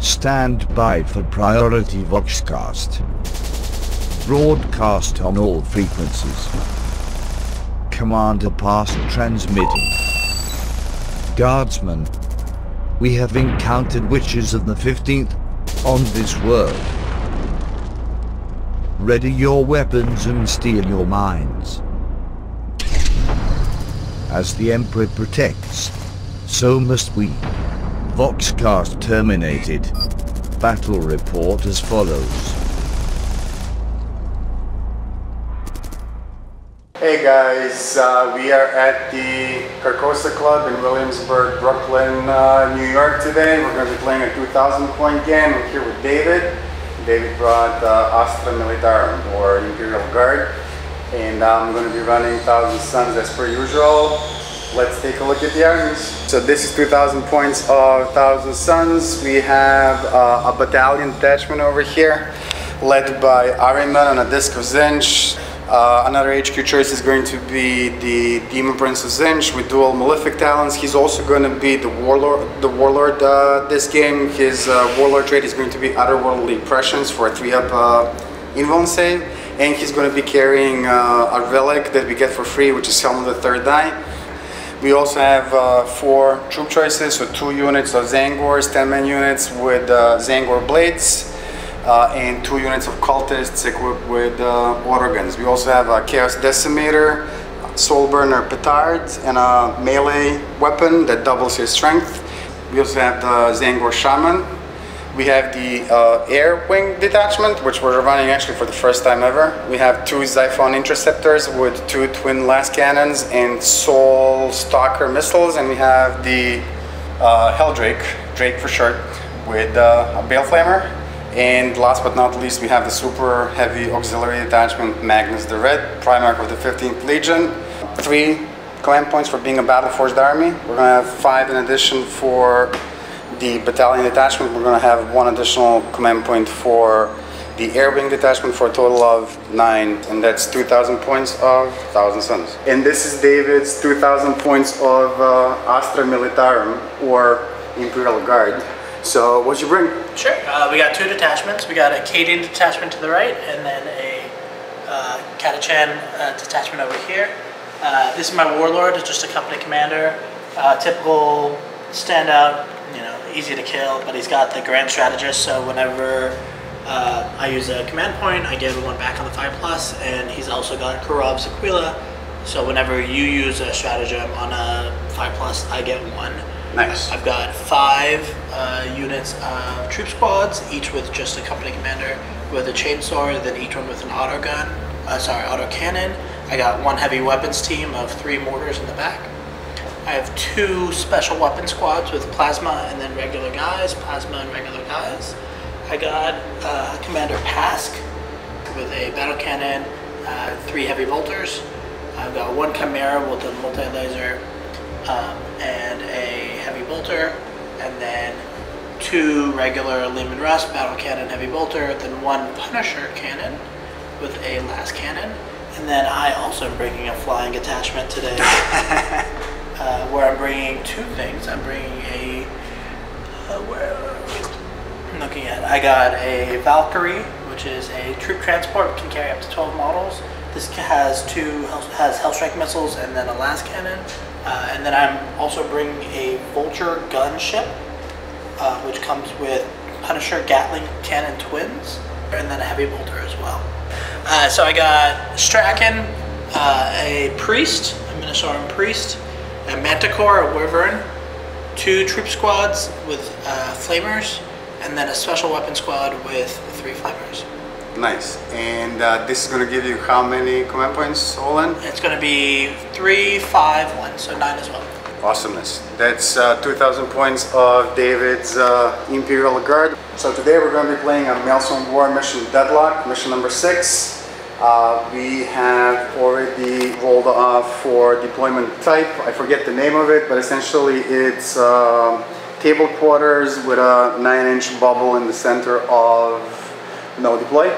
Stand by for priority Voxcast. Broadcast on all frequencies. Commander past transmitting. Guardsmen, we have encountered witches of the 15th on this world. Ready your weapons and steel your minds. As the Emperor protects, so must we. Voxcast terminated. Battle report as follows. Hey guys, we are at the Carcosa Club in Williamsburg, Brooklyn, New York today. We're going to be playing a 2,000 point game. I'm here with David. David brought Astra Militarum, or Imperial Guard. And I'm going to be running 1,000 Suns as per usual. Let's take a look at the armies. So this is 2,000 points of 1,000 Suns. We have a battalion detachment over here, led by Ahriman on a Disc of Zinch. Another HQ choice is going to be the Demon Prince of Zinch with dual Malefic Talents. He's also going to be the Warlord this game. His Warlord trait is going to be Otherworldly Prescience for a 3-up invuln save. And he's going to be carrying a relic that we get for free, which is Helm of the Third Eye. We also have 4 troop choices, so 2 units of Zangors, 10-man units with Zangor blades, and 2 units of cultists equipped with autoguns. We also have a Chaos Decimator, Soulburner Petard, and a melee weapon that doubles his strength. We also have the Zangor Shaman. We have the Air Wing Detachment, which we're running actually for the first time ever. We have 2 Xiphon Interceptors with 2 twin last cannons and Soul Stalker missiles, and we have the Helldrake, Drake for short, with a Bale Flamer. And last but not least, we have the super heavy auxiliary detachment, Magnus the Red, Primarch of the 15th Legion. 3 command points for being a battle-forged army. We're going to have 5 in addition for the battalion detachment. We're going to have 1 additional command point for the air wing detachment for a total of 9, and that's 2,000 points of 1,000 Suns. And this is David's 2,000 points of Astra Militarum, or Imperial Guard. So what'd you bring? Sure. We got 2 detachments. We got a Cadian detachment to the right, and then a Catachan detachment over here. This is my Warlord, just a company commander. Typical standout, easy to kill, but he's got the Grand Strategist, so whenever I use a command point, I get 1 back on the 5+, and he's also got Kurab's Aquila, so whenever you use a stratagem on a 5+, I get 1. Nice. I've got 5 units of troop squads, each with just a company commander with a chainsaw, then each one with an auto cannon. I got 1 heavy weapons team of 3 mortars in the back. I have 2 special weapon squads with plasma and then regular guys, plasma and regular guys. I got Commander Pask with a battle cannon, 3 heavy bolters. I've got 1 Chimera with a multi-laser and a heavy bolter, and then 2 regular Lehman Russ battle cannon, heavy bolter, then 1 Punisher cannon with a last cannon. And then I also am bringing a flying attachment today. Where I'm bringing 2 things. I'm bringing a, where I'm looking at, I got a Valkyrie, which is a troop transport, can carry up to 12 models. This has Hellstrike missiles and then a last cannon. And then I'm also bringing a Vulture gunship, which comes with Punisher Gatling cannon twins, and then a heavy bolter as well. So I got Strachan, a priest, a Minosaurian priest, a Manticore, a Wyvern, 2 troop squads with flamers, and then a special weapon squad with 3 flamers. Nice. And this is going to give you how many command points all in? It's going to be 3, 5, 1, so 9 as well. Awesomeness. That's 2,000 points of David's Imperial Guard. So today we're going to be playing a Maelstrom War mission Deadlock, mission number 6. We have already rolled off for deployment type. I forget the name of it, but essentially it's table quarters with a 9-inch bubble in the center of no deploy.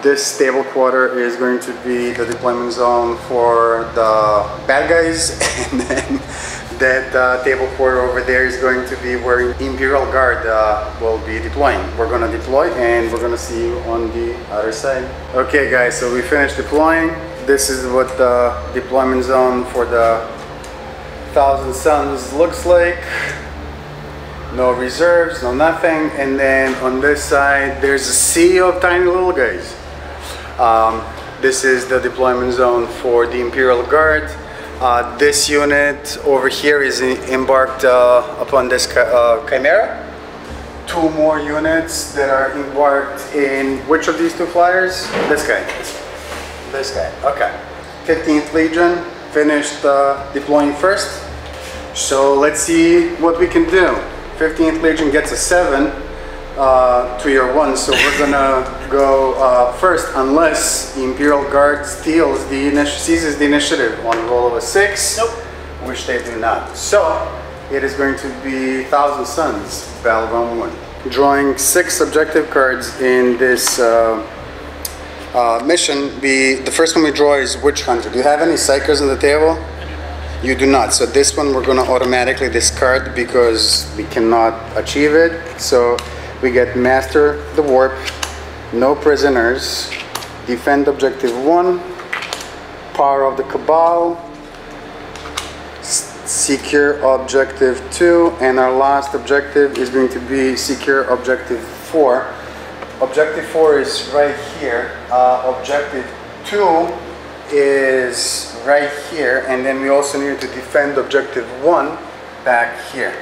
This table quarter is going to be the deployment zone for the bad guys, and then That table port over there is going to be where Imperial Guard will be deploying. We're going to deploy and we're going to see you on the other side. Okay guys, so we finished deploying. This is what the deployment zone for the 1,000 Suns looks like. No reserves, no nothing. And then on this side, there's a sea of tiny little guys. This is the deployment zone for the Imperial Guard. This unit over here is embarked upon this Chimera. 2 more units that are embarked in which of these 2 flyers? This guy. This guy. Okay. 15th Legion finished deploying first. So let's see what we can do. 15th Legion gets a 7 to your 1, so we're gonna go first unless the Imperial Guard seizes the initiative on a roll of a 6, nope, which they do not. So it is going to be 1,000 Suns, battle round 1. Drawing 6 objective cards in this mission. The first one we draw is Witch Hunter. Do you have any psychers on the table? You do not. So this one we're going to automatically discard because we cannot achieve it. So we get Master the Warp, no prisoners, defend objective 1, Power of the Cabal, secure objective 2, and our last objective is going to be secure objective 4. Objective 4 is right here. Objective 2 is right here, and then we also need to defend objective 1 back here.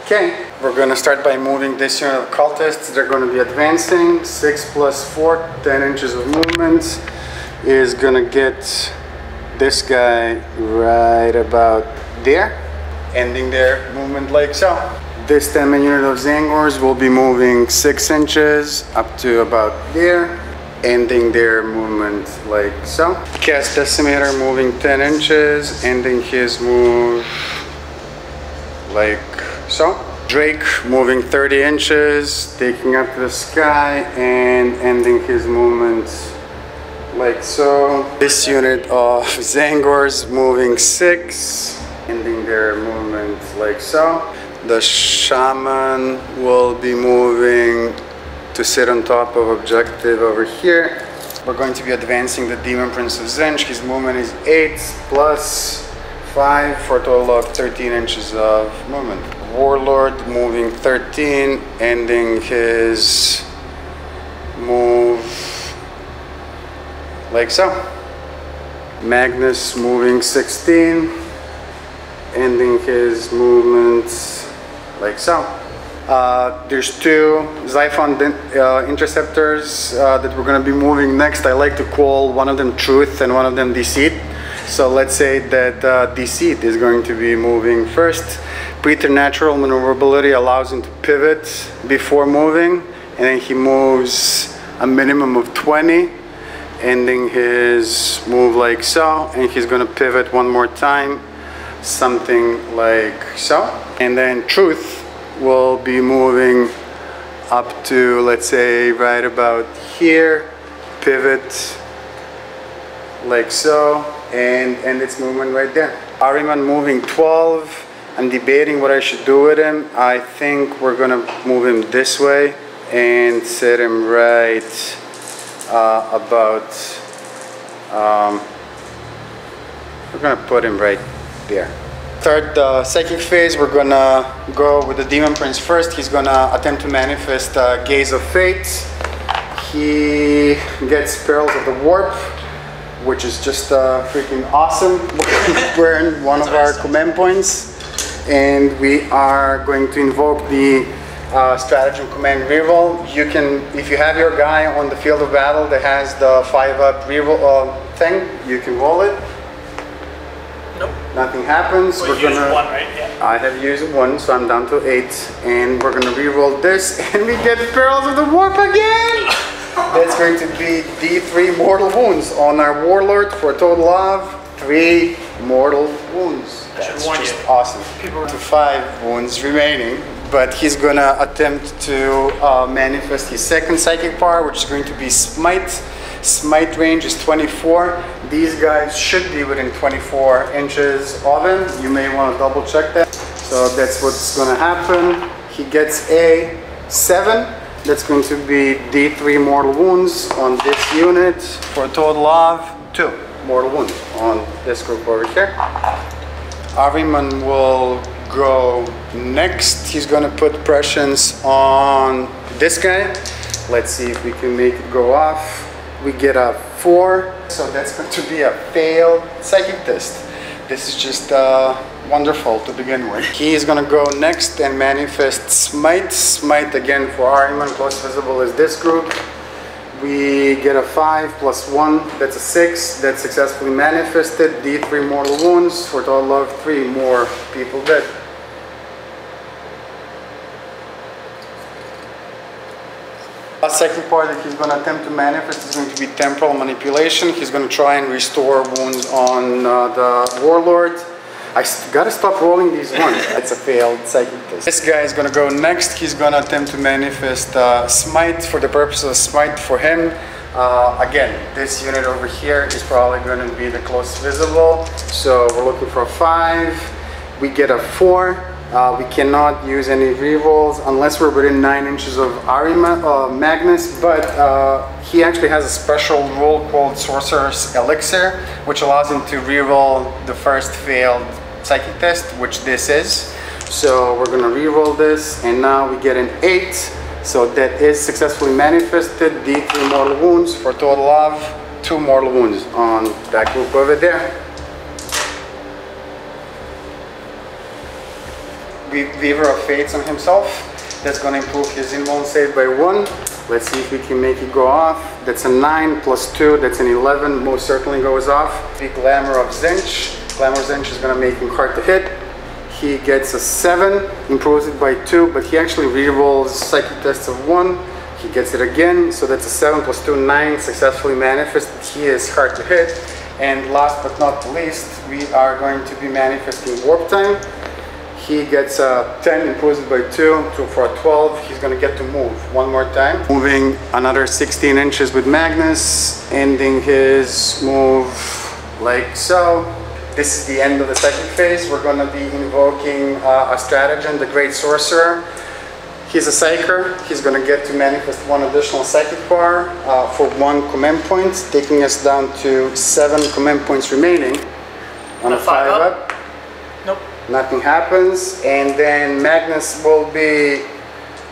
Okay, we're going to start by moving this unit of cultists. They're going to be advancing. 6 + 4, 10 inches of movement is going to get this guy right about there, ending their movement like so. This 10-man unit of Zangors will be moving 6 inches up to about there, ending their movement like so. Cast Decimator moving 10 inches, ending his move like so. Drake moving 30 inches, taking up to the sky and ending his movement like so. This unit of Zangors moving 6, ending their movement like so. The Shaman will be moving to sit on top of objective over here. We're going to be advancing the Demon Prince of Zench. His movement is 8 + 5 for a total of 13 inches of movement. Warlord moving 13, ending his move like so. Magnus moving 16, ending his movement like so. There's 2 Xiphon interceptors that we're going to be moving next. I like to call one of them Truth and one of them Deceit. So let's say that Deceit is going to be moving first. Preternatural maneuverability allows him to pivot before moving, and then he moves a minimum of 20, ending his move like so, and he's going to pivot one more time, something like so. And then Truth will be moving up to, let's say, right about here, pivot like so, and end its movement right there. Ahriman moving 12. I'm debating what I should do with him. I think we're gonna move him this way and set him right about, we're gonna put him right there. Third psychic phase, we're gonna go with the Demon Prince first. He's gonna attempt to manifest Gaze of Fate. He gets Perils of the Warp, which is just freaking awesome. Burn one of our command points. And we are going to invoke the Stratagem Command Reroll. You can, if you have your guy on the field of battle that has the 5-up reroll thing, you can roll it. Nope. Nothing happens. Well, we're gonna. 1, right? Yeah. I have used 1, so I'm down to 8, and we're gonna re-roll this, and we get Perils of the Warp again. That's going to be D3 mortal wounds on our Warlord for a total of 3 mortal wounds. That's just awesome. To 5 wounds remaining, but he's gonna attempt to manifest his second psychic power, which is going to be Smite. Smite range is 24. These guys should be within 24 inches of him. You may want to double check that. So that's what's going to happen. He gets a 7. That's going to be D3 mortal wounds on this unit for a total of 2 mortal wounds on this group over here. Ahriman will go next. He's going to put prescience on this guy. Let's see if we can make it go off. We get a 4, so that's going to be a failed psychic test. This is just wonderful to begin with. He is going to go next and manifest Smite. Smite again for Ahriman, close visible is this group. We get a 5 plus 1, that's a 6. That's successfully manifested. D3 mortal wounds for a total of 3 more people dead. The second part that he's going to attempt to manifest is going to be temporal manipulation. He's going to try and restore wounds on the warlord. I gotta stop rolling these ones. It's a failed psychic test. This guy is going to go next. He's going to attempt to manifest Smite for the purpose of Smite for him. Again, this unit over here is probably going to be the close visible. So we're looking for a 5. We get a 4. We cannot use any rerolls unless we're within 9 inches of Magnus, but he actually has a special rule called Sorcerer's Elixir, which allows him to reroll the first failed psychic test, which this is. So we're going to reroll this, and now we get an 8. So that is successfully manifested. D3 mortal wounds for a total of 2 mortal wounds on that group over there. Weaver of Fates on himself. That's going to improve his invuln save by 1. Let's see if we can make it go off. That's a 9 plus 2, that's an 11, most certainly goes off. The Glamour of Zinch. Glamour of Zinch is going to make him hard to hit. He gets a 7, improves it by 2, but he actually rerolls psychic tests of 1. He gets it again, so that's a 7 plus 2, 9, successfully manifested. He is hard to hit. And last but not least, we are going to be manifesting Warp Time. He gets a 10, improves it by 2 for a 12. He's going to get to move one more time. Moving another 16 inches with Magnus, ending his move like so. This is the end of the second phase. We're going to be invoking a stratagem, the Great Sorcerer. He's a Psyker. He's going to get to manifest 1 additional Psychic bar for 1 command point, taking us down to 7 command points remaining. On a 5 up. Nope. Nothing happens, and then Magnus will be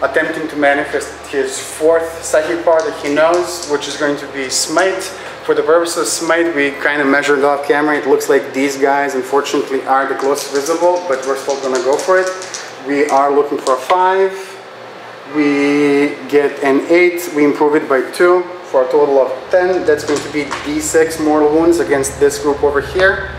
attempting to manifest his 4th psychic power that he knows, which is going to be Smite. For the purpose of Smite, we kind of measured off camera. It looks like these guys, unfortunately, are the closest visible, but we're still going to go for it. We are looking for a 5. We get an 8. We improve it by 2 for a total of 10. That's going to be D6 mortal wounds against this group over here.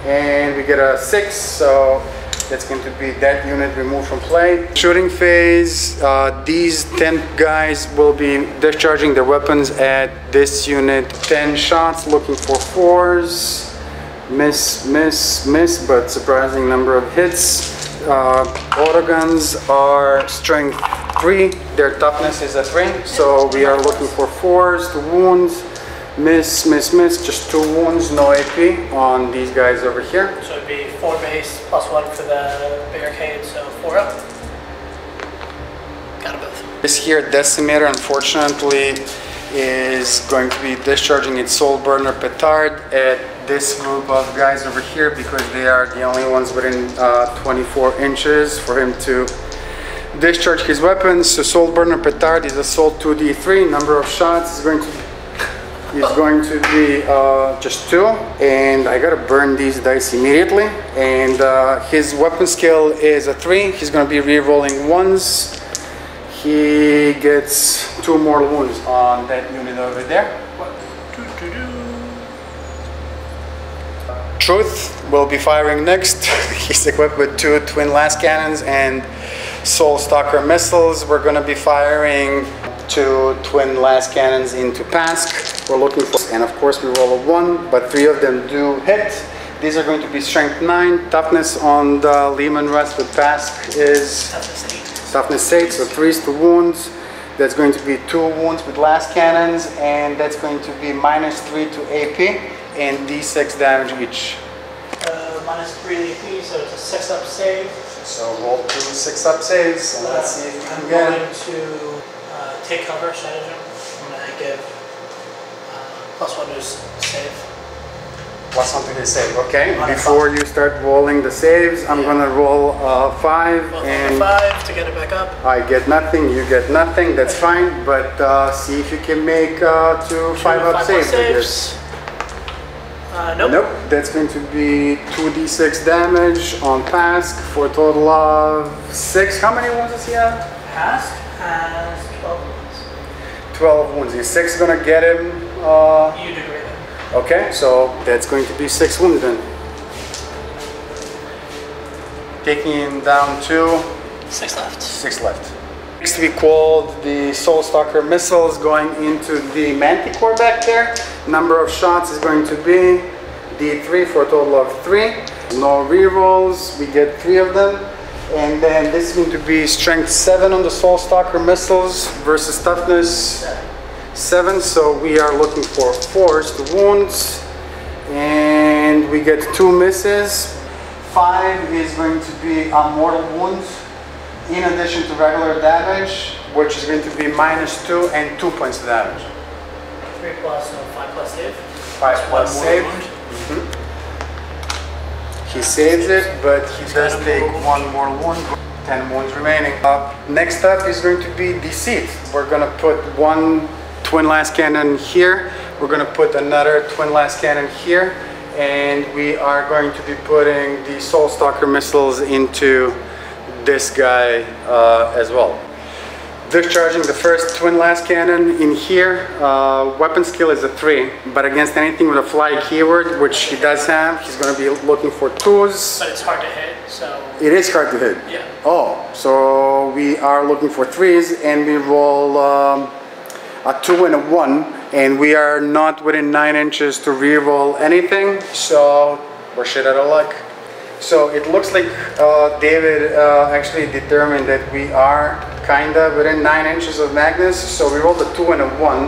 And we get a 6, so that's going to be that unit removed from play. Shooting phase, these 10 guys will be discharging their weapons at this unit. 10 shots, looking for 4s. Miss, miss, miss, but surprising number of hits. Autoguns are strength 3, their toughness is a 3, so we are looking for 4s to wounds. Miss, miss, miss, just 2 wounds, no AP on these guys over here. So it'd be 4 base plus 1 for the barricade, so 4 up. Got it both. This here Decimator, unfortunately, is going to be discharging its Soul Burner Petard at this group of guys over here because they are the only ones within 24 inches for him to discharge his weapons. So Soul Burner Petard is Assault 2d3, number of shots is going to be just 2, and I gotta burn these dice immediately. And his weapon skill is a 3. He's gonna be re-rolling 1s. He gets 2 mortal wounds on that unit over there. Truth will be firing next. He's equipped with 2 twin las cannons and Soul Stalker missiles. We're gonna be firing 2 twin las cannons into Pask. We're looking for, and of course we roll a 1, but 3 of them do hit. These are going to be strength 9. Toughness on the Lehman Rest with Pask is toughness 8, so 3s to wounds. That's going to be 2 wounds with last cannons, and that's going to be -3 to AP and D6 damage each. -3 AP, so it's a 6-up save. So roll 2 6-up saves, and let's see if you can get I'm it. going to take cover stratagem. I'm going to give +1 to save. +1 to his save, okay. Before you start rolling the saves, I'm gonna roll 5 and 5 to get it back up. I get nothing, you get nothing, that's fine, but see if you can make 2 5-up saves. Nope. Nope, that's going to be 2d6 damage on Pask for a total of 6. How many wounds does he have? Pask has 12 wounds. 12 wounds. Is 6 gonna get him? You degrade him. Okay, so that's going to be 6 wounds then. Taking him down to 6 left. 6 left. Next we called the Soul Stalker missiles going into the Manticore back there. Number of shots is going to be D3 for a total of 3. No rerolls, we get 3 of them. And then this is going to be strength 7 on the Soul Stalker missiles versus toughness 7. So we are looking for forced wounds. And we get 2 misses. 5 is going to be a mortal wound, in addition to regular damage, which is going to be -2 and 2 points of damage. 3 plus, so 5 plus save. 5 plus save. He saves it, but he does take 1 more wound, 10 wounds remaining. Next up is going to be Deceit. We're going to put 1 twin last cannon here. We're going to put another twin last cannon here. And we are going to be putting the Soul Stalker missiles into this guy as well. Discharging the first twin last cannon in here. Weapon skill is a 3, but against anything with a fly keyword, which he does have, he's going to be looking for 2s. But it's hard to hit, so... It is hard to hit? Yeah. Oh, so we are looking for 3s, and we roll a 2 and a 1, and we are not within 9 inches to re-roll anything, so we're shit out of luck. So it looks like David actually determined that we are kinda within 9 inches of Magnus, so we rolled a 2 and a 1.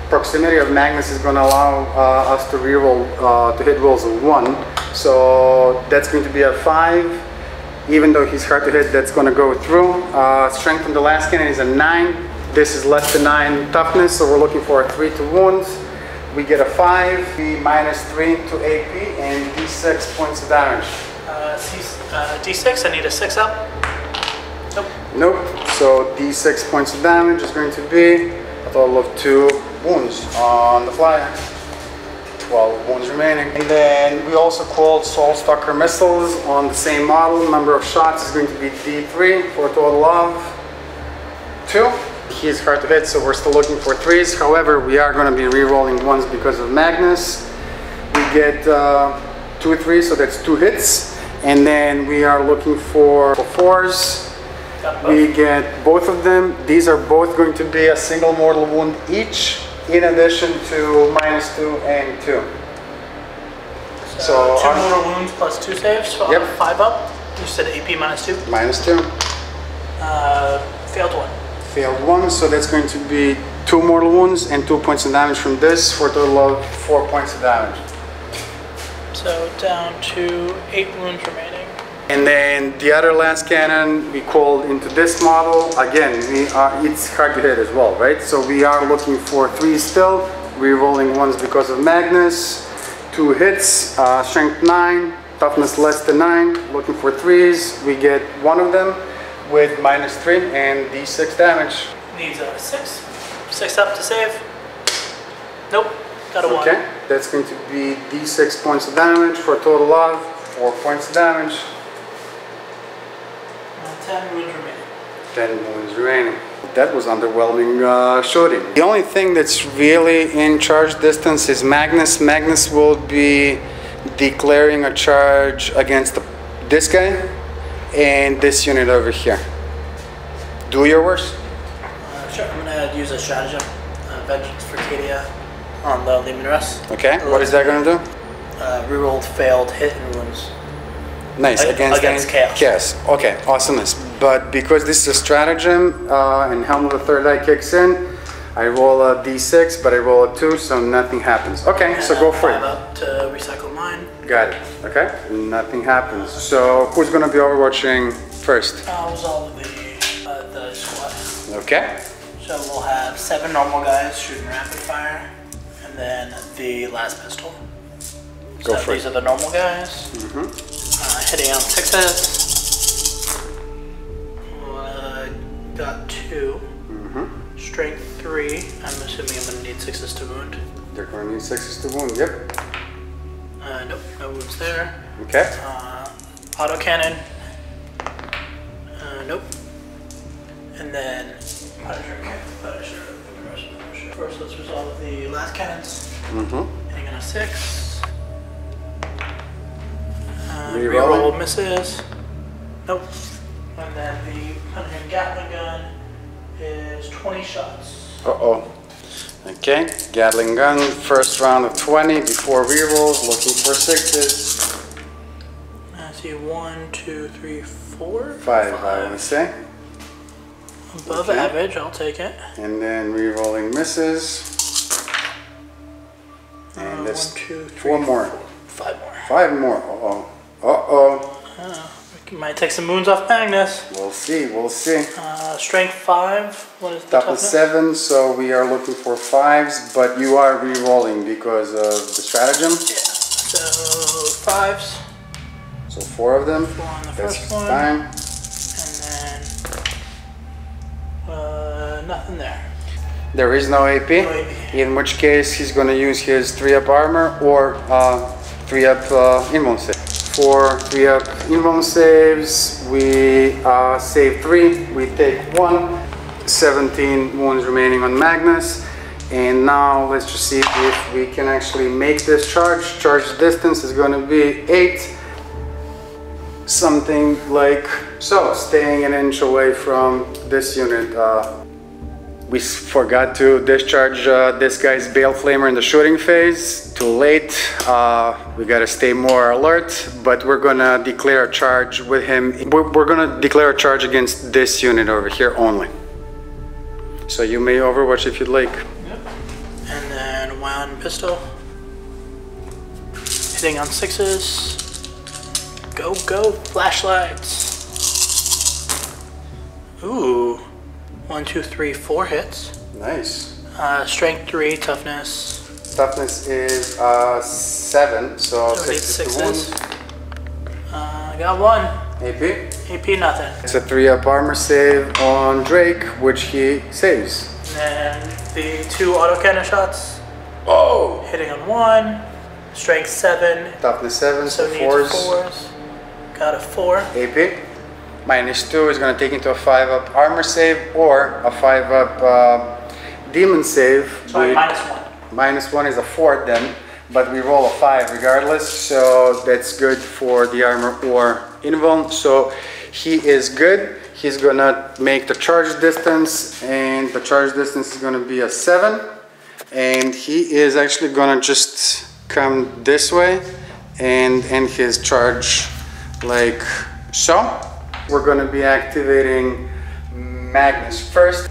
Proximity of Magnus is going to allow us to re-roll, to hit rolls of 1, so that's going to be a 5. Even though he's hard to hit, that's going to go through. Strength on the last cannon is a 9. This is less than 9 toughness, so we're looking for a 3 to wounds. We get a 5, -3 to AP, and D6 points of damage. D6, I need a 6-up. Nope. Nope. So D6 points of damage is going to be a total of 2 wounds on the flyer. 12 wounds remaining. And then we also called Soul Stalker missiles on the same model. Number of shots is going to be D3 for a total of 2. He's hard to hit, so we're still looking for 3s. However, we are going to be re-rolling 1s because of Magnus. We get 2 3s, so that's 2 hits. And then we are looking for 4s. We get both of them. These are both going to be a single mortal wound each, in addition to -2 and 2. So 2 mortal wounds plus 2 saves, so yep. 5 up. You said AP -2? -2. Failed 1. Failed 1, so that's going to be 2 mortal wounds and 2 points of damage from this for a total of 4 points of damage. So down to 8 wounds remaining. And then the other last cannon we called into this model. Again, it's hard to hit as well, right? So we are looking for 3 still. Re-rolling 1s because of Magnus. 2 hits, strength 9, toughness less than 9. Looking for 3s. We get 1 of them with -3 and D6 damage. Needs a 6. 6 up to save. Nope. Got a 1. Okay, that's going to be D6 points of damage for a total of 4 points of damage. 10 wounds remaining. 10 wounds remaining. That was underwhelming shooting. The only thing that's really in charge distance is Magnus. Magnus will be declaring a charge against this guy and this unit over here. Do your worst. Sure, I'm going to use a stratagem, Vengeance for Cadia, on the Lehman Russ. Okay, what is that going to do? Rerolled failed hit and wounds. Nice. Against chaos. Chaos. Okay, awesomeness. But because this is a stratagem and Helm of the Third Eye kicks in, I roll a d6, but I roll a 2, so nothing happens. Okay, so go for it. Up to recycle mine. Got it. Okay, nothing happens. So who's gonna be overwatching first? Was all of the squad. Okay. So we'll have 7 normal guys shooting rapid fire, and then the last pistol. Go so for these it. are the normal guys. Hitting on 6s. Got 2. Strength 3. I'm assuming I'm gonna need 6s to wound. They're gonna need 6s to wound. Yep. Nope, no wounds there. Okay. Autocannon. Nope. And then Punisher. First, let's resolve the last cannons. Hitting on a 6. Reroll misses. Nope. And then the Punisher Gatling gun is 20 shots. Okay, Gatling gun, first round of 20 before rerolls, looking for 6s. I see 1, 2, 3, 4. 5, I would say. Above average, I'll take it. And then rerolling misses. And that's 1, 2, 3, 4 more. 5 more. 5 more. We might take some wounds off Magnus. We'll see, we'll see. Strength 5. What is the Toughness 7, so we are looking for 5s, but you are re-rolling because of the stratagem. Yeah, so 5s. So 4 of them. 4 on the That's first one. fine. And then nothing there. There is no AP, in which case he's going to use his 3-up armor or 3-up invuln save. For 3-up invuln saves, we save 3, we take 1, 17 wounds remaining on Magnus. And now let's just see if we can actually make this charge. Charge distance is going to be 8, something like so, staying an inch away from this unit. We forgot to discharge this guy's Bale Flamer in the shooting phase. Too late. We gotta stay more alert, but we're gonna declare a charge with him. We're gonna declare a charge against this unit over here only. So you may overwatch if you'd like. Yep. And then 1 pistol. Hitting on 6s. Go, go, flashlights. Ooh. 1, 2, 3, 4 hits. Nice. Strength 3, toughness. Toughness is 7, so 6 to wound. I got 1. AP? AP nothing. It's a 3-up armor save on Drake, which he saves. And the 2 autocannon shots. Oh! Hitting on 1. Strength 7. Toughness 7, so needs 4s. 4s. Got a 4. AP. -2 is going to take into a 5-up armor save or a 5-up demon save. Sorry, -1. -1 is a 4 then, but we roll a 5 regardless, so that's good for the armor or invuln. So he is good. He's going to make the charge distance, and the charge distance is going to be a 7. And he is actually going to just come this way and end his charge like so. We're going to be activating Magnus first.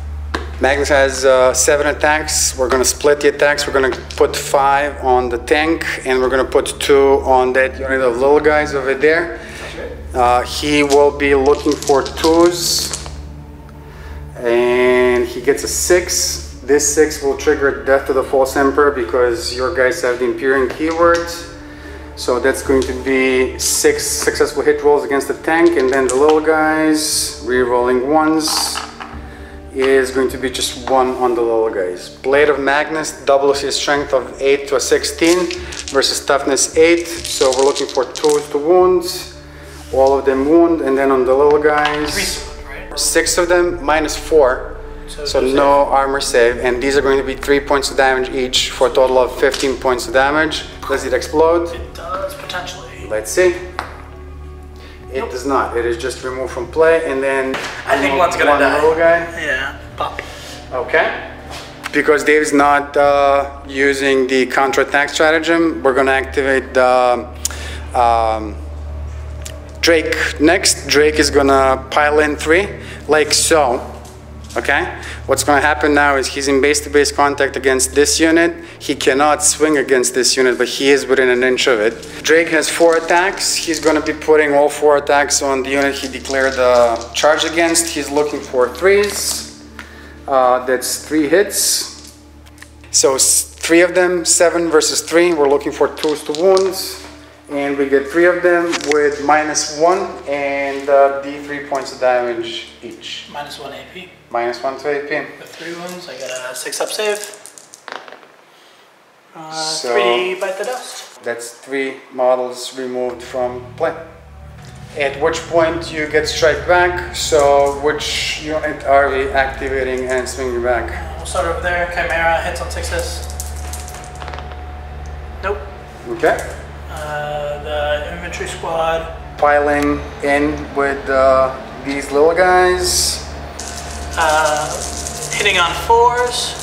Magnus has 7 attacks. We're going to split the attacks. We're going to put 5 on the tank, and we're going to put 2 on that unit of little guys over there. He will be looking for 2s, and he gets a 6. This 6 will trigger Death to the False Emperor because your guys have the Imperial keywords. So that's going to be 6 successful hit rolls against the tank, and then the little guys, re-rolling 1s, is going to be just 1 on the little guys. Blade of Magnus doubles his strength of 8 to a 16 versus toughness 8. So we're looking for 2s to wound. All of them wound, and then on the little guys, 6 of them -4. So no armor save, and these are going to be 3 points of damage each for a total of 15 points of damage. Does it explode? It does, potentially. Let's see. It does not. It is just removed from play, and then I think one's gonna die. Little guy. Yeah, pop. Okay. Because Dave's not using the counter-attack stratagem, we're going to activate the Drake next. Drake is gonna pile in 3, like so. Okay? What's gonna happen now is he's in base-to-base contact against this unit. He cannot swing against this unit, but he is within an inch of it. Drake has 4 attacks. He's gonna be putting all 4 attacks on the unit he declared a charge against. He's looking for 3s. That's 3 hits. So 3 of them, 7 versus 3. We're looking for 2s to wounds. And we get 3 of them with -1 and D3 points of damage each. -1 AP. -1 to AP. With 3 wounds, I got a 6-up save. So 3 bite the dust. That's 3 models removed from play. At which point you get strike back. So which unit are we activating and swinging back? We'll start over there. Chimera hits on 6s. Nope. Okay. The infantry squad. Piling in with these little guys. Hitting on 4s.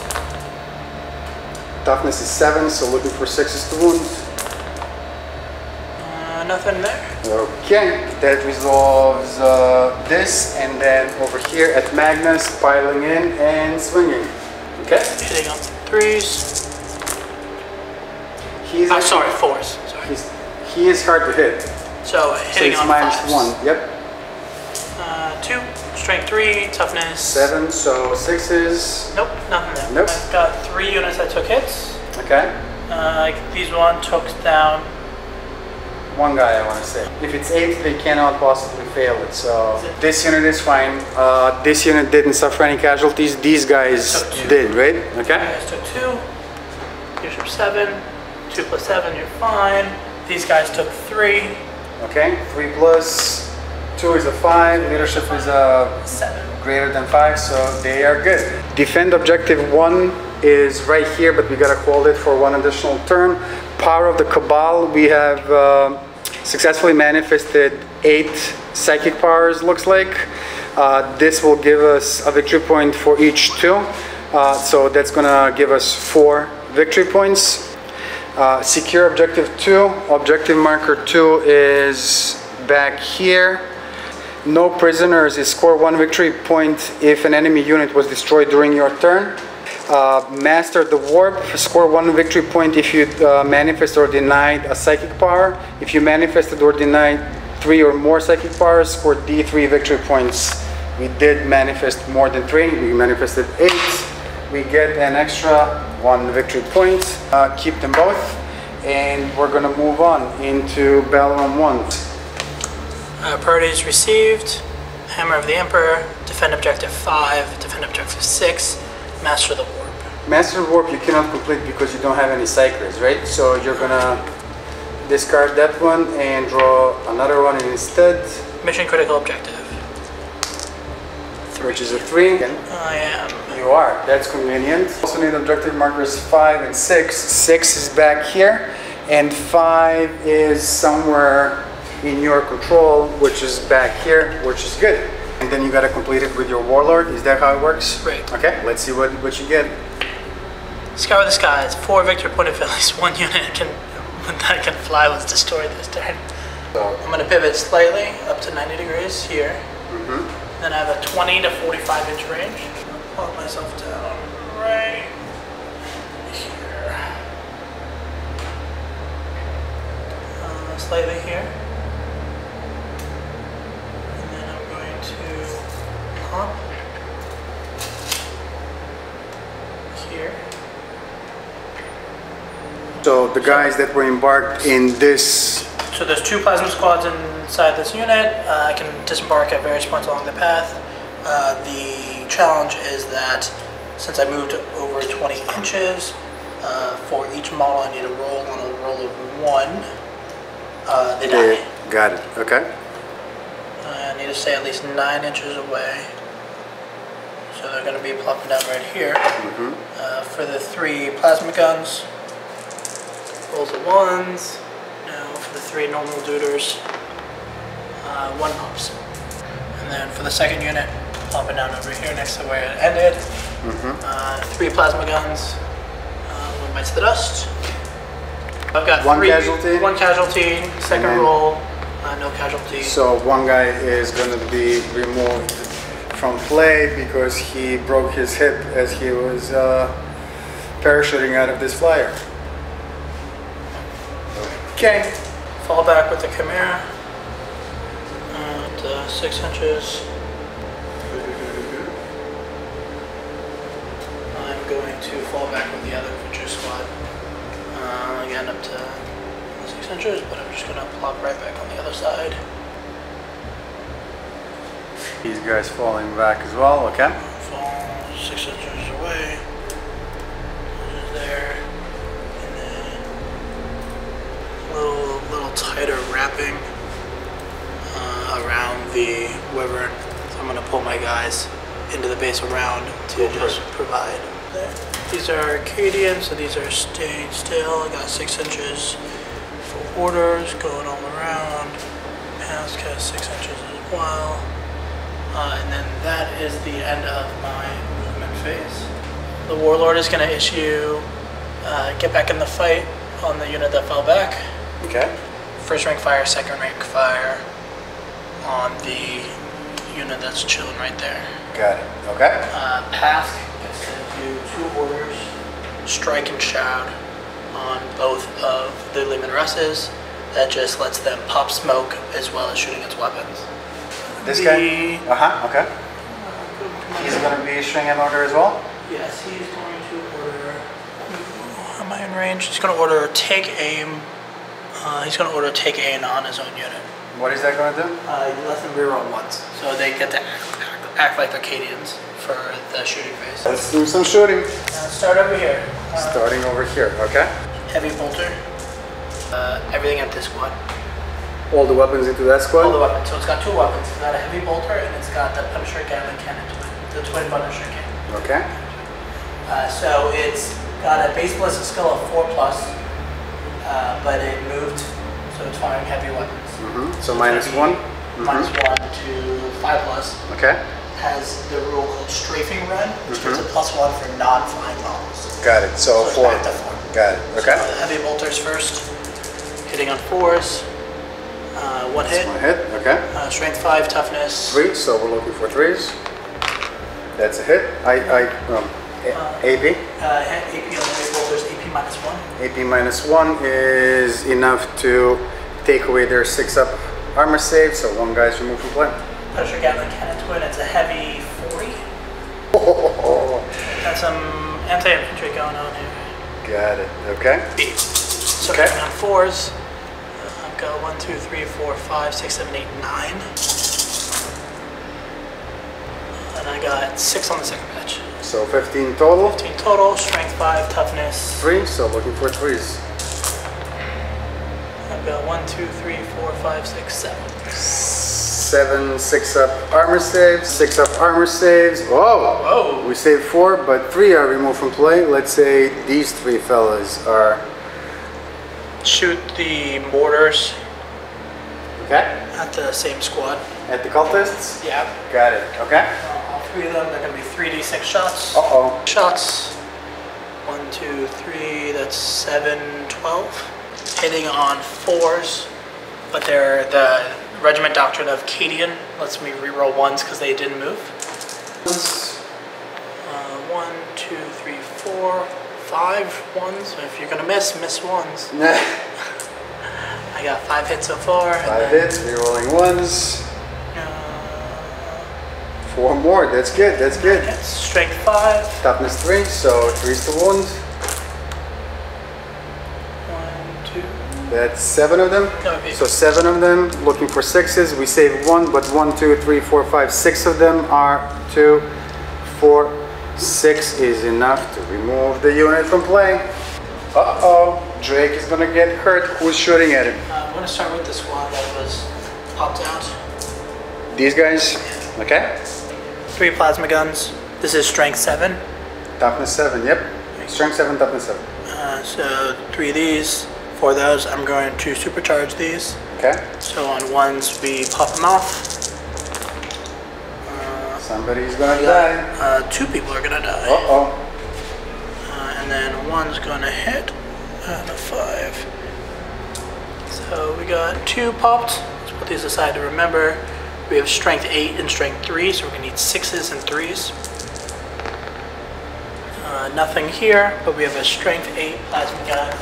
Toughness is 7, so looking for 6s to wound. Nothing there. Okay, that resolves this, and then over here at Magnus, piling in and swinging. Okay. Hitting on 3s. He's sorry, 4s. Sorry. He is hard to hit. So hitting it's on -1. 5s. Yep. 2, strength 3, toughness 7, so 6s. Nope, nothing there. Nope. I've got 3 units that took hits. Okay. These one took down. 1 guy, I want to say. If it's 8, they cannot possibly fail it. So this unit is fine. This unit didn't suffer any casualties. These guys did, right? Okay. You guys took 2. Bishop 7. 2 plus 7, you're fine. These guys took 3. Okay. 3 plus 2 is a 5. Leadership is a 7. greater than 5, so they are good. Defend objective 1 is right here, but we gotta hold it for 1 additional turn. Power of the Cabal, we have successfully manifested 8 psychic powers, looks like. This will give us a victory point for each 2. So that's gonna give us 4 victory points. Secure objective 2. Objective marker 2 is back here. No prisoners is score 1 victory point if an enemy unit was destroyed during your turn. Master the Warp, score 1 victory point if you manifest or denied a psychic power. If you manifested or denied 3 or more psychic powers, score D3 victory points. We did manifest more than 3, we manifested 8. We get an extra 1 victory point. Keep them both, and we're gonna move on into Battle 1. Priorities received. Hammer of the Emperor. Defend objective 5. Defend objective 6. Master the Warp. Master Warp you cannot complete because you don't have any cyclers, right? So you're gonna discard that one and draw another one instead. Mission critical objective. Which is a 3. I am. You are. That's convenient. Also need objective markers 5 and 6. 6 is back here, and 5 is somewhere in your control, which is back here, which is good. And then you gotta complete it with your Warlord. Is that how it works? Right. Okay, let's see what you get. Scour the skies. 4 victory point if at least 1 unit that can fly was destroyed this turn. So I'm gonna pivot slightly up to 90 degrees here. mm-hmm. Then I have a 20 to 45 inch range. I'll plop myself down right here. Slightly here. And then I'm going to hop here. So the guys that were embarked in this. So there's 2 plasma squads inside this unit. I can disembark at various points along the path. The challenge is that since I moved over 20 inches, for each model I need to roll on a roll of 1. They die. Got it. Okay. I need to stay at least 9 inches away. So they're going to be plopping down right here. Mm-hmm. For the 3 plasma guns, rolls of 1s. Now for the 3 normal duders, 1 pops. And then for the second unit, plopping down over here next to where it ended. Mm-hmm. 3 plasma guns, 1 bites the dust. I've got 1 casualty. 1 casualty, second roll, no casualties. casualty. So one guy is going to be removed from play because he broke his hip as he was parachuting out of this flyer. Okay. Fall back with the Chimera. At 6 inches. I'm going to fall back with the other infantry squad. Again up to 6 inches, but I'm just going to plop right back on the other side. These guys falling back as well, okay? Fall 6 inches away. Just there. And then a little tighter wrapping around the wyvern. So I'm going to pull my guys into the base around to just provide there. These are Acadian, so these are staying still. I got 6 inches for orders going all around. Pass got 6 inches as well. And then that is the end of my movement phase. The Warlord is going to issue get back in the fight on the unit that fell back. Okay. First rank fire, second rank fire on the unit that's chilling right there. Got it. Okay. Pask gets to do 2 orders, strike and shout on both of the Lehman Russes. That just lets them pop smoke as well as shooting its weapons. This guy? Okay. He's going to be issuing an order as well? Yes, he's going to order. Am I in range? He's going to order take aim. He's going to order take aim on his own unit. What is that going to do? He lets them reroll once, so they get to act like Acadians for the shooting phase. Let's do some shooting. Start over here. Starting over here, okay? Heavy bolter. Everything at this squad. All the weapons into that squad? All the weapons. So it's got 2 weapons. It's got a heavy bolter and it's got the Punisher Gatling cannon, the twin Punisher cannon. Okay. So it's got a base ballistic skill of 4+, but it moved, so it's firing heavy weapons. So -1? -1 to 5+. Okay. Has the rule called strafing run, which gives a +1 for non-flying models. Got it. So it's 4. back to 4. Got it. Okay. So heavy bolters first, hitting on 4s. 1 hit. 1 hit. Okay. Strength 5, toughness 3. So we're looking for 3s. That's a hit. AP. AP on the heavy bolters, AP -1. AP -1 is enough to take away their 6-up armor save. So 1 guy's removed from play. Punisher Gatling cannon twin. It's a heavy 40. Got some anti-infantry going on here. Got it. Okay. So Okay. on 4s. I've got 1, 2, 3, 4, 5, 6, 7, 8, 9. And I got 6 on the second batch. So 15 total. 15 total. Strength 5, toughness 3. So looking for 3s. I've got 1, 2, 3, 4, 5, 6, 7. 7 6-up armor saves. 6-up armor saves. Whoa! Whoa! We saved 4, but 3 are removed from play. Let's say these 3 fellas are. Shoot the mortars Okay. at the same squad. At the cultists? Yeah. Got it. Okay. All 3 of them, they're going to be 3d6 shots. Uh-oh. Shots. 1, 2, 3, that's 7, 12. Hitting on 4s, but they're the regiment doctrine of Acadian lets me reroll 1s because they didn't move. 1, 2, 3, 4, 5 1s. If you're going to miss 1s. I got 5 hits so far. 5 hits, rerolling 1s. 4 more, that's good, that's good. Hits, strength 5. Toughness 3, so 3's to wound. 1, 2. That's 7 of them. No, So 7 of them, looking for 6s. We save 1, but 1, 2, 3, 4, 5, 6 of them are 2, 4, 6 is enough to remove the unit from play. Uh-oh, Drake is gonna get hurt. Who's shooting at him? I'm going to start with the squad that was popped out. These guys? Okay. 3 plasma guns. This is strength 7. Toughness 7, yep. Strength 7, toughness 7. So 3 of these. 4 of those. I'm going to supercharge these. Okay. So on 1s we pop them off. Somebody's gonna die. 2 people are gonna die. Uh-oh. And then 1's gonna hit. And a 5. So we got 2 popped. Let's put these aside to remember. We have strength 8 and strength 3, so we're going to need 6s and 3s. Nothing here, but we have a strength 8 plasma gun.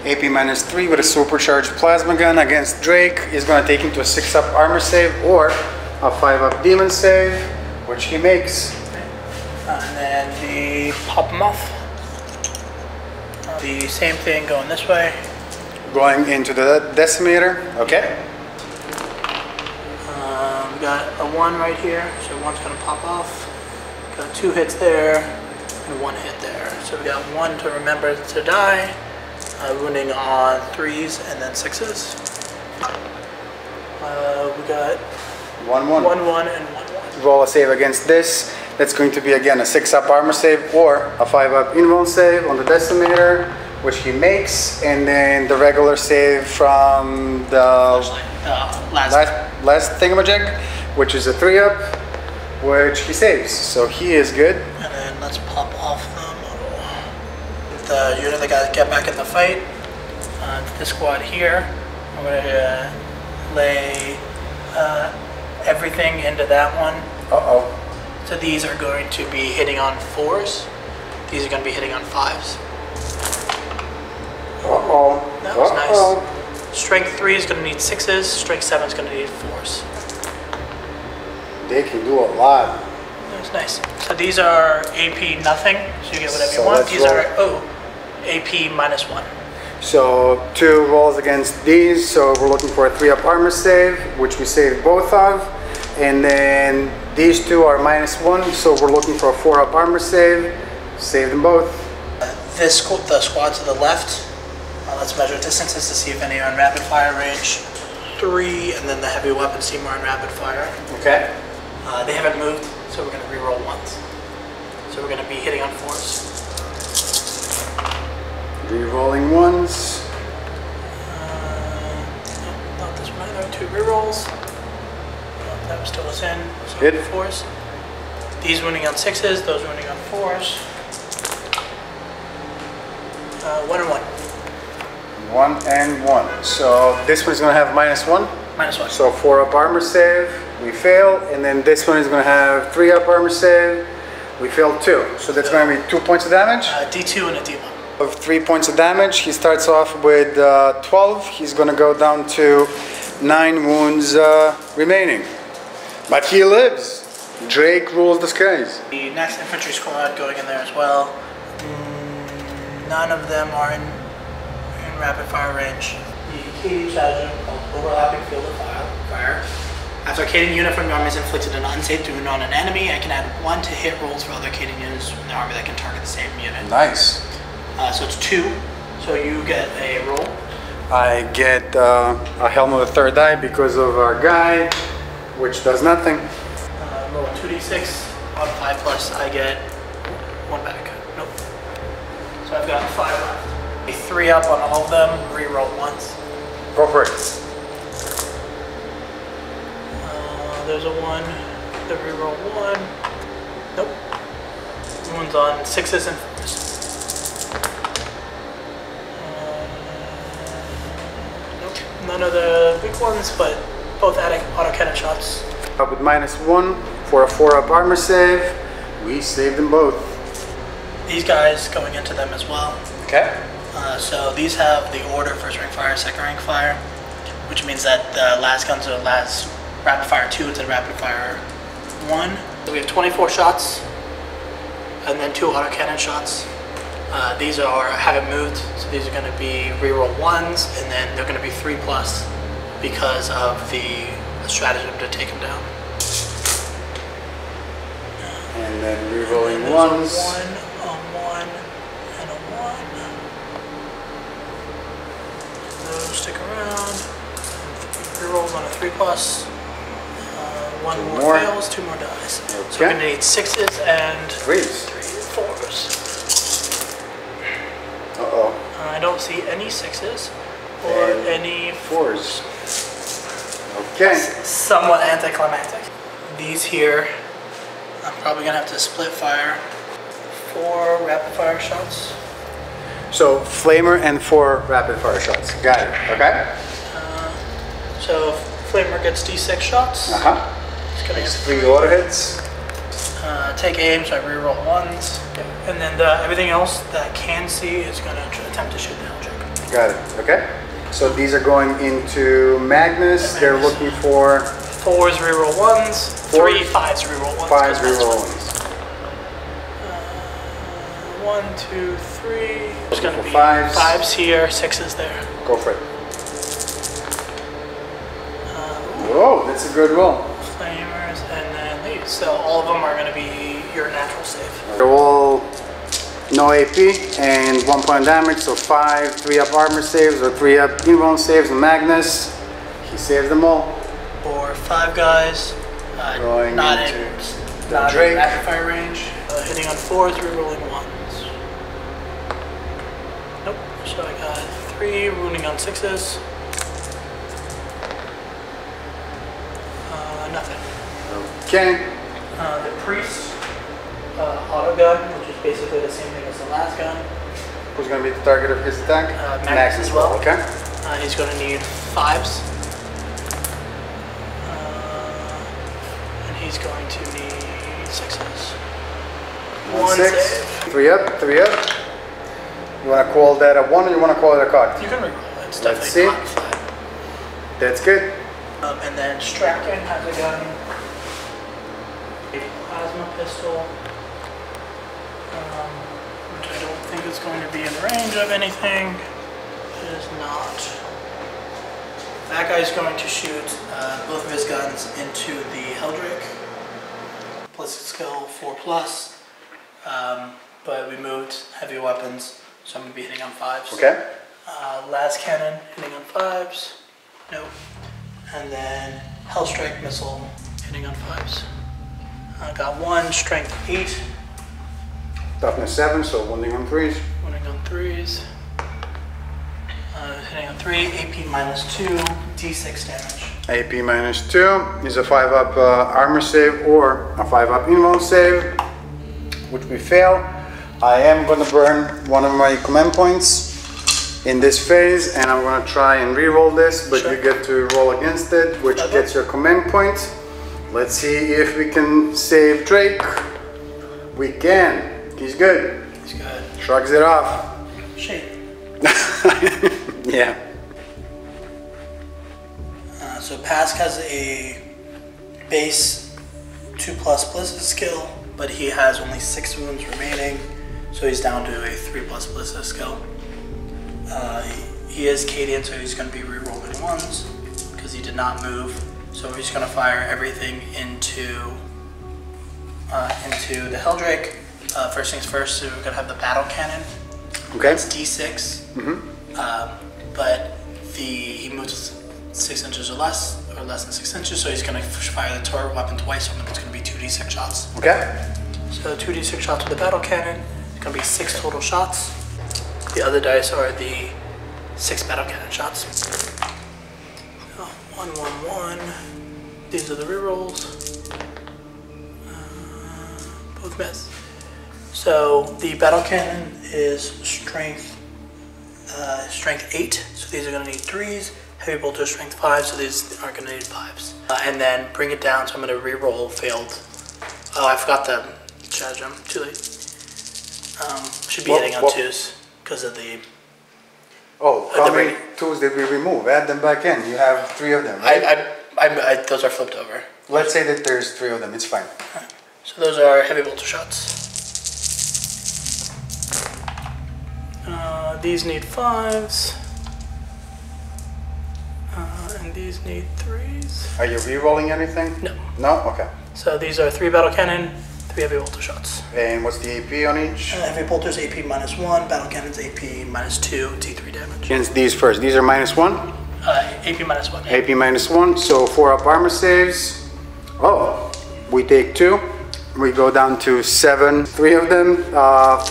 AP -3 with a supercharged plasma gun against Drake is going to take him to a 6-up armor save or a 5-up demon save, which he makes. And then the pop him off. The same thing going this way. Going into the decimator. Okay. We got a 1 right here, so 1's going to pop off. Got 2 hits there and 1 hit there. So we got 1 to remember to die. Wounding on 3s and then 6s. We got 1-1. 1-1 and 1-1. Roll a save against this. That's going to be again a 6-up armor save or a 5-up invuln save on the decimator, which he makes, and then the regular save from the last thingamajig, which is a 3-up, which he saves. So he is good. And then let's pop off the unit that got get back in the fight. This squad here, I'm going to lay everything into that one. Uh-oh. So these are going to be hitting on 4s. These are going to be hitting on 5s. Uh-oh. That was nice. Strength 3 is going to need 6s. Strength 7 is going to need 4s. They can do a lot. That was nice. So these are AP nothing. So you get whatever you want. These are AP -1. So 2 rolls against these. So we're looking for a 3-up armor save, which we saved both of. And then these 2 are -1, so we're looking for a 4-up armor save. Save them both. The squad to the left. Let's measure distances to see if any are in rapid fire range. 3, and then the heavy weapons team are in rapid fire. Okay. They haven't moved, so we're going to reroll 1s. So we're going to be hitting on 4s. Rerolling 1s. Not this one either. 2 rerolls. That still is in. So Hit. 4s. These wounding on 6s, those wounding on 4s. 1 and 1. 1 and 1. So this one's going to have -1. -1. So 4-up armor save. We fail. And then this one is going to have 3-up armor save. We fail 2. So that's going to be 2 points of damage. D2 and a D1. Of 3 points of damage. He starts off with 12. He's going to go down to 9 wounds remaining. But he lives. Drake rules the skies. The next infantry squad going in there as well. None of them are in rapid fire range. The KD strategy called overlapping field of fire. After a KD unit from your army is inflicted an unsafe wound on an enemy, I can add 1 to hit rolls for other KD units in the army that can target the same unit. Nice. So it's 2. So you get a roll. I get a helm of the 3rd eye because of our guy, which does nothing. Roll 2d6 on 5+. I get 1 back. Nope. So I've got 5 left. A 3-up on all of them. Reroll 1s. Go for it. There's a 1. The reroll 1. Nope. One's on 6s and 4s. Nope. None of the big ones, but both adding autocannon shots. With -1 for a 4-up armor save. We save them both. These guys going into them as well. Okay. So these have the order: first rank fire, second rank fire, which means that the last guns are last rapid fire 2 instead of rapid fire 1. So we have 24 shots, and then 2 autocannon shots. These haven't moved, so these are going to be reroll 1s, and then they're going to be 3+ because of the stratagem to take them down. And then rerolling and 1s. A 1 and a 1. Those stick around. Rerolls on a 3+. 1 more fails, 2 more dies. Okay. So we're going to need 6s and 3s. 4s. Uh-oh. I don't see any 6s or And any 4s. Okay. Somewhat anticlimactic. These here, I'm probably going to have to split fire 4 rapid fire shots. So flamer and 4 rapid fire shots. Got it. Okay. So Flamer gets D6 shots. It's gonna get 3 auto hits. Take aim, so I reroll 1s. And then everything else that can see is gonna attempt to shoot the Eldritch. Got it. Okay. So these are going into Magnus. They're looking for 4s, reroll 1s. 3 5s, reroll 1s. 5s, reroll 1s. 1, 2, 3. There's going to be 5s. 5s here, 6s there. Go for it. Whoa, that's a good roll. Flamers, and then these. So all of them are going to be your natural save. They're all no AP and 1 point damage, so 5 3-up armor saves or 3-up invuln saves on Magnus. He saves them all. For 5 guys, Going not into in Drake. rapid fire range. Hitting on 4s, rerolling 1s. Nope. So I got 3 wounding on 6s. Nothing. Okay. The priest auto gun, which is basically the same thing as the last gun. Who's going to be the target of his attack? Magnus as well. Okay. He's going to need 5s. And he's going to need 6s. 1 6. save. 3 up, 3 up. You want to call that a 1 or you want to call it a card? You can reroll. It's Let's definitely see. not 5. That's good. And then Strachan has a gun, a plasma pistol, which I don't think is going to be in range of anything. It is not. That guy's going to shoot both of his guns into the Heldrick. Ballistic skill 4+, but we moved heavy weapons, so I'm going to be hitting on 5s. Okay. Last cannon hitting on 5s. Nope. And then Hellstrike missile hitting on 5s. Got 1, strength 8. Toughness 7, so wounding on 3s. Wounding on 3s. Hitting on 3, AP -2, D6 damage. AP -2 is a 5-up armor save or a 5-up invuln save, which we fail. I am going to burn one of my command points in this phase, and I'm going to try and re-roll this, but Sure. you get to roll against it, which gets your command point. Let's see if we can save Drake. We can. He's good. He's good. Shrugs it off. Shit. Yeah. So Pask has a base 2+ ballistic skill, but he has only 6 wounds remaining, so he's down to a 3+ ballistic skill. He is Cadian, so he's going to be re-rolling 1s because he did not move. So he's going to fire everything into the Heldrick. First things first, so we're going to have the battle cannon. Okay. It's D6, but he moves 6 inches or less than 6 inches, so he's going to fire the turret weapon twice, so it's going to be 2d6 shots. Okay. So 2d6 shots with the battle cannon. It's going to be 6 total shots. The other dice are the 6 battle cannon shots. So 1, 1, 1. These are the rerolls. Both miss. So the battle cannon is strength 8. So these are going to need 3s. Heavy bolter strength 5. So these are going to need 5s. And then bring it down. So I'm going to reroll failed. Oh, I forgot the stratagem. Too late. Should be hitting on 2s because of the. Oh, how many 2s did we remove? Add them back in. You have 3 of them, right? Those are flipped over. Let's say that there's 3 of them. It's fine. Right. So those are heavy bolter shots. These need 5s. And these need 3s. Are you re-rolling anything? No. No? Okay. So these are 3 battle cannon, 3 heavy bolter shots. And what's the AP on each? Heavy bolter's AP -1, battle cannon's AP -2, D3 damage. Against these first. These are -1? AP -1. AP -1, so 4-up armor saves. Oh, we take 2. We go down to 7. 3 of them,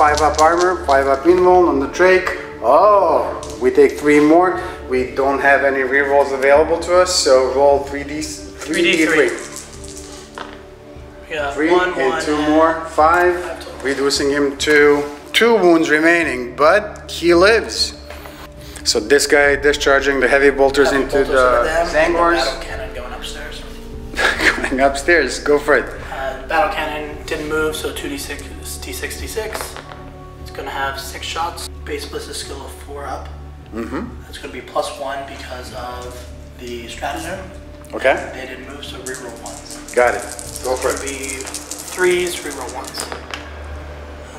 5-up armor, 5-up invuln on the Drake. Oh, we take 3 more. We don't have any rerolls available to us, so roll 3d3. Yeah, 3 1, and 2 more, 5, reducing him to 2 wounds remaining, but he lives. So this guy discharging the heavy bolters into the Zangors. The battle cannon Going upstairs. Go for it. Battle cannon didn't move, so 2d6, d6, d6. It's gonna have 6 shots. Base ballistic skill of 4 up. It's gonna be +1 because of the stratagem. Okay. They didn't move, so reroll 1s. Got it. Go for It's it. gonna be 3s, reroll 1s.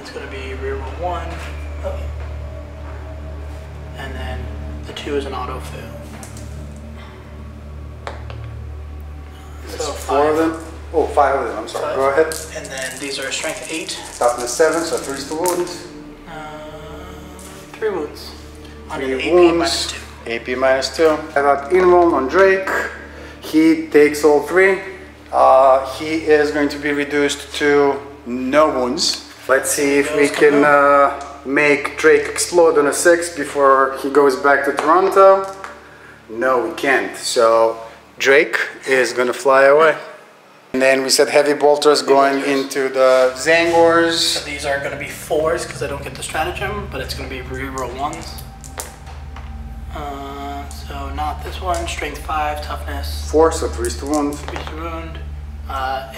It's gonna be reroll 1. Oh. And then the 2 is an auto fail. So 4 of them. Oh, 5 of them. I'm sorry. 5. Go ahead. And then these are strength 8. Toughness 7, so 3 to wound. 3 wounds. On 3 an AP wounds. -2. AP -2. I got invuln on Drake. He takes all 3. He is going to be reduced to no wounds. Let's see if we can make Drake explode on a 6 before he goes back to Toronto. No, we can't. So Drake is gonna fly away. And then we said heavy bolters going into the Zangors. So these are going to be 4s because I don't get the stratagem, but it's going to be reroll 1s. So not this one. Strength 5, toughness 4, so 3 to wound. 3 to wound,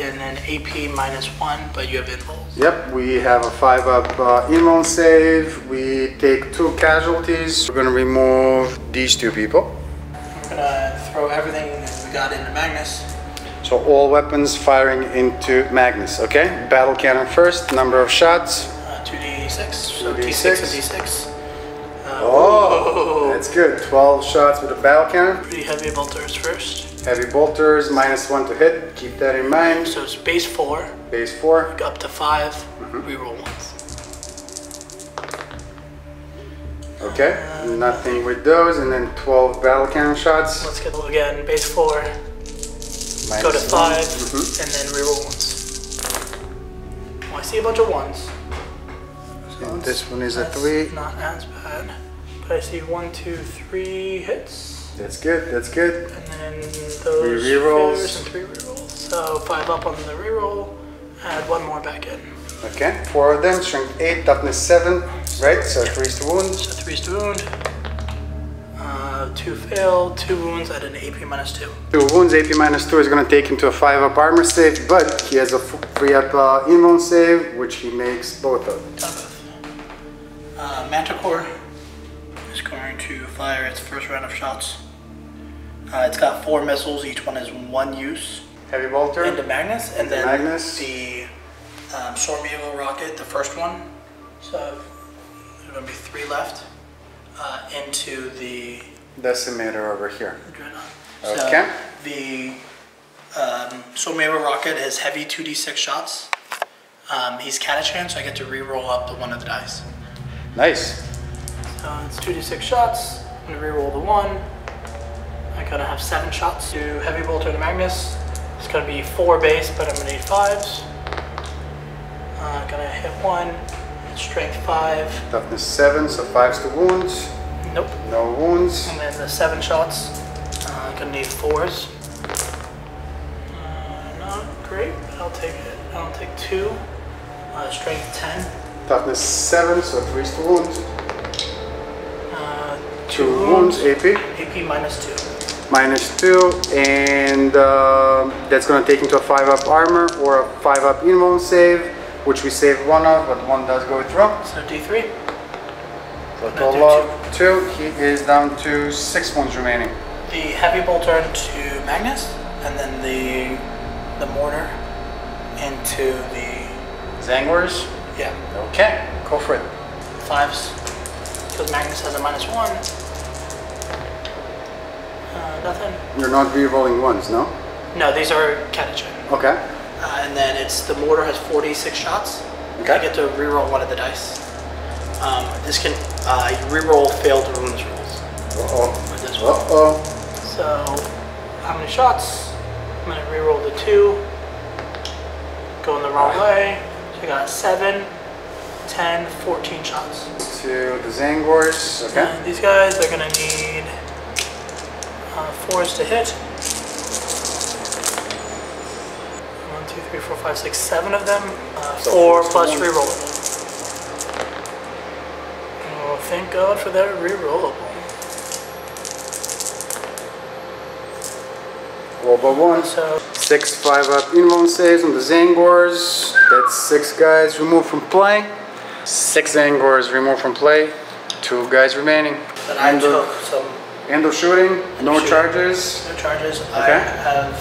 and then AP -1, but you have invuls. Yep, we have a 5-up invuln save. We take 2 casualties. We're gonna remove these 2 people. We're going to throw everything we got into Magnus. So all weapons firing into Magnus, okay? Battle cannon first, number of shots. 2d6, so 2d6. T6 and d6. Oh, that's good. 12 shots with a battle cannon. Pretty heavy bolters first. Heavy bolters, -1 to hit. Keep that in mind. So it's base 4, Base 4. up to 5, reroll 1s. Okay, nothing with those. And then 12 battle cannon shots. Let's get again, base 4. Go to 5, and then reroll 1s. Oh, I see a bunch of 1s. So And this one is a that's 3. Not as bad. But I see 1, 2, 3 hits. That's good, that's good. And then those 3 rerolls. failures and 3 rerolls. So 5 up on the reroll, add 1 more back in. Okay, 4 of them, strength 8, toughness 7, right? So 3 to wound. So 3's to wound. 2 fail, 2 wounds at an AP -2. 2 wounds, AP -2 is going to take him to a 5-up armor save, but he has a 3-up invuln save, which he makes both of. Manticore is going to fire its first round of shots. It's got 4 missiles, each one is 1 use. Heavy bolter. Into Magnus, and then Magnus. the Stormwave rocket, the first one. So there's going to be 3 left. Into the Decimator over here. Dreadnought. Okay. So the Stormwave rocket has heavy 2d6 shots. He's Catachan, so I get to re-roll up to 1 of the dice. Nice. So it's 2d6 shots. I'm gonna re-roll the 1. I'm gonna have 7 shots to heavy bolter to Magnus. It's gonna be 4 base, but I'm gonna need 5s. Gonna hit 1. Strength 5. Toughness 7, so 5s to wounds. Nope. No wounds. And then the 7 shots. Gonna need 4s. Not great, but I'll take it. I'll take 2. Strength 10. Toughness 7, so 3s to wounds. 2 wounds, AP. AP -2. -2, and that's going to take him to a 5-up armor or a 5-up invuln save, which we saved 1 of, but 1 does go through. So D3. So total of 2. He is down to 6 wounds remaining. The heavy bolter to Magnus, and then the mortar into the Zangors. yeah Okay, go for it. 5s, because Magnus has a -1. Nothing. You're not re-rolling ones, no? No, these are Catachan. Okay. And then it's the mortar has 46 shots. Okay. I get to reroll 1 of the dice. This can reroll failed wounds rolls. Uh-oh. With this one. Uh-oh. So how many shots? I'm gonna reroll the 2. Going the wrong way. So I got 7, 10, 14 shots. To the Zangors. Okay. And these guys are gonna need 4s to hit. 1, 2, 3, 4, 5, 6, 7 of them. 4 plus rerollable. Oh, thank God for that rerollable. Global 1. So 6 5-up invuln saves on the Zangors. That's 6 guys removed from play. 6 Zangors removed from play. 2 guys remaining. But I took some. End of shooting. No charges. No charges. Okay. I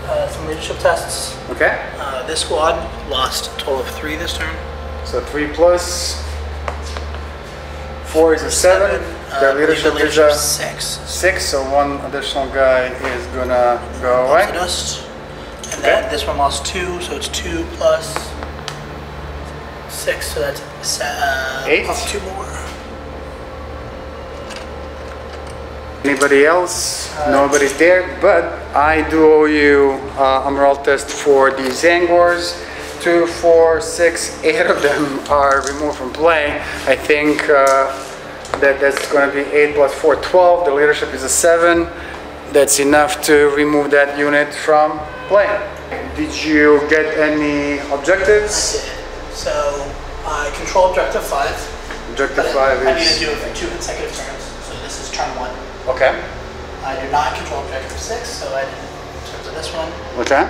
have some leadership tests. Okay. This squad lost a total of 3 this turn. So 3 plus. 4 is a 7. Their leadership is a 6. So 1 additional guy is gonna go away. Dust. And then this one lost 2, so it's 2 plus 6, so that's 8. Up 2 more. Anybody else? Nobody's there, but I do owe you a morale test for the Zangors. 2, 4, 6, 8 of them are removed from play. I think that's going to be 8 plus 4, 12. The leadership is a 7. That's enough to remove that unit from play. Did you get any objectives? I did. So I control objective 5. Objective 5 is... I need to do it for 2 consecutive turns. So this is turn 1. Okay. I do not control objective 6, so I did in terms of this one. Okay.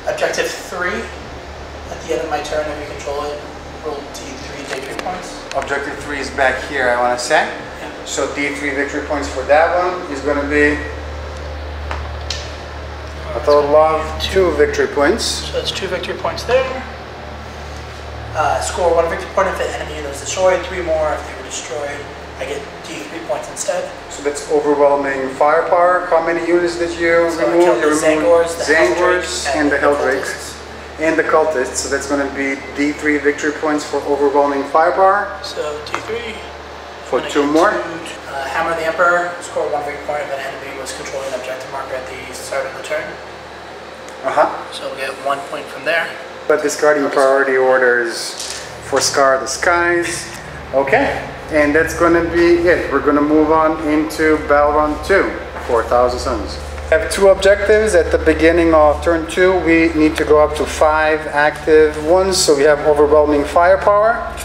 Objective 3, at the end of my turn, if you control it, roll D3 victory points. Objective 3 is back here, I want to say. Yeah. So D3 victory points for that one is going to be a total of 2 victory points. So that's 2 victory points there. Score 1 victory point if the enemy unit was destroyed, 3 more if they were destroyed. I get D3 points instead. So that's overwhelming firepower. How many units did you remove? You removed the Zangors and the Helldrakes. And the Cultists. So that's going to be D3 victory points for overwhelming firepower. So D3. For 2 more. Hammer the Emperor. Score 1 victory point if an enemy was controlling an objective marker at the start of the turn. So we'll get 1 point from there. But discarding priority orders for Scar the Skies. Okay. And that's going to be it. We're going to move on into Battle Round 2, 4,000 Suns. We have 2 objectives. At the beginning of turn 2, we need to go up to 5 active ones. So we have overwhelming firepower.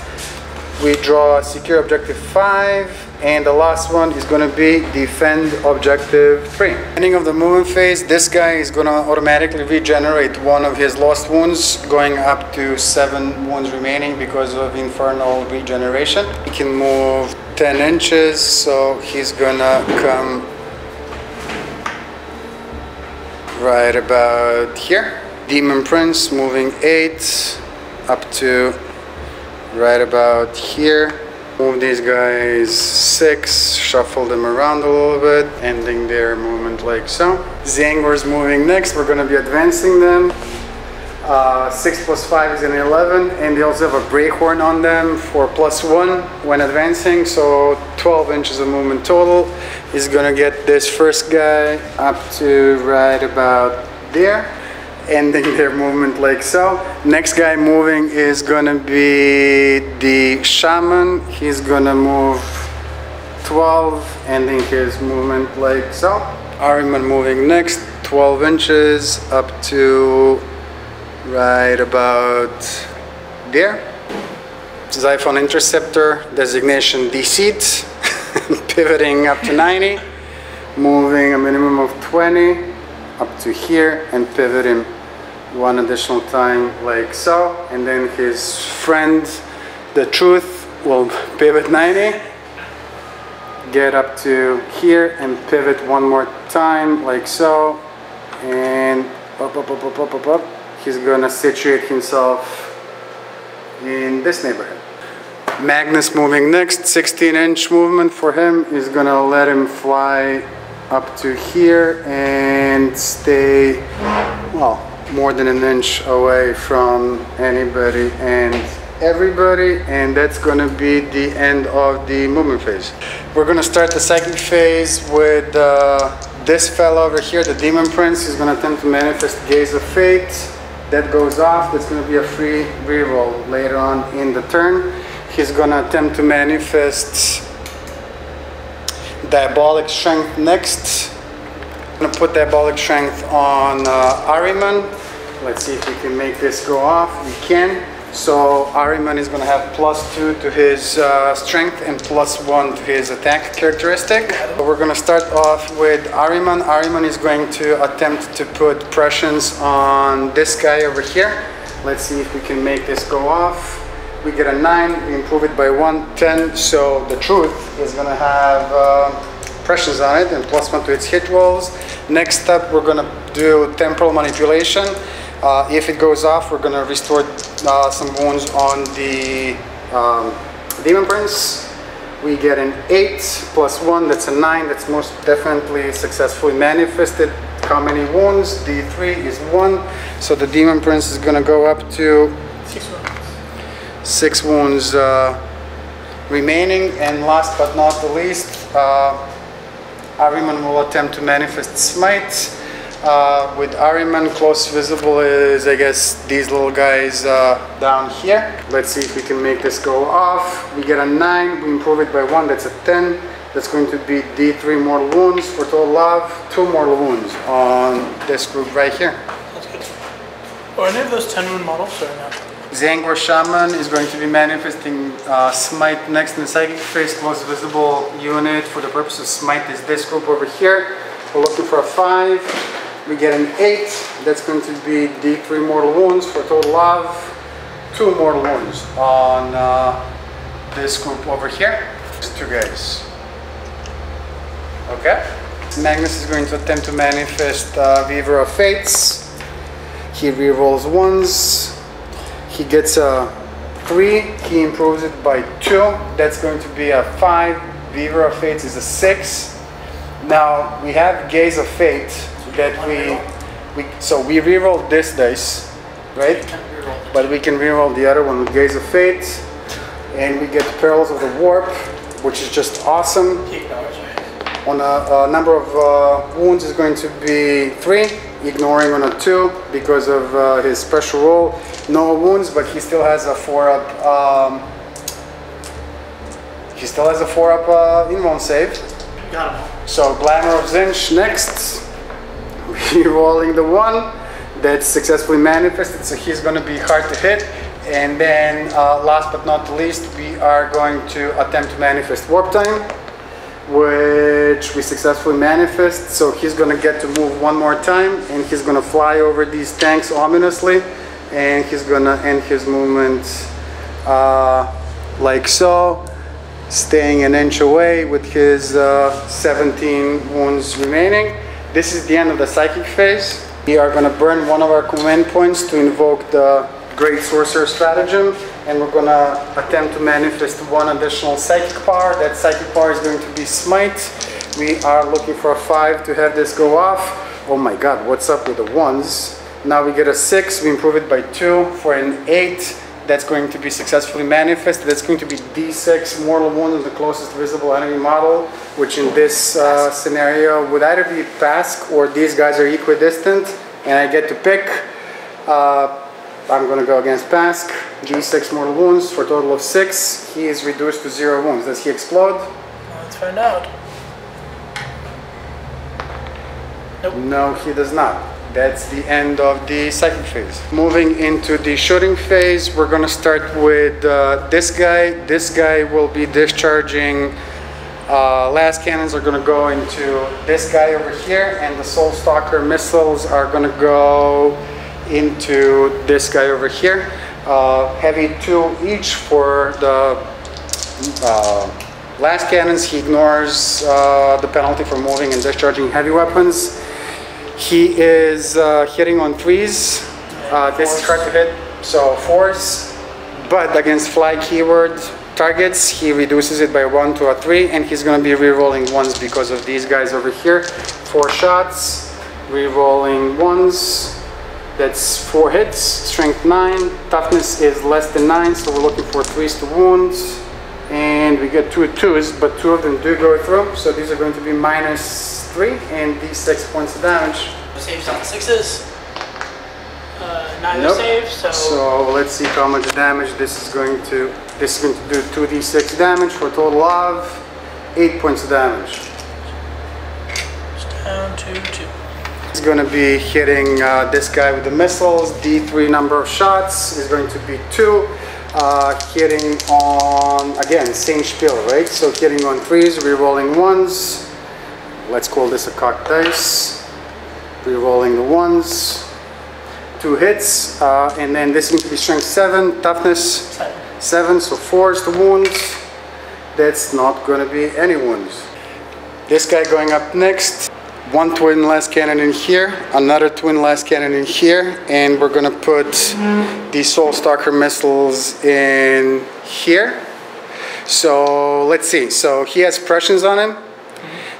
We draw secure objective 5. And the last one is going to be defend objective 3. Beginning of the movement phase, this guy is going to automatically regenerate 1 of his lost wounds, going up to 7 wounds remaining because of infernal regeneration. He can move 10 inches, so he's going to come right about here. Demon Prince moving 8 up to right about here. Move these guys 6, shuffle them around a little bit, ending their movement like so. Zangors moving next, we're going to be advancing them. 6 plus 5 is an 11, and they also have a breakhorn on them for +1 when advancing, so 12 inches of movement total. Is going to get this first guy up to right about there, ending their movement like so. Next guy moving is gonna be the Shaman. He's gonna move 12, ending his movement like so. Ahriman moving next, 12 inches up to right about there. Xiphon Interceptor, designation Deceit, pivoting up to 90, moving a minimum of 20. Up to here and pivot him 1 additional time like so, and then his friend the Truth will pivot 90, get up to here and pivot 1 more time like so, and up. He's gonna situate himself in this neighborhood. Magnus moving next, 16-inch movement for him is gonna let him fly up to here and stay, well, more than an inch away from anybody and everybody, and that's going to be the end of the movement phase. We're going to start the second phase with this fella over here, the Demon Prince. He's going to attempt to manifest Gaze of Fate. That goes off. That's going to be a free reroll later on in the turn. He's going to attempt to manifest Diabolic Strength next. I'm going to put Diabolic Strength on Ahriman. Let's see if we can make this go off. We can. So Ahriman is going to have +2 to his strength and +1 to his attack characteristic. We're going to start off with Ahriman. Ahriman is going to attempt to put Prussians on this guy over here. Let's see if we can make this go off. We get a 9, we improve it by 1, 10. So the truth is going to have Prussians on it and +1 to its hit rolls. Next up, we're going to do temporal manipulation. If it goes off, we're going to restore some wounds on the Demon Prince. We get an 8 +1, that's a 9. That's most definitely successfully manifested. How many wounds? D3 is 1. So the Demon Prince is going to go up to 6 wounds remaining. And last but not the least, Ahriman will attempt to manifest Smite. With Ahriman, close visible is, I guess, these little guys down here. Let's see if we can make this go off. We get a 9, we improve it by 1, that's a 10. That's going to be D3 mortal wounds for total of 2 mortal wounds on this group right here. That's good. Are any of those 10 wound models or no? Zangor Shaman is going to be manifesting Smite next in the Psychic Phase. Close visible unit for the purpose of Smite is this group over here. We're looking for a 5. We get an 8. That's going to be D3 mortal wounds for a total of 2 mortal wounds on this group over here. Just 2 guys. Okay. Magnus is going to attempt to manifest Weaver of Fates. He rerolls 1s. He gets a 3. He improves it by 2. That's going to be a 5. Weaver of Fates is a 6. Now we have Gaze of Fate that we reroll this dice, right? But we can reroll the other one with Gaze of Fate, and we get Perils of the Warp, which is just awesome. On a number of wounds is going to be 3, ignoring on a 2 because of his special roll. No wounds, but he still has a 4-up. He still has a 4-up invuln save. Got him. So Glamour of Zinch next. Re-rolling the 1 that's successfully manifested, so he's going to be hard to hit. And then last but not least, we are going to attempt to manifest Warp Time, which we successfully manifest. So he's going to get to move 1 more time, and he's going to fly over these tanks ominously, and he's going to end his movement like so, staying an inch away with his 17 wounds remaining. This is the end of the Psychic Phase. We are going to burn one of our command points to invoke the Great Sorcerer Stratagem, and we're going to attempt to manifest 1 additional Psychic Power. That Psychic Power is going to be Smite. We are looking for a 5 to have this go off. Oh my god, what's up with the 1s? Now we get a 6, we improve it by 2 for an 8. That's going to be successfully manifested. That's going to be D6 mortal wound on the closest visible enemy model, which in this scenario would either be Pask or these guys are equidistant, and I get to pick. I'm going to go against Pask. D6 mortal wounds for a total of 6. He is reduced to 0 wounds. Does he explode? Let's find out. Nope. No, he does not. That's the end of the Psychic Phase. Moving into the Shooting Phase, we're going to start with this guy. This guy will be discharging. Last cannons are going to go into this guy over here, and the Soul Stalker missiles are going to go into this guy over here. Heavy 2 each for the last cannons. He ignores the penalty for moving and discharging heavy weapons. He is hitting on 3s. This is hard to hit, so 4s. But against fly keyword targets, he reduces it by 1 to a 3, and he's going to be re-rolling 1s because of these guys over here. 4 shots, re-rolling 1s. That's 4 hits, strength 9. Toughness is less than 9, so we're looking for 3s to wound. And we get 2 2s, but 2 of them do go through, so these are going to be -3 and D6 points of damage. Saves on 6s. Neither Nope. save, so let's see how much damage this is going to. This is going to do 2d6 damage for a total of 8 points of damage. It's down to 2. He's going to be hitting this guy with the missiles. D3 number of shots is going to be 2. Hitting on, again, same spiel, right? So hitting on 3s, rerolling 1s. Let's call this a cocked dice. Rerolling the 1s. 2 hits. And then this is going to be strength 7, toughness 7, so 4 is the wounds. That's not going to be any wounds. This guy going up next. 1 twin last cannon in here, another twin last cannon in here, and we're gonna put the Soul Stalker missiles in here. So let's see. So he has Prussians on him.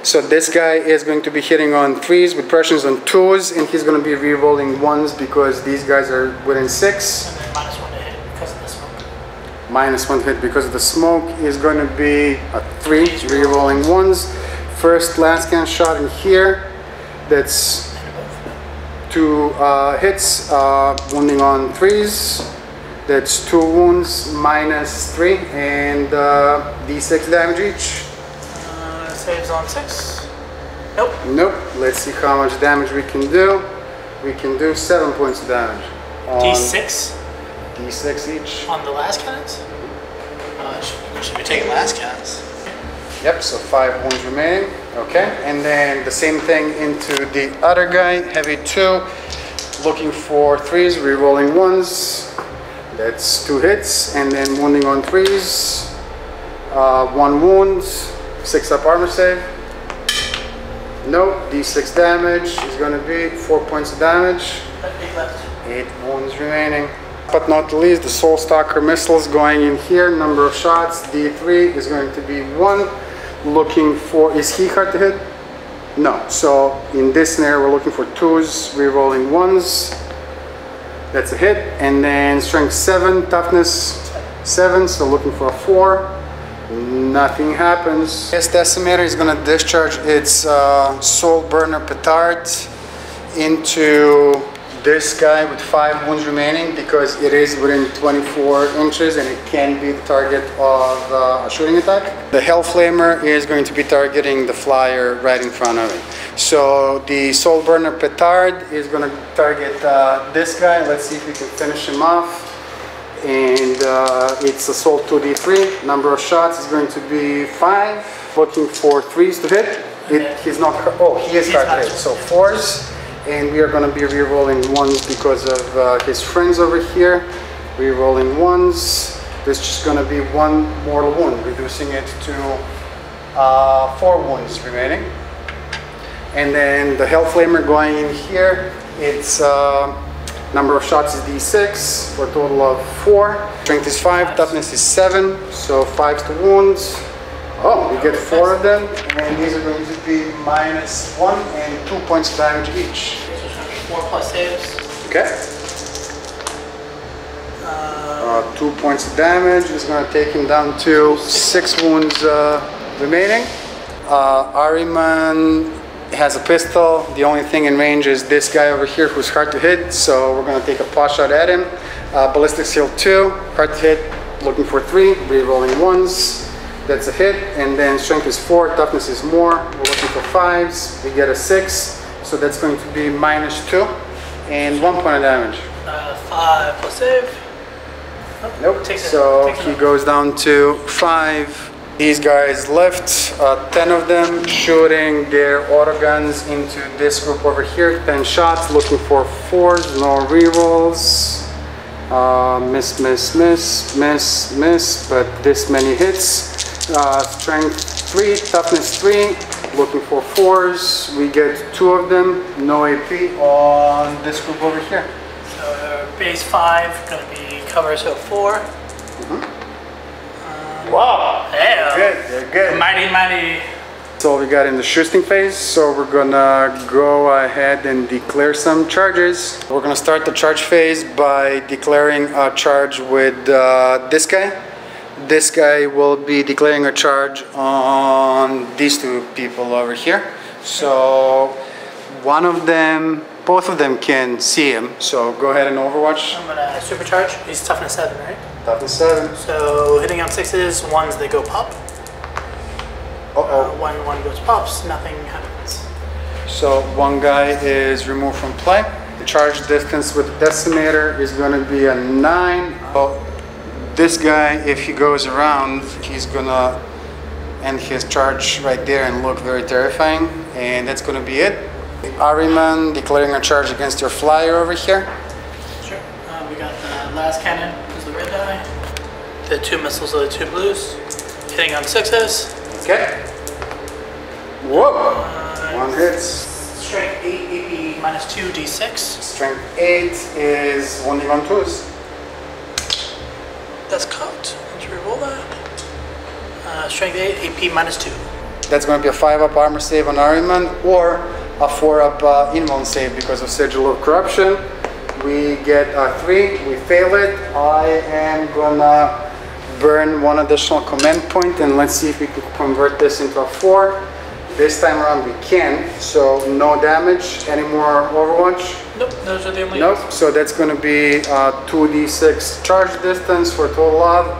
So this guy is going to be hitting on 3s with Prussians on 2s, and he's going to be re-rolling 1s because these guys are within 6. And then -1 to hit because of the smoke. -1 hit because of the smoke is going to be a 3, re-rolling 1s. First last cannon shot in here, that's 2 hits, wounding on 3s, that's 2 wounds, -3, and D6 damage each. Saves on 6. Nope. Nope. Let's see how much damage we can do. We can do 7 points of damage. D6? D6 each. On the last cannons? Should we take last cannons? Yep, so 5 wounds remaining. Okay, and then the same thing into the other guy, heavy 2, looking for 3s, re-rolling 1s. That's 2 hits, and then wounding on 3s. 1 wound, 6 up armor save. Nope, D6 damage is going to be 4 points of damage. 8 wounds remaining. But not least, the Soul Stalker missiles going in here. Number of shots, D3 is going to be 1. Looking for, is he hard to hit? No. So in this scenario, we're looking for 2s, re-rolling 1s. That's a hit. And then strength 7, toughness 7, so looking for a 4. Nothing happens. This decimator is going to discharge its soul burner petard into this guy with 5 wounds remaining because it is within 24 inches and it can be the target of a shooting attack. The Hellflamer is going to be targeting the flyer right in front of it. So the soul burner petard is going to target this guy. Let's see if we can finish him off. And it's assault 2d3. Number of shots is going to be 5. Looking for 3s to hit. He's not. Oh, he is hard to hit. So 4s. And we are going to be re-rolling 1s because of his friends over here. Re-rolling 1s. There's just going to be 1 mortal wound, reducing it to 4 wounds remaining. And then the Hellflamer going in here. It's number of shots is d6 for a total of 4. Strength is 5, toughness is 7, so 5's the wounds. Oh, we get 4 of them, and these are going to be -1 and 2 points of damage each. So it's going to be 4 plus saves. Okay. 2 points of damage is going to take him down to 6 wounds remaining. Ahriman has a pistol. The only thing in range is this guy over here who's hard to hit, so we're going to take a pot shot at him. Ballistic Seal 2, hard to hit, looking for 3, re-rolling 1s. That's a hit, and then strength is 4, toughness is more. We're looking for 5s. We get a 6, so that's going to be -2 and 1 point of damage. 5 plus save. Nope. So he goes down to 5. These guys left, 10 of them, shooting their autoguns into this group over here. 10 shots, looking for 4s, no rerolls. Miss, miss, miss, miss, miss, but this many hits. Strength 3, toughness 3, looking for 4s. We get 2 of them, no AP on this group over here. So base 5, going to be cover, so 4. Wow, Yeah. they're good. Mighty. So we got in the shooting phase, so we're gonna go ahead and declare some charges. We're gonna start the charge phase by declaring a charge with this guy. This guy will be declaring a charge on these 2 people over here. So one of them, both of them can see him, so go ahead and overwatch. I'm going to supercharge. He's toughness 7, right? Toughness 7. So hitting on 6s, 1s they go pop. Uh-oh. When 1 goes pops, nothing happens. So one guy is removed from play. The charge distance with the decimator is going to be a 9. Oh, this guy, if he goes around, he's going to end his charge right there and look very terrifying. And that's going to be it. Ahriman declaring a charge against your flyer over here. Sure. We got the last cannon, is the red die. The 2 missiles are the 2 blues. Hitting on 6s. Okay. Whoa! 1 hits. Strength 8, AP minus 2, D6. Strength 8 is wounding on 2s. That's cocked. Let's reroll that. Strength 8, AP minus 2. That's going to be a 5-up armor save on Ahriman, or a 4-up invuln save because of Sigil of Corruption. We get a 3, we fail it. I am gonna burn 1 additional command point, and let's see if we can convert this into a 4. This time around we can, so no damage. Any more Overwatch? Nope, those are the only. Nope, so that's gonna be 2d6 charge distance for a total of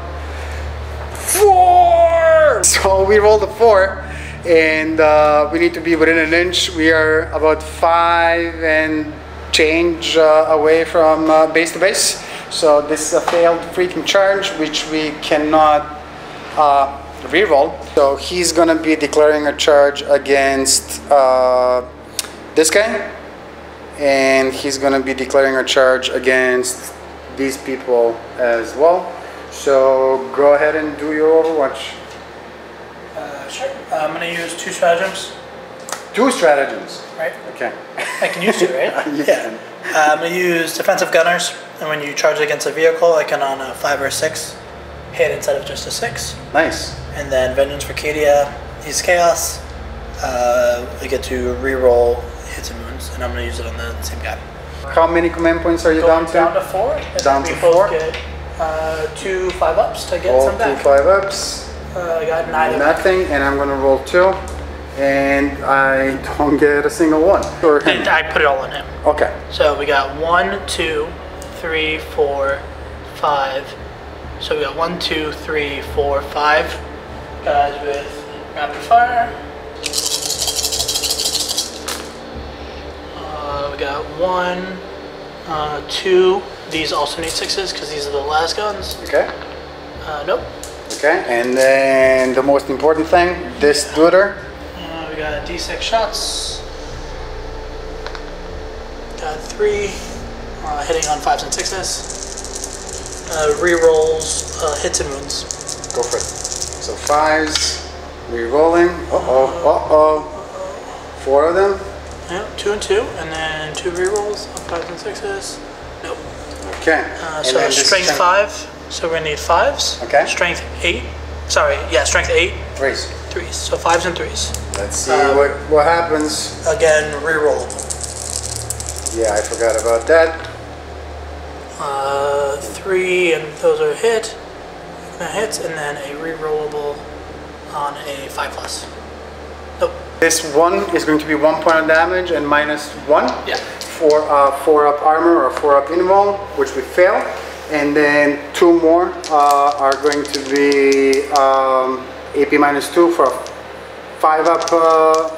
4! So we rolled a 4. And we need to be within an inch. We are about 5 and change away from base to base. So this is a failed freaking charge, which we cannot reroll. So he's gonna be declaring a charge against this guy, and he's gonna be declaring a charge against these people as well. So go ahead and do your Overwatch. Sure. I'm going to use 2 stratagems. 2 stratagems? Right. Okay. I can use 2, right? You can. I'm going to use defensive gunners, and when you charge against a vehicle, I can on a 5 or 6 hit instead of just a 6. Nice. And then Vengeance for Cadia, use Chaos. I get to reroll hits and wounds, and I'm going to use it on the same guy. How many command points are you down to? Down to 4. Down to 4? Get 2 5-ups to get some back. 2 5-ups. I got neither. Nothing, and I'm gonna roll 2, and I don't get a single one. Or him. I put it all on him. Okay. So we got 1, 2, 3, 4, 5. So we got 1, 2, 3, 4, 5 guys with rapid fire. We got 1, 2. These also need 6s because these are the last guns. Okay. Nope. Okay, and then the most important thing, this duder. We got D6 shots. Got 3 hitting on 5s and 6s. Rerolls hits and wounds. Go for it. So 5s, re-rolling. Uh-oh. 4 of them. Yep, 2 and 2, and then 2 rerolls on 5s and 6s. Nope. Okay. So strength 5. So we're gonna need 5s. Okay. Strength 8. Sorry, yeah, strength 8. 3s. 3s. So 5s and 3s. Let's see what happens. Again, reroll. Yeah, I forgot about that. 3, and those are hits, and then a rerollable on a 5+. Nope. This 1 is going to be 1 point of damage and minus 1 Yeah. for 4-up armor or 4-up invuln, which we fail. And then 2 more are going to be AP minus 2 for a 5-up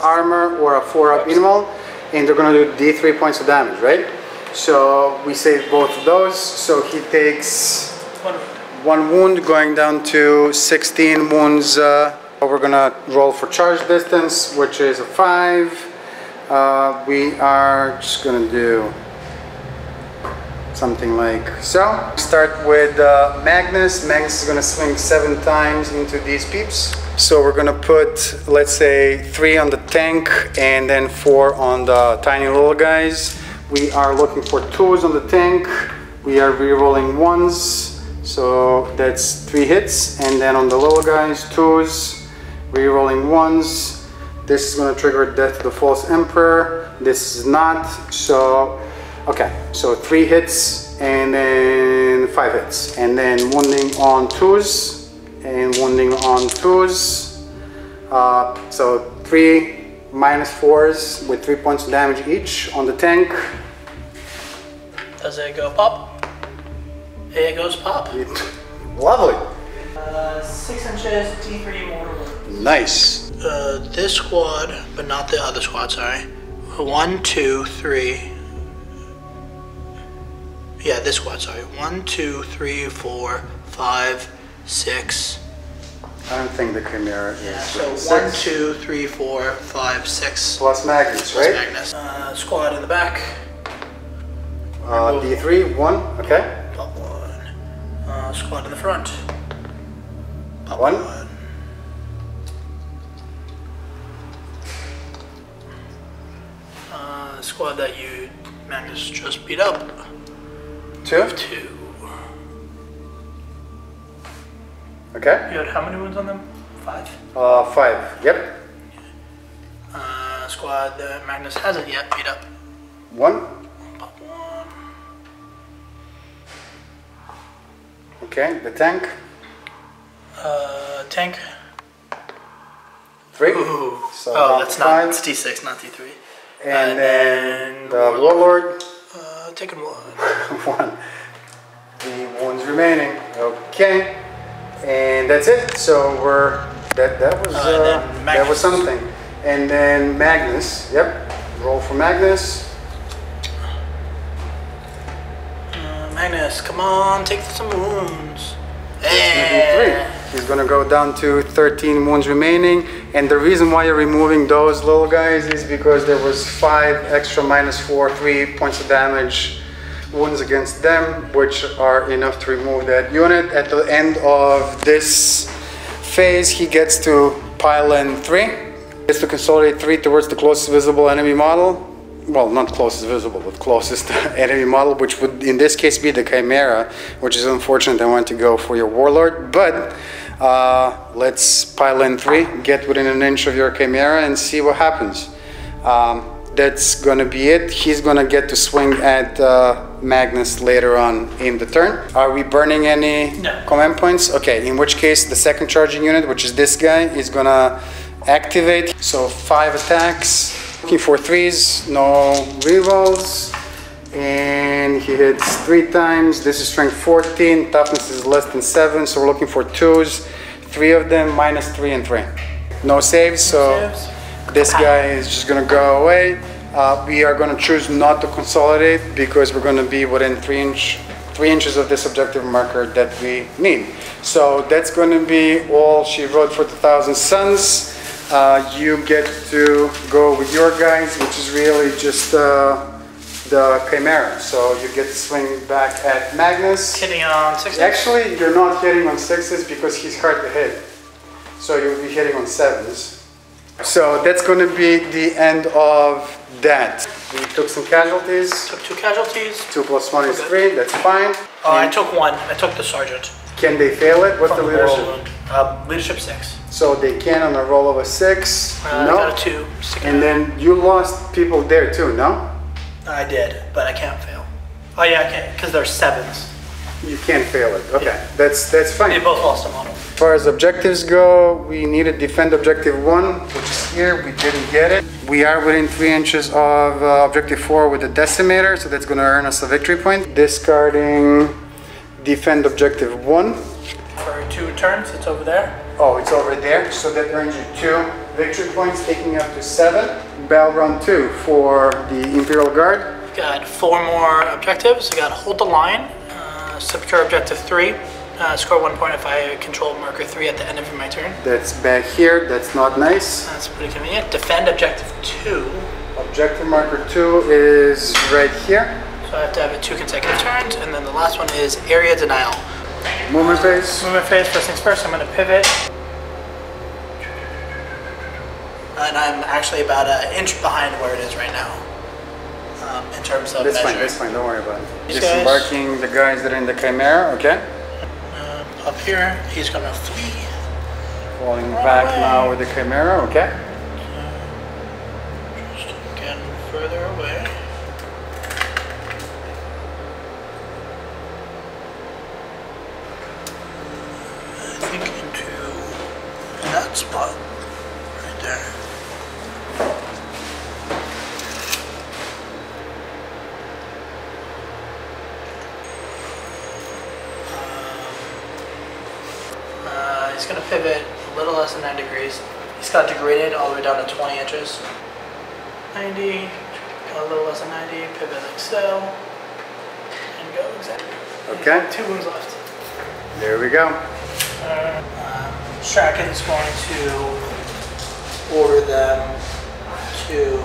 armor or a 4-up invuln, and they're going to do D3 points of damage, right? So we save both of those. So he takes 1 wound, going down to 16 wounds. We're going to roll for charge distance, which is a 5. We are just going to do something like so. Start with Magnus. Magnus is going to swing 7 times into these peeps. So we're going to put, let's say, 3 on the tank and then 4 on the tiny little guys. We are looking for 2s on the tank. We are re-rolling 1s. So that's 3 hits. And then on the little guys, 2s, re-rolling 1s. This is going to trigger Death to the False Emperor. This is not. So okay, so 3 hits and then 5 hits, and then wounding on 2s and wounding on 2s. So 3 minus 4s with 3 points of damage each on the tank. Does it go pop? It goes pop. Lovely. 6 inches, D3 mortal wound. Nice. This squad, but not the other squad, sorry, 1, 2, 3. Yeah, this squad, sorry. 1, 2, 3, 4, 5, 6. I don't think the Chimera is. Yeah, so 6. 1, 2, 3, 4, 5, 6. Plus Magnus, Plus right? Magnus. Squad in the back. D3, 1, okay. Pop 1. Squad in the front. Pop 1. 1. Squad that you, Magnus, just beat up. 2. 2. Okay. You had how many wounds on them? 5? 5, yep. Squad that Magnus hasn't yet beat up. 1. Pop 1. Okay, the tank. Tank. 3. Ooh. So Oh, that's not, 5. it's D6, not D3. And then the Warlord. Taking 1. 1. The ones remaining. Okay. And that's it. So we're that was something. And then Magnus. Yep. Roll for Magnus. Magnus, come on, take some wounds. Three. He's gonna go down to 13 wounds remaining. And the reason why you're removing those little guys is because there was 5 extra -4, 3 points of damage wounds against them, which are enough to remove that unit. At the end of this phase, he gets to pile in 3. He gets to consolidate 3 towards the closest visible enemy model. Well, not closest visible, but closest enemy model, which would in this case be the Chimera, which is unfortunate. I want to go for your Warlord, but let's pile in 3, get within an inch of your Chimera and see what happens. That's gonna be it. He's gonna get to swing at Magnus later on in the turn. Are we burning any command points? Okay, in which case the second charging unit, which is this guy, is gonna activate. So 5 attacks, looking for 3s, no rerolls, and he hits 3 times. This is strength 14, toughness is less than 7, so we're looking for 2s, 3 of them, -3 and 3. No saves, so this guy is just gonna go away. We are gonna choose not to consolidate because we're gonna be within 3 inches of this objective marker that we need. So that's gonna be all she wrote for the Thousand Suns. You get to go with your guys, which is really just the Chimera. So you get to swing back at Magnus. Hitting on 6s? Actually, you're not hitting on 6s because he's hard to hit. So you'll be hitting on 7s. So that's going to be the end of that. We took some casualties. Took 2 casualties. 2 + 1 is 3, that's fine. I took 1. I took the sergeant. Can they fail it? What's the leadership? Leadership 6. So they can on a roll of a 6. I No. got a 2. And then you lost people there too, no? I did, but I can't fail. Oh yeah, I can't, because they're 7s. You can't fail it. Okay, that's fine. They both lost a model. As far as objectives go, we need to defend objective 1, which is here. We didn't get it. We are within 3 inches of objective 4 with the decimator, so that's going to earn us a victory point. Discarding defend objective 1. For 2 turns, it's over there. Oh, it's over there, so that earns you 2 victory points, taking you up to 7. Battle round 2 for the Imperial Guard. Got 4 more objectives. I got hold the line, Saboteur objective 3. Score 1 point if I control marker 3 at the end of my turn. That's back here, that's not nice. That's pretty convenient. Defend objective 2. Objective marker 2 is right here. So I have to have it 2 consecutive turns, and then the last one is area denial. Movement phase. Movement phase, first things first, I'm going to pivot. And I'm actually about an inch behind where it is right now. In terms of measuring. That's fine, don't worry about it. Disembarking the guys that are in the Chimera, okay? Up here, he's going to flee. Falling back now with the Chimera, okay? Just again further away. I think into that spot right there. He's going to pivot a little less than 9 degrees. He's got degraded all the way down to 20 inches. 90, 90, pivot like so, and go exactly. Okay. 2 wounds left. There we go. Strachan is going to order them to,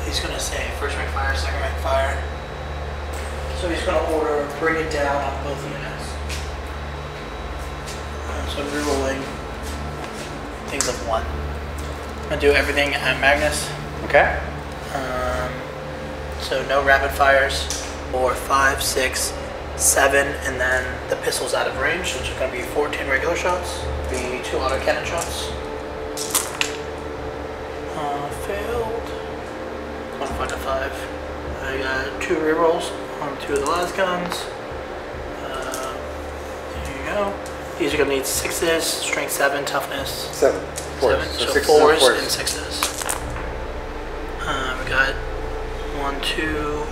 he's going to say first rank fire, second rank fire. So he's going to order bring it down on both units. So rerolling things of 1. I'm going to do everything at Magnus. Okay. So no rapid fires, 4, 5, 6, 7, and then the pistol's out of range, which is going to be 14 regular shots, be 2 autocannon shots. Failed. 1 to 5. I got 2 rerolls on 2 of the last guns. There you go. These are going to need 6s, strength 7, toughness 7. 4. 7, so 6s 4s and and 6s. We got 1, 2,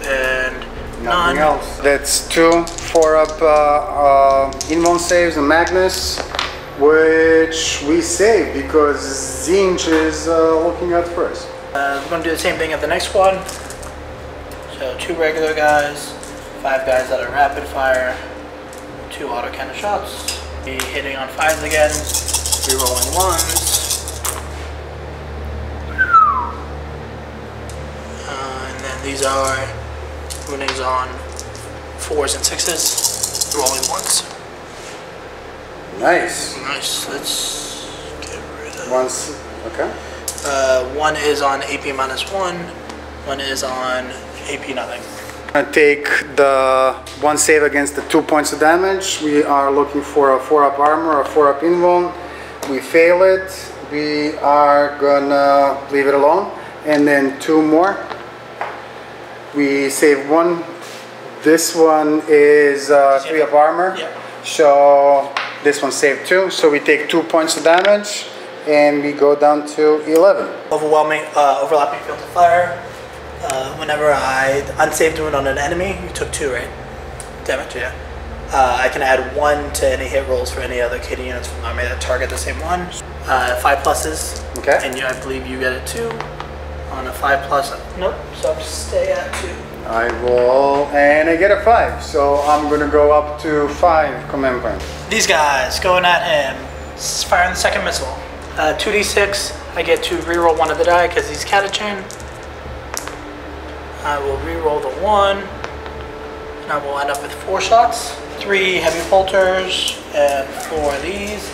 and Nothing none. else. That's 2 4-up invuln saves and Magnus, which we saved because Zinch is looking at first. We're going to do the same thing at the next squad. So 2 regular guys, 5 guys that are rapid fire, 2 autocannon shots. Be hitting on 5s again, rerolling 1s. And then these are woundings on 4s and 6s, rolling 1s. Nice. Nice, let's get rid of... Once, okay. 1 is on AP -1, 1 is on AP nothing. I take the 1 save against the 2 points of damage. We are looking for a 4-up armor or 4-up invuln. We fail it. We are gonna leave it alone. And then 2 more. We save 1. This one is 3-up armor. Yeah. So this one saved 2. So we take 2 points of damage and we go down to 11. Overlapping field of fire. Whenever I unsaved wound on an enemy, you took 2, right? Damage, yeah. I can add 1 to any hit rolls for any other KD units from the army that target the same one. 5 pluses. Okay. And I believe you get it 2 on a 5 plus. Nope. So I'll just stay at 2. I roll and I get a 5. So I'm gonna go up to 5 command points. These guys going at him. Firing the second missile. 2d6. I get to reroll 1 of the die because he's catachan. I will re-roll the 1, and I will end up with 4 shots, 3 heavy bolters, and 4 of these.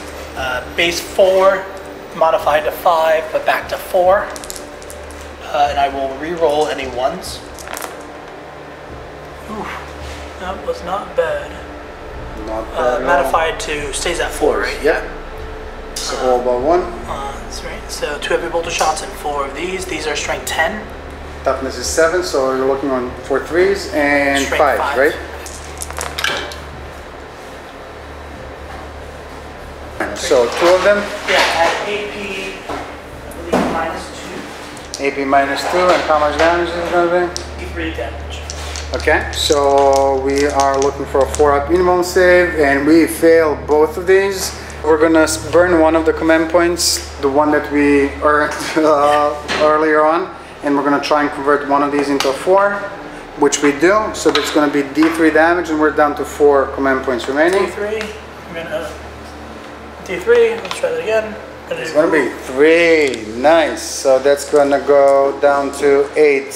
Base 4, modified to 5, but back to 4. And I will re-roll any 1s. Ooh, that was not bad. Not bad. Modified to, stays at 4, right? Yep. So all but 1. That's right. So 2 heavy bolter shots and 4 of these. These are strength 10. Toughness is 7, so you're looking on 4 3s and Strength 5, 5. right? So 2 of them. Yeah, at AP, I believe -2. AP -2, and how much damage is it going to be? 3 damage. Okay, so we are looking for a 4-up invuln save, and we fail both of these. We're gonna burn 1 of the command points, the one that we earned earlier on, and we're gonna try and convert 1 of these into a 4, which we do. So that's gonna be D3 damage, and we're down to 4 command points remaining. D3, I'm gonna D3, let's try that again. It's gonna be 3, nice. So that's gonna go down to 8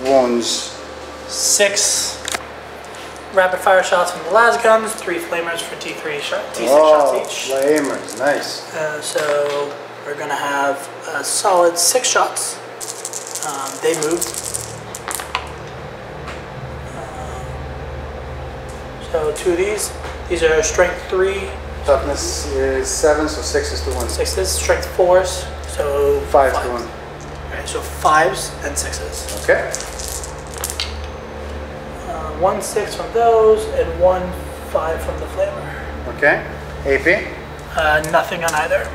wounds. 6 rapid fire shots from the las guns, 3 flamers for D6 shots each. Flamers, nice. So we're gonna have a solid 6 shots. They moved. So 2 of these. These are strength 3. Toughness is 7, so 6 is to 1. 6s, strength 4s, so 5 to 1. Alright, so 5s and 6s. Okay. 1 6 from those, and 1 5 from the flamer. Okay. AP? Nothing on either.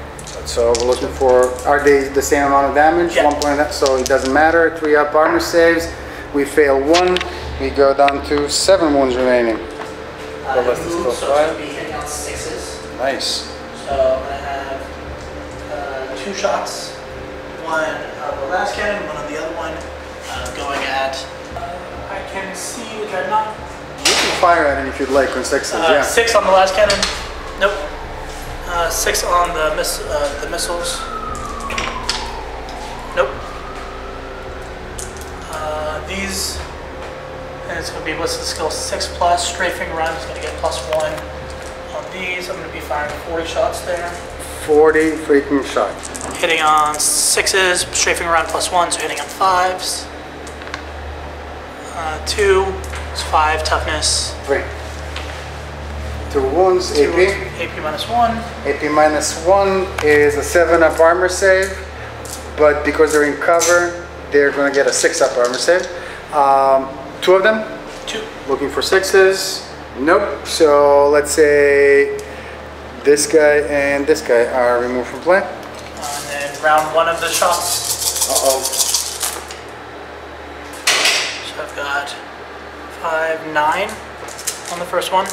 So we're looking for, are they the same amount of damage? Yeah. 1 point, so it doesn't matter. 3-up armor saves. We fail 1. We go down to 7 wounds remaining. So it's going to be hitting on 6s. Nice. So I'm going to have 2 shots. 1 of the last cannon, 1 of the other one, going at see the dreadnought. You can fire at it if you'd like on 6s, yeah. 6 on the last cannon. Nope. 6 on the missiles. Nope. These, and it's going to be listed skill 6+. Strafing run is going to get +1. On these, I'm going to be firing 40 shots there. 40 freaking shots. Hitting on 6s, strafing run +1, so hitting on 5s. 2 is 5 toughness. 3. 2 wounds, AP. AP -1. AP -1 is a 7-up armor save, but because they're in cover, they're going to get a 6-up armor save. 2 of them? 2. Looking for 6s. Nope. So let's say this guy and this guy are removed from play. And then round 1 of the shots. Uh-oh. So I've got 5, 9 on the first one.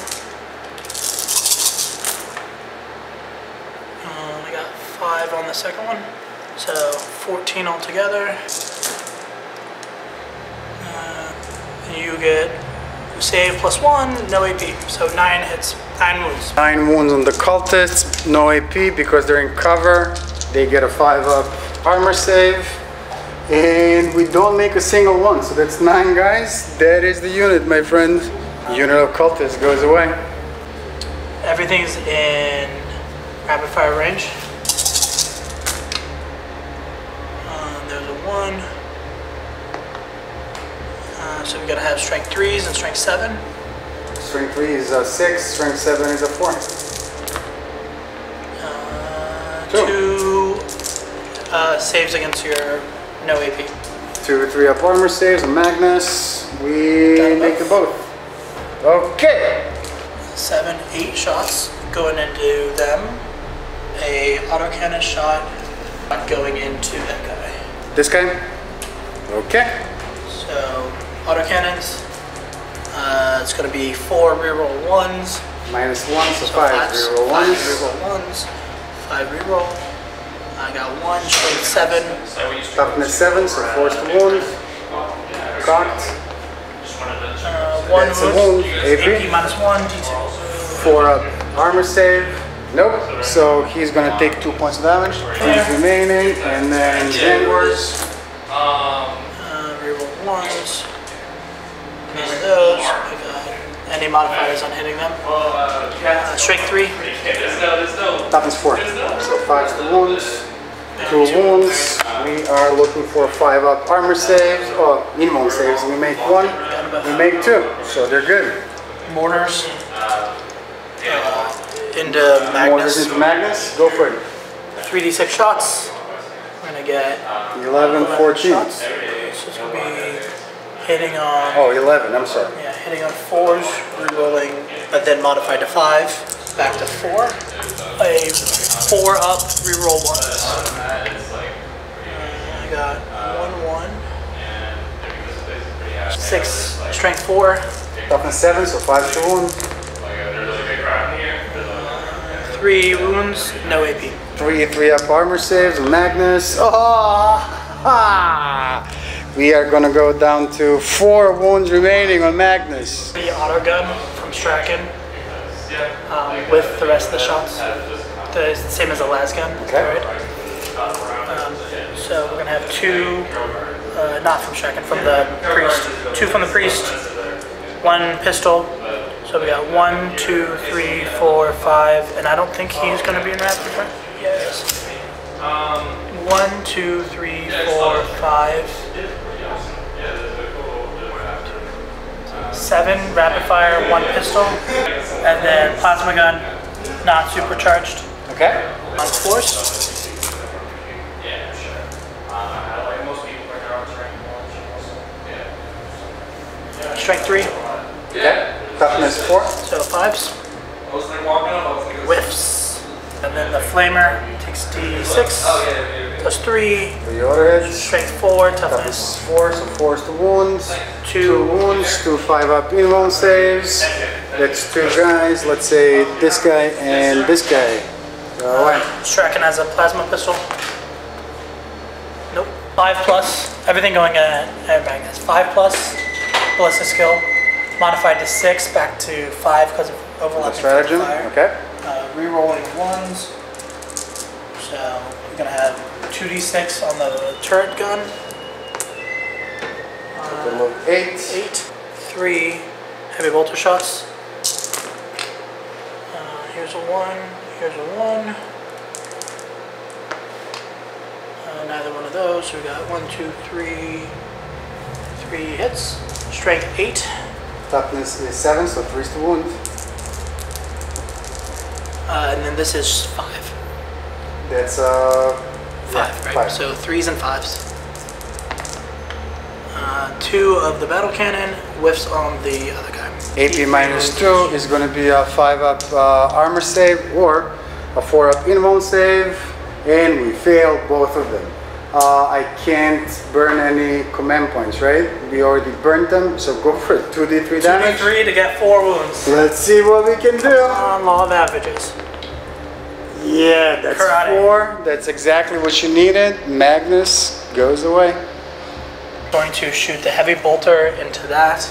I got 5 on the second one. So 14 altogether. You get save +1, no AP. So 9 hits, 9 wounds. 9 wounds on the cultists, no AP because they're in cover. They get a 5-up armor save. And we don't make a single one, so that's 9 guys. That is the unit, my friend. Unit of cultists goes away. Everything's in rapid fire range. There's a 1. So we gotta have strength 3s and strength 7. Strength 3 is a 6, strength 7 is a 4. 2 saves against your no AP. 2 3-up armor saves, a Magnus. We make the both. Okay. 7, 8 shots going into them. A autocannon shot going into that guy. This guy? Okay. So autocannons. It's going to be 4 reroll 1s. -1, so 5 reroll 1s. 5 reroll 1s. 5 reroll. I got 1, strength 7. Toughness 7, so force to wound. Cocked. 1 That's a wound. wound. AP. AP -1, D2. 4-up armor save. Nope. So he's gonna take 2 points of damage. He's remaining, and then Jaguars. Reroll 1s. None of those. I got any modifiers on hitting them. Strength 3. Toughness 4. So 5 to wounds. 2 wounds. We are looking for 5-up armor saves. Oh, minimum saves. We make 1. We make 2. So they're good. Mortars. Into Mortars Magnus. into Magnus. Go for it. 3d6 shots. We're gonna get 11, 14. shots. So it's gonna be hitting on. Oh, 11. I'm sorry. Yeah, hitting on 4s, rerolling, but then modified to 5, back to 4. A 4-up reroll 1s. I got 1, 1. 6, strength 4. Toughness 7, so 5 to wound. 3 wounds, no AP. 3 3-up armor saves, Magnus. Oh, we are gonna go down to 4 wounds remaining on Magnus. The auto gun from Strachan with the rest of the shots. The same as the last gun. Okay. Right? So we're gonna have 2, not from Strachan, from the priest. 2 from the priest, 1 pistol. So we got 1, 2, 3, 4, 5, and I don't think he's going to be in rapid fire. Yes. 1, 2, 3, 4, 5, 7 rapid fire, 1 pistol, and then plasma gun, not supercharged. Okay. On force. Strength 3. Okay. Toughness 4. So 5s. Whiffs. And then the flamer takes D6. Plus 3. 3 other hits. Strength 4. Toughness. Toughness 4, so 4 to wounds. 2 2. wounds, 2 5-up invuln saves. That's 2 guys. Let's say this guy and this guy. Go away. Strachan has a plasma pistol. Nope. 5+. Everything going at Magnus. 5+. ballistic skill, modified to 6, back to 5 because of overlapping Stratagem, fire. okay. Rerolling 1s. So we're gonna have 2d6 on the turret gun. Total of 8. 3 heavy bolter shots. Here's a 1. Here's a 1. Neither one of those. So we got 1, 2, 3. 3 hits. Strength 8. Toughness is 7, so 3's to wound. And then this is 5. That's 5, right? 5. So 3s and 5s. 2 of the battle cannon, whiffs on the other guy. AP minus 2 is going to be a 5-up armor save or a 4-up invuln save, and we fail both of them. I can't burn any command points, right? We already burned them, so go for it. 2d3 damage. 2d3 to get 4 wounds. Let's see what we can do. Law of averages. Yeah, that's Karate. 4. That's exactly what you needed. Magnus goes away. Going to shoot the heavy bolter into that.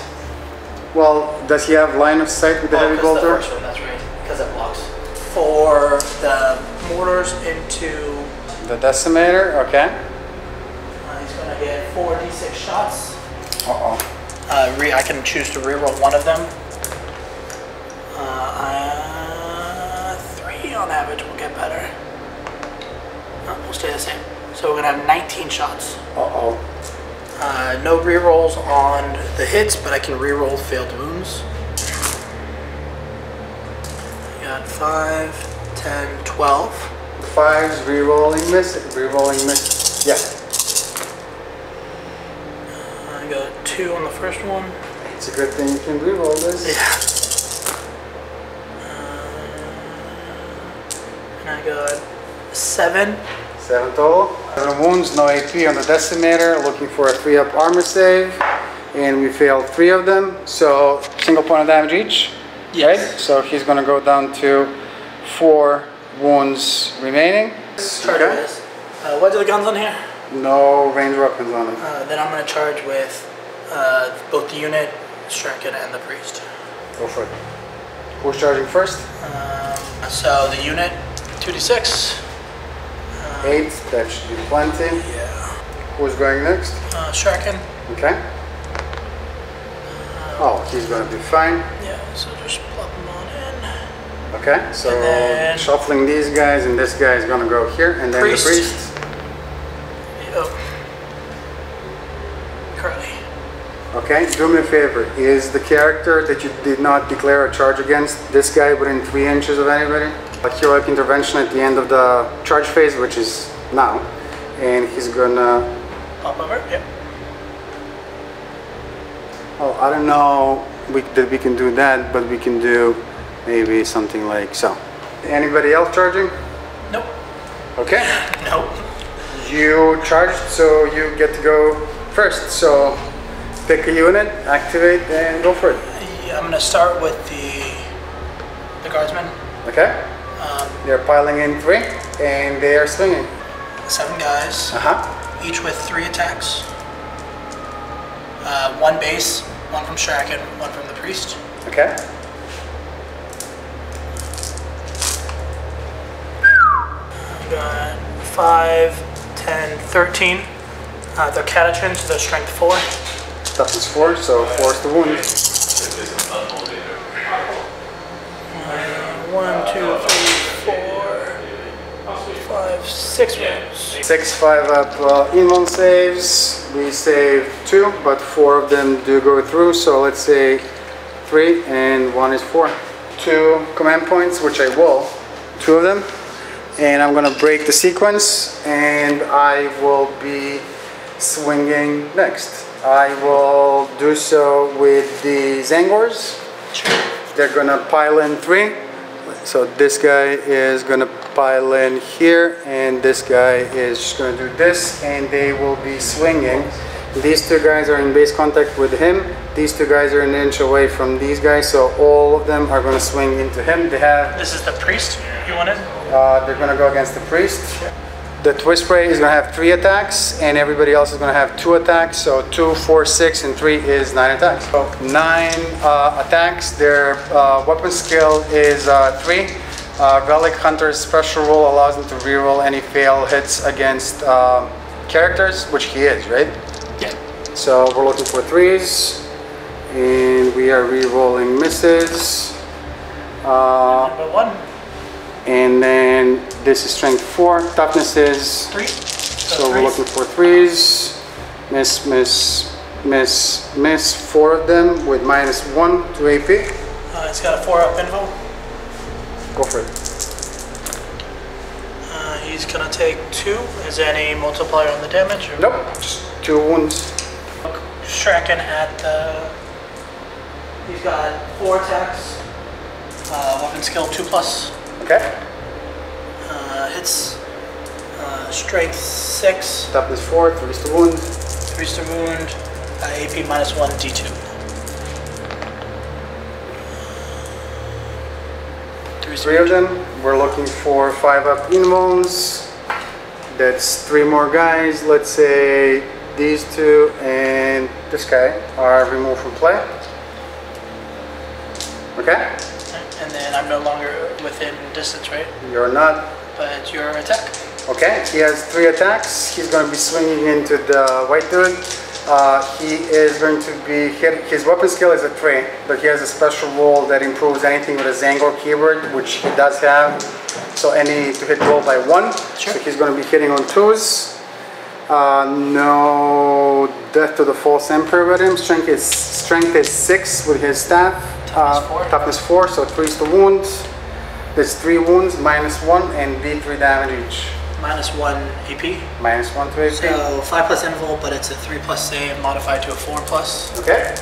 Well, does he have line of sight with the heavy bolter? The first one, that's right, because it blocks. For the mortars into. The decimator, okay. He's going to get 4d6 shots. Uh-oh. I can choose to reroll one of them. 3 on average will get better. We'll stay the same. So we're going to have 19 shots. Uh-oh. No rerolls on the hits, but I can reroll failed wounds. I got 5, 10, 12. 5's rerolling miss. Rerolling miss. Yeah. I got 2 on the first one. It's a good thing you can reroll this. Yeah. And I got 7. 7 total. 7 wounds, no AP on the decimator. Looking for a 3-up armor save. And we failed 3 of them. So single point of damage each. Yes. Right? So he's going to go down to 4 wounds remaining. Charge with this. What are the guns on here? No range weapons on them. Then I'm going to charge with both the unit, Strachan, and the priest. Go for it. Who's charging first? So the unit, 2d6. 8, that should be plenty. Yeah. Who's going next? Strachan. Okay. Oh, he's going to be fine. Yeah, so just plop them on in. Okay, so And then- shuffling these guys, and this guy is going to go here, and then Priest. the priest. Yep. Karate. Okay, do me a favor. Is the character that you did not declare a charge against this guy within 3 inches of anybody? A heroic intervention at the end of the charge phase, which is now, and he's gonna. Pop over, yep. Oh, I don't know that we can do that, but we can do maybe something like so. Anybody else charging? Nope. Okay. Nope. You charged, so you get to go first. So pick a unit, activate, and go for it. Yeah, I'm going to start with the guardsmen. Okay. They're piling in 3, and they are swinging. 7 guys, Uh-huh. each with 3 attacks. 1 base, 1 from Strachan, 1 from the priest. Okay. I got 5, 10, 13. They're catachin, so they're strength 4. Toughness 4, so 4 is the wound. 1, 2, 3, 4, 5, 6 wounds. 6 5-up invuln saves. We save 2, but 4 of them do go through, so let's say 3 and 1 is 4. 2 command points, which I will. 2 of them. And I'm gonna break the sequence, and I will be swinging next. I will do so with the Zangors. They're gonna pile in 3. So this guy is gonna pile in here, and this guy is just gonna do this, and they will be swinging. These 2 guys are in base contact with him. These 2 guys are an inch away from these guys, so all of them are gonna swing into him. They have. This is the priest you wanted? They're gonna go against the priest. The twist ray is going to have 3 attacks, and everybody else is going to have 2 attacks. So 2, 4, 6, and 3 is 9 attacks. So 9 attacks. Their weapon skill is 3. Relic Hunter's special roll allows him to reroll any fail hits against characters, which he is, right? Yeah. So we're looking for 3s, and we are rerolling misses. Number 1. And then this is strength 4, toughness is 3. So we're looking for 3s. Miss, miss, miss, miss. 4 of them with -1 to AP. It's got a 4-up info. Go for it. He's gonna take 2. Is there any multiplier on the damage? Or? Nope, just 2 wounds. Striking at the. He's got 4 attacks. Weapon skill 2+. Okay. Hits. Strength 6. Toughness 4, 3's to wound. 3's to wound. AP -1 D2. 3 of them. We're looking for 5-up involves. That's 3 more guys. Let's say these 2 and this guy are removed from play. Okay? And then I'm no longer within distance, right? You're not. But your attack. Okay, he has 3 attacks. He's going to be swinging into the white dude. He is going to be hit. His weapon skill is a 3, but he has a special roll that improves anything with a Zangor keyword, which he does have. So any to hit roll by 1. Sure. So he's going to be hitting on 2s. No death to the false emperor with him. Strength is 6 with his staff. Toughness 4, so 3's to wounds. There's 3 wounds, -1, and D3 damage each. -1 AP. -1 to AP. So 5+ invul, but it's a 3+ save modified to a 4+. Okay.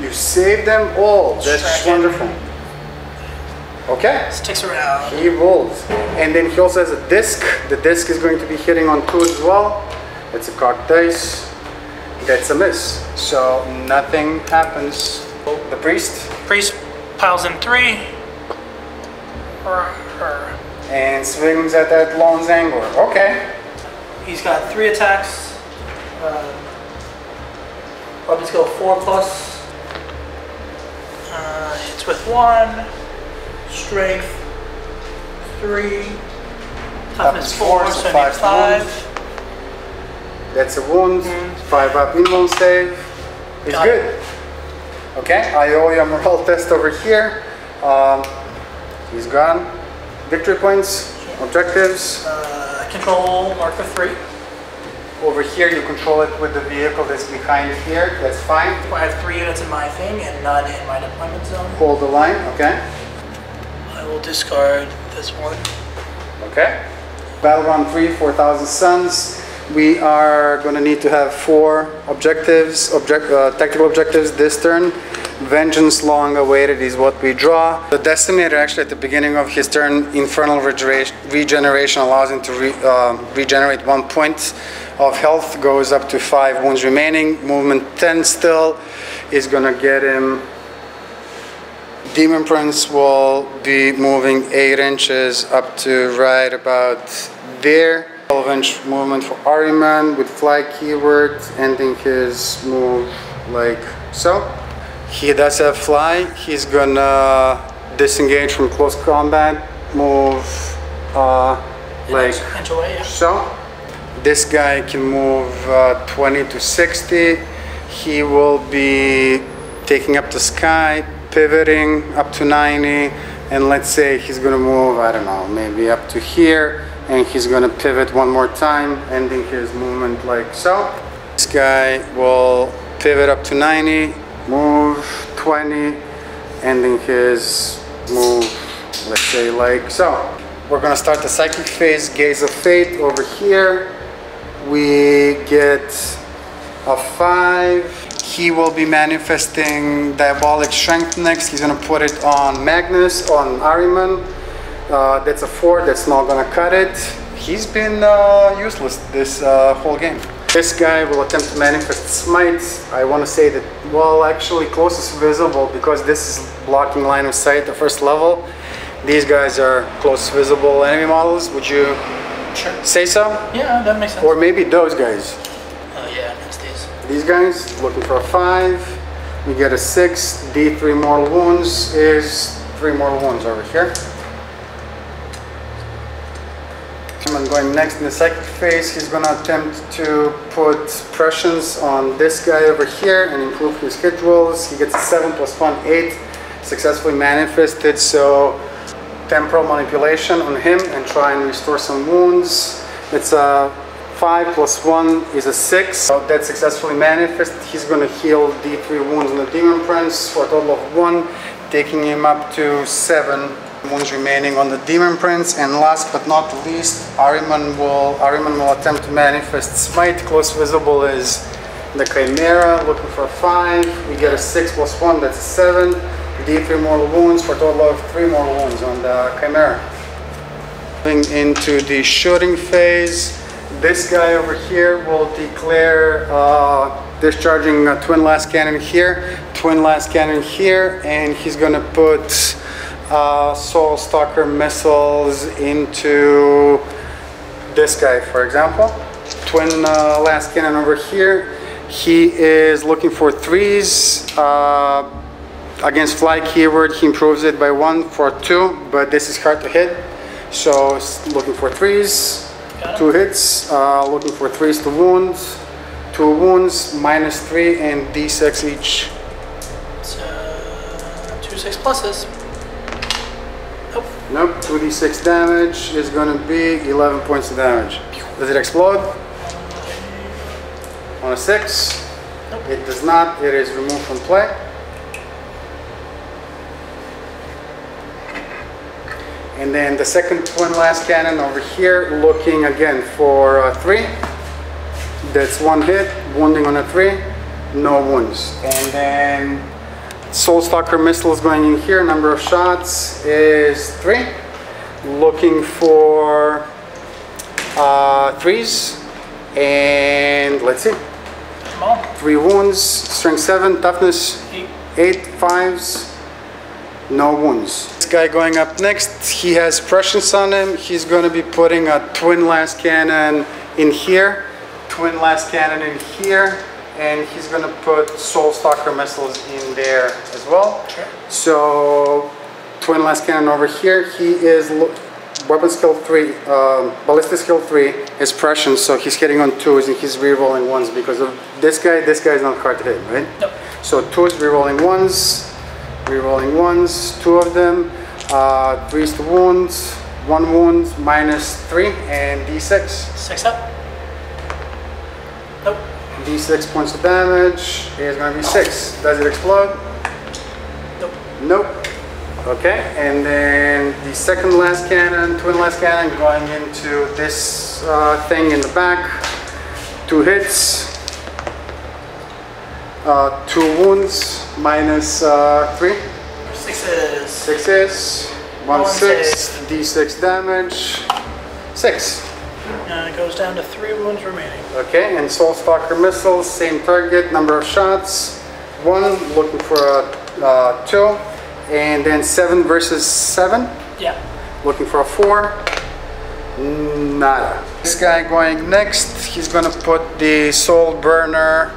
You saved them all. That's Striking. wonderful. Okay. Sticks around. He rolls. And then he also has a disc. The disc is going to be hitting on 2 as well. It's a cocked dice. That's a miss. So nothing happens. The priest. Priest piles in 3. And swings at that lone Zangor. Okay. He's got 3 attacks. Weapon skill 4+. Hits with 1. Strength 3. Toughness 4, so 5. That's a wound. 5-up involve save. It's Got good. it. Okay, I owe you a morale test over here. He's gone. Victory points, objectives. Control marker 3. Over here, you control it with the vehicle that's behind here. That's fine. I have 3 units in my thing and none in my deployment zone. Hold the line. Okay. I will discard this one. Okay. Battle round 3, 4,000 suns. We are going to need to have 4 objectives, tactical objectives this turn. Vengeance long awaited is what we draw. The Decimator actually at the beginning of his turn, Infernal Regeneration allows him to regenerate 1 point of health, goes up to 5 wounds remaining. Movement 10 still is going to get him. Demon Prince will be moving 8 inches up to right about there. 12-inch movement for Ahriman with fly keyword, ending his move like so. He does have fly. He's gonna disengage from close combat, move like so. This guy can move 20 to 60. He will be taking up the sky, pivoting up to 90, and let's say he's gonna move, I don't know, maybe up to here, and he's gonna pivot 1 more time, ending his movement like so. This guy will pivot up to 90, move 20, ending his move, let's say like so. We're gonna start the psychic phase, Gaze of Fate over here. We get a 5. He will be manifesting Diabolic Strength next. He's gonna put it on Magnus, on Ahriman. That's a 4, that's not gonna cut it. He's been useless this whole game. This guy will attempt to manifest Smite. I want to say that, well, actually closest visible, because this is blocking line of sight, the first level. These guys are close visible enemy models. Would you say so? Yeah, that makes sense. Or maybe those guys. Yeah, it's these. These guys, looking for a 5. We get a 6. D3 mortal wounds is 3 mortal wounds over here. I'm going next in the second phase. He's going to attempt to put pressions on this guy over here and improve his hit rolls. He gets a 7 + 1, 8. Successfully manifested, so temporal manipulation on him and try and restore some wounds. It's a 5 + 1 is a 6. So that successfully manifested. He's going to heal D3 wounds on the Demon Prince for a total of 1, taking him up to 7 wounds remaining on the Demon Prince. And last but not least, Ahriman will attempt to manifest Smite. Close visible is the Chimera, looking for a 5. We get a 6 + 1, that's a 7. D3 mortal wounds for a total of 3 mortal wounds on the Chimera. Moving into the shooting phase, this guy over here will declare discharging a twin last cannon here, twin last cannon here, and he's gonna put Soul Stalker missiles into this guy, for example. Twin last cannon over here. He is looking for 3s. Against fly keyword, he improves it by 1 for 2, but this is hard to hit. So looking for 3s, 2 hits, looking for 3s to wounds, 2 wounds, -3 and D6 each. It's 2 6 pluses. Nope. Nope, 2d6 damage is gonna be 11 points of damage. Does it explode? On a 6? Nope. It does not, it is removed from play. And then the second twin last cannon over here, looking again for a 3. That's 1 hit, wounding on a 3, no wounds. And then Soul Stalker missiles going in here, number of shots is 3. Looking for 3s, and let's see. 3 wounds, strength 7, toughness 8, 5s, no wounds. This guy going up next, he has prescience on him. He's going to be putting a twin last cannon in here, twin last cannon in here, and he's going to put Soul Stalker missiles in there as well. Sure. So twin last cannon over here, he is weapon skill 3, ballistic skill 3 is prescience, so he's hitting on 2s and he's re-rolling 1s because of this guy. This guy is not hard to hit, right? Nope. So 2s, re-rolling 1s, re-rolling 1s, 2 of them, 3s to wounds, 1 wound, -3, and D6. 6 up. Nope. D6 points of damage is going to be 6. Does it explode? Nope. Nope. Okay, and then the second last cannon, twin last cannon, going into this thing in the back. 2 hits, 2 wounds, -3. 6s. 6s, 1 6, D6 damage, 6. It goes down to 3 wounds remaining. Okay, and Soul Stalker missiles, same target, number of shots, 1, looking for a 2, and then 7 versus 7. Yeah. Looking for a 4. Nada. This guy going next, he's gonna put the Soul Burner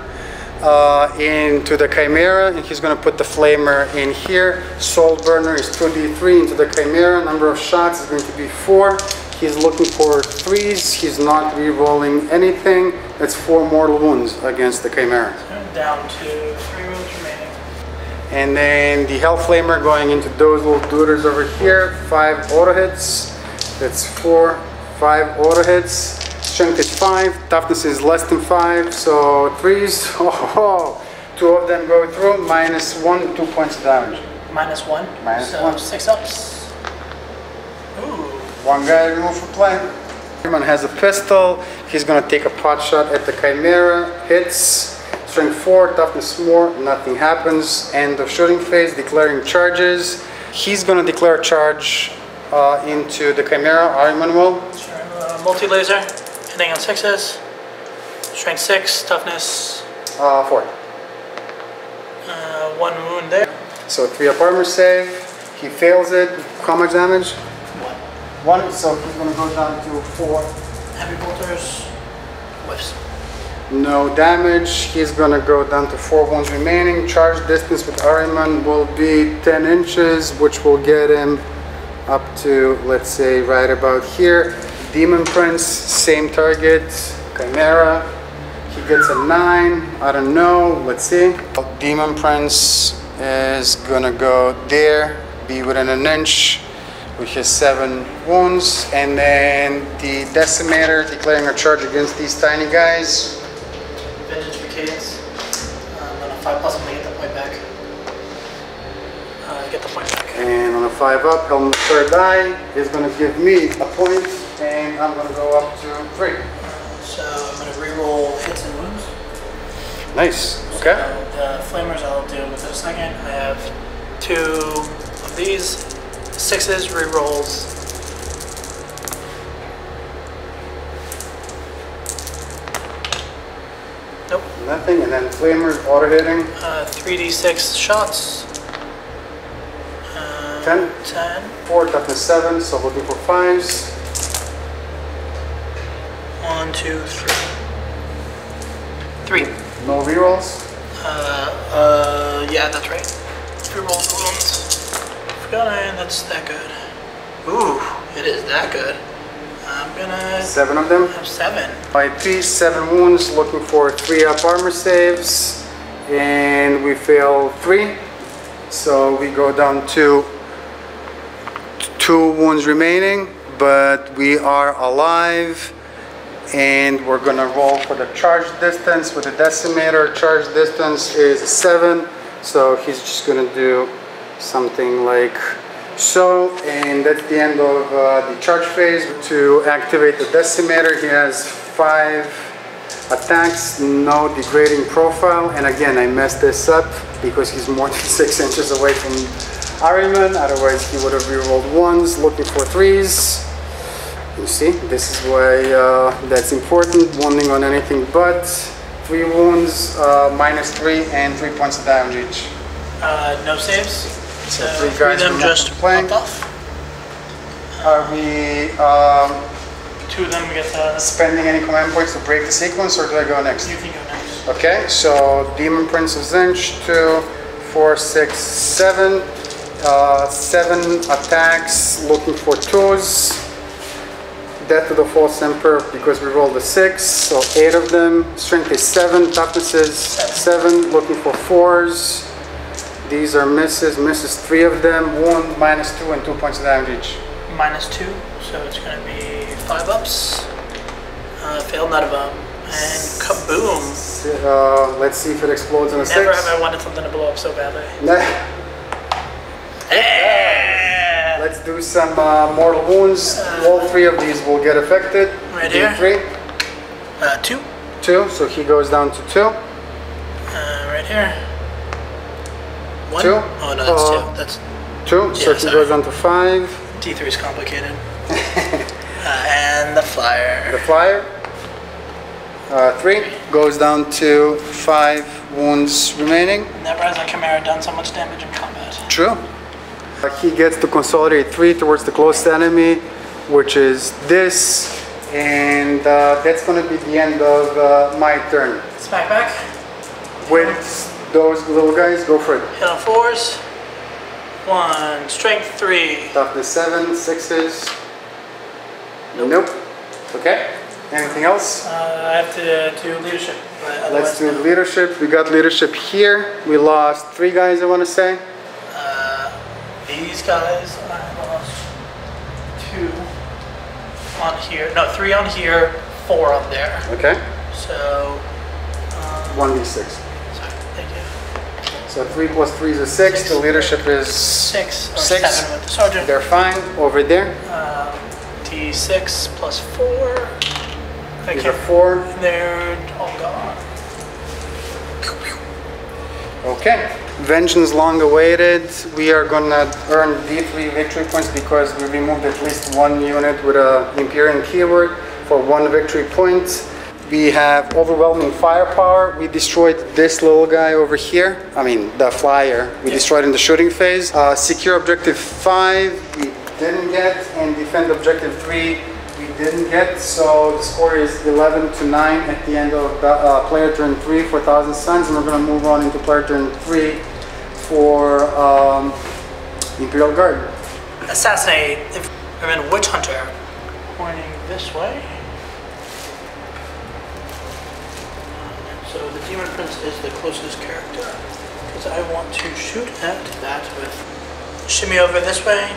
into the Chimera, and he's gonna put the Flamer in here. Soul Burner is 2d3 into the Chimera. Number of shots is going to be 4. He's looking for 3s. He's not re-rolling anything. That's 4 mortal wounds against the Chimera. Down to 3 wounds remaining. And then the Hell Flamer going into those little dooders over here. 5 auto hits. That's 4, 5 auto hits. Strength is 5. Toughness is less than 5. So 3s. Oh, 2 of them go through. -1, 2 points of damage. -1. So -1. 6 ups. Ooh. 1 guy removed from play. Ahriman has a pistol. He's gonna take a pot shot at the Chimera. Hits. Strength 4, toughness 4, nothing happens. End of shooting phase, declaring charges. He's gonna declare a charge into the Chimera. Ahriman will. Sure. Multi-laser, hitting on 6s. Strength 6, toughness 4. 1 wound there. So 3 up armor save. he fails it, how much damage? 1. 1, so he's gonna go down to 4. Heavy bolters. Whiffs. No damage. He's gonna go down to 4 wounds remaining. Charge distance with Ahriman will be 10 inches, which will get him up to, let's say, right about here. Demon Prince, same target. Chimera, he gets a 9. I don't know. Let's see. Demon Prince is gonna go there, be within an inch with his 7 wounds, and then the Decimator declaring a charge against these tiny guys. Vengeance for Cadence. On a 5+, I'm gonna get the point back. Get the point back. And on a 5 up, Helm's third eye is going to give me a point, and I'm going to go up to 3. So I'm going to reroll hits and wounds. Nice. Okay. So the flamers I'll deal with in a second. I have 2 of these. 6s, rerolls. Nope. Nothing, and then flamers auto hitting. 3d6 shots. 10. 10. 4, toughness 7, so we'll do for 5s. 1, 2, 3. 3. No rerolls. Yeah, that's right. 3 rolls of wounds. Forgot that's that good. Ooh, it is that good. I'm gonna 7 of them. have 7. By 3, 7 wounds, looking for 3 up armor saves, and we fail 3. So we go down to 2 wounds remaining, but we are alive, and we're gonna roll for the charge distance with the Decimator. Charge distance is 7, so he's just gonna do something like so, and that's the end of the charge phase. To activate the Decimator, he has 5 attacks, no degrading profile, and again I messed this up because he's more than 6 inches away from Ahriman, otherwise he would have rerolled 1s, looking for 3s. You see, this is why that's important, wounding on anything but 3 wounds, -3 and 3 points of damage each. No saves. So So 3 3 guys of them from just playing. popped off. Are we 2 of them get the... spending any command points to break the sequence, or do I go next? You can go next. Okay, so Demon Prince of Zinch, 2, 4, 6, 7. 7 attacks, looking for 2s. Death to the False Emperor because we rolled a 6, so 8 of them. Strength is 7, toughness is 7, looking for 4s. These are misses, 3 of them. Wound, -2 and 2 points of damage each. -2, so it's going to be 5 ups. Failed none of them. And kaboom! Let's see if it explodes in a 6. Never have I wanted something to blow up so badly. Let's do some mortal wounds. All 3 of these will get affected. Right here? 3. 2. 2, so he goes down to 2. Right here. 1. 2. Oh no, that's 2. That's 2, so Yeah, he sorry. goes down to 5. D3 is complicated. And the flyer. The flyer, 3, goes down to 5 wounds remaining. Never has a Chimera done so much damage in combat. True. He gets to consolidate 3 towards the closest enemy, which is this, and that's going to be the end of my turn. Smack back. With those little guys, go for it. Hit on 4s. 1. Strength 3. Toughness 7, 6s. Nope. Okay. Anything else? I have to do leadership. But Let's do no. leadership. We got leadership here. We lost 3 guys, I want to say. These guys, I lost 2 on here. No, 3 on here, 4 on there. Okay. So, 1d6. sorry, thank you. So 3 plus 3 is a 6. The leadership is 6 or 6. 7 with the sergeant. They're fine over there. D6 plus 4. These are 4. And they're all gone. Okay. Vengeance long awaited. We are gonna earn D3 victory points because we removed at least 1 unit with a Imperial keyword for 1 victory point. We have overwhelming firepower. We destroyed this little guy over here. I mean, the flyer. We destroyed in the shooting phase. Secure objective 5, we didn't get, and defend objective 3, we didn't get. So the score is 11-9 at the end of player turn 3 for 1,000 Suns, and we're going to move on into player turn 3 for Imperial Guard. Assassinate. I'm in Witch Hunter. Pointing this way. So the Demon Prince is the closest character, because I want to shoot at that with shimmy over this way.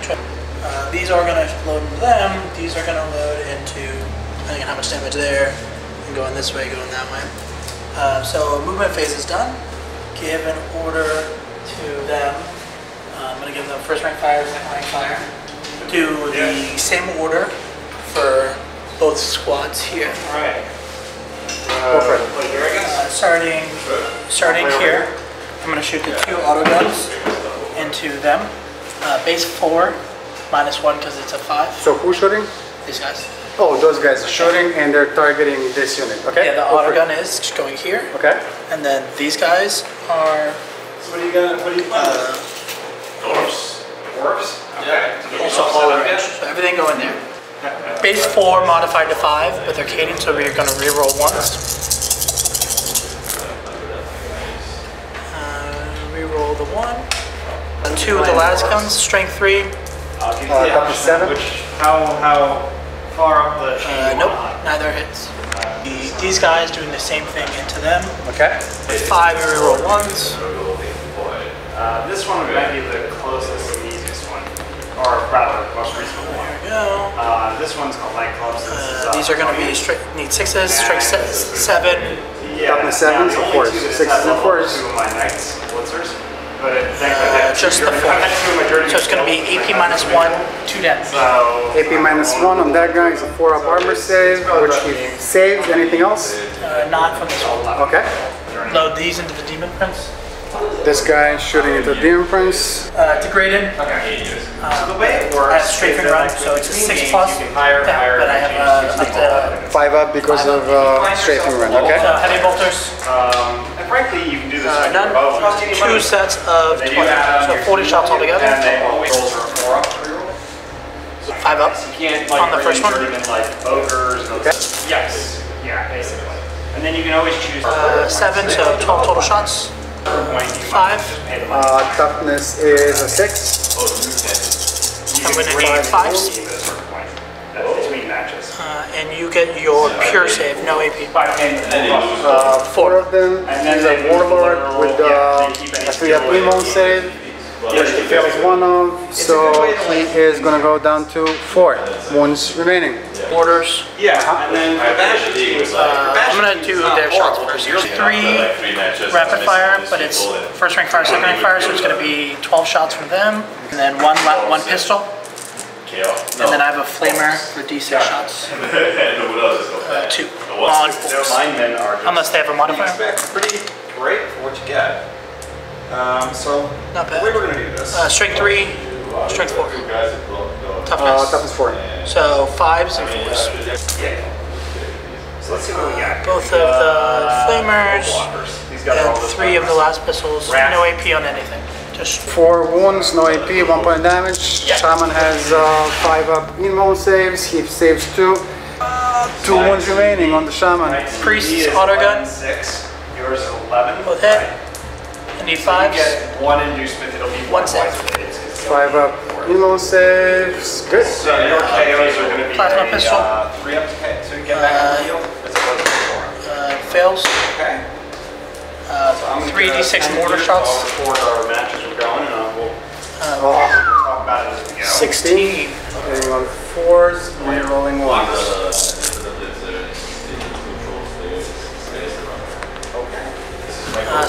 These are going to load into them, these are going to load into, depending on how much damage there, and going this way, going that way. So movement phase is done. Give an order to them. I'm going to give them first rank fire, second rank fire. Do the same order for both squads here. Alright. Starting here, I'm going to shoot the 2 auto guns into them. Base 4, -1 because it's a 5. So who's shooting? These guys. Oh, those guys are shooting and they're targeting this unit. Okay. Yeah, the auto gun is just going here. Okay. And then these guys are. What are you gonna? What are you playing? Dwarfs. Dwarfs. Okay. Also all range. So everything go in there. Base 4 modified to 5, but they're cading, so we're going to reroll once. Reroll the 1. 2 of the last guns, strength 3. Toughness 7. How far up the chain? Nope, neither hits. These guys doing the same thing into them. Okay. 5, we reroll ones. This one might be the closest and easiest one, or rather, most reasonable one. There we go. This one's called Light Clubs. These are going to be need 6s, strength 7. Yeah, Toughness 7s, of course. 6s and 4s. 2 of my Knights Blitzers. But Just the 4. So it's going to be AP -1, 2 deaths. AP -1 on that guy is a 4-up armor save, which he saves. Anything else? Not from this one. Okay. Load these into the Demon Prince. This guy shooting into Demon Prince. Degraded. Okay. So the way it works, I have strafing run, so it's a 6+. But I have up to 5 up because of strafing run. Okay. heavy bolters. And frankly, you can do this with None. your bow. 2 sets of 20, so 40 shots altogether. And they always rolls are a 4-up reroll. 5 up. You can't On the first one? Even like ogres. And Okay. Yes. Yeah, basically. And then you can always choose 7, so 12 total shots. 5. Toughness is a 6. I'm going to need 5s. Between matches. And you get your pure save, no AP. 4 of them. He's a warlord with a 3-up emo save, which he fails 1 of, so he is going to go down to 4 wounds remaining. Orders. Yeah, and then the Banshee team is I'm going to do their shots first. There's 3 rapid fire, but it's first rank fire, second rank fire, so it's going to be 12 shots from them, and then one pistol. And then I have a flamer for D6 shots. 2 on their linemen are just unless they have a modifier. Pretty great for what you get. So Not bad. the way we're gonna do this. Strength 3, strength 4. Toughness. Toughness 4. So 5s and 4s. So let's see what we got. Both of the flamers These guys are all and just 3 of the last pistols. No AP on anything. Just 4 wounds, no AP, 1 point damage. Shaman has 5-up emo saves, he saves 2. 2 wounds remaining on the Shaman. Priest's auto gun. 6. Yours is 11. both hit. I need 5s. Get 1 inducement. It'll be 1 save. 5-up emo saves, good. So your KOs are going to be Plasma pistol. 3 up to K. So you get back on the field as opposed to 4. Fails. Okay. 3d6 mortar shots. Before our matches were going, and we'll talk about it as we go. 16. Hitting on 4s, rerolling 1s.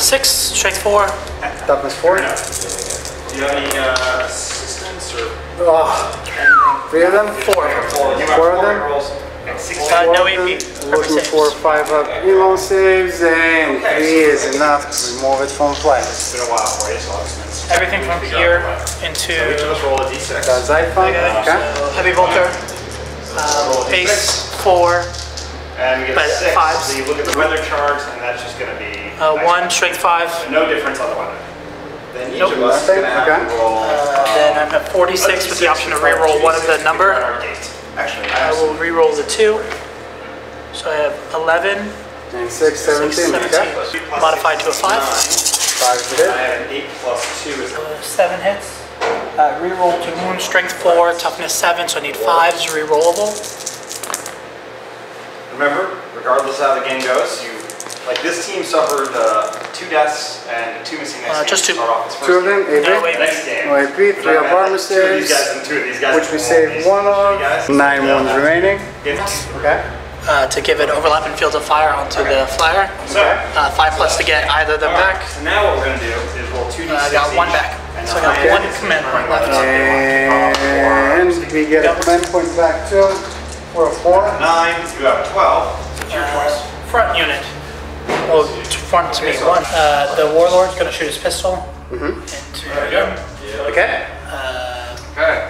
6, strength 4. Toughness 4. Do you have any assistance or Oh, 3 of them? 4. 4 of them? and 6? No 4 of AP. them. Looking for 5-up emo saves, and 3 is enough to remove it from play. It's been a while for you, so it's Everything from here into just roll a d6. The Zyphon, okay. heavy bolter. Base 4. And we get But a 6. fives. So you look at the weather chart, and that's just going to be 1, strength 5. no difference on the weather. Then each Nope. of us is going to have to roll. Then I'm at 46 with the option to re-roll one of the number. Actually, I will re-roll the 2. So I have 11, And 6, 17. Okay. modified to a 5. 5 to I hit. have an 8 plus 2 is 7 hits. Re-roll 2 wounds, strength 4, toughness 7, so I need 5s re-rollable. Remember, regardless of how the game goes, like this team suffered 2 deaths and 2 missing next game. Just 2. Start off this first 2 of them, game. AP. No, wait. Next game. No AP, 3 up armor 2 of these saves, guys and 2 of these guys. which we saved 1 of. 9 wounds remaining. Okay. To give it overlapping fields of fire onto the flyer. So, 5 plus to get either of them back. so now what we're going to do is roll 2d6 I got 1 each, back. and So I the got highest 1 command point left. And we get a command point back too. For a 4. 9, you have 12. So it's your choice. Front unit. Oh, front to me 1. The warlord's going to shoot his pistol into him. Okay. Okay.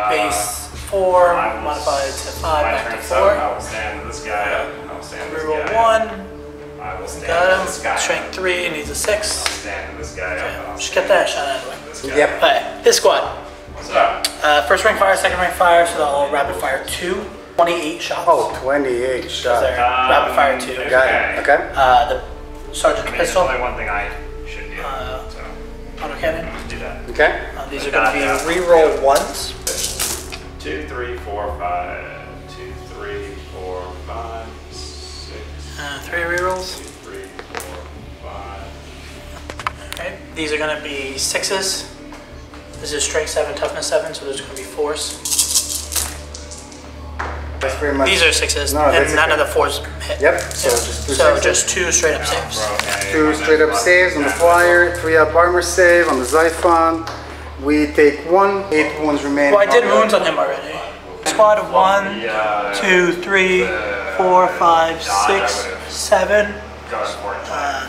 Base 4, modified to 5, back to 4. I will stand to this guy up. I will stand to this Reroll guy 1. I will stand Got to this guy him. Strength 3, needs a 6. Stand to this guy up. I'll Just get that shot out of the way. this guy. Yep. Alright, this squad. So, First rank fire, second rank fire, so they'll all rapid fire 2. 28 shots. Oh, 28 They're shot. rapid fire 2. Got it. Okay. The sergeant's I mean, there's pistol, only one thing I should do. So, autocannon. do that. Okay. These are going to be reroll 1s. 2, 3, 4, 5. 2, 3, 4, 5, 6. 3 rerolls. 2, 3, 4, 5. Okay. These are going to be 6s. This is strength 7, toughness 7, so those are going to be 4s. That's pretty much. These are 6s, No, that's and none okay. of the 4s hit. Yep. So just 2 So sixes. just 2 straight up saves. 2 straight up saves on the flyer, 3 up armor save on the Xiphon. We take 1, 8 wounds remaining. Well, I did wounds on him already. Squad of 1, 2, 3, 4, 5, 6, 7.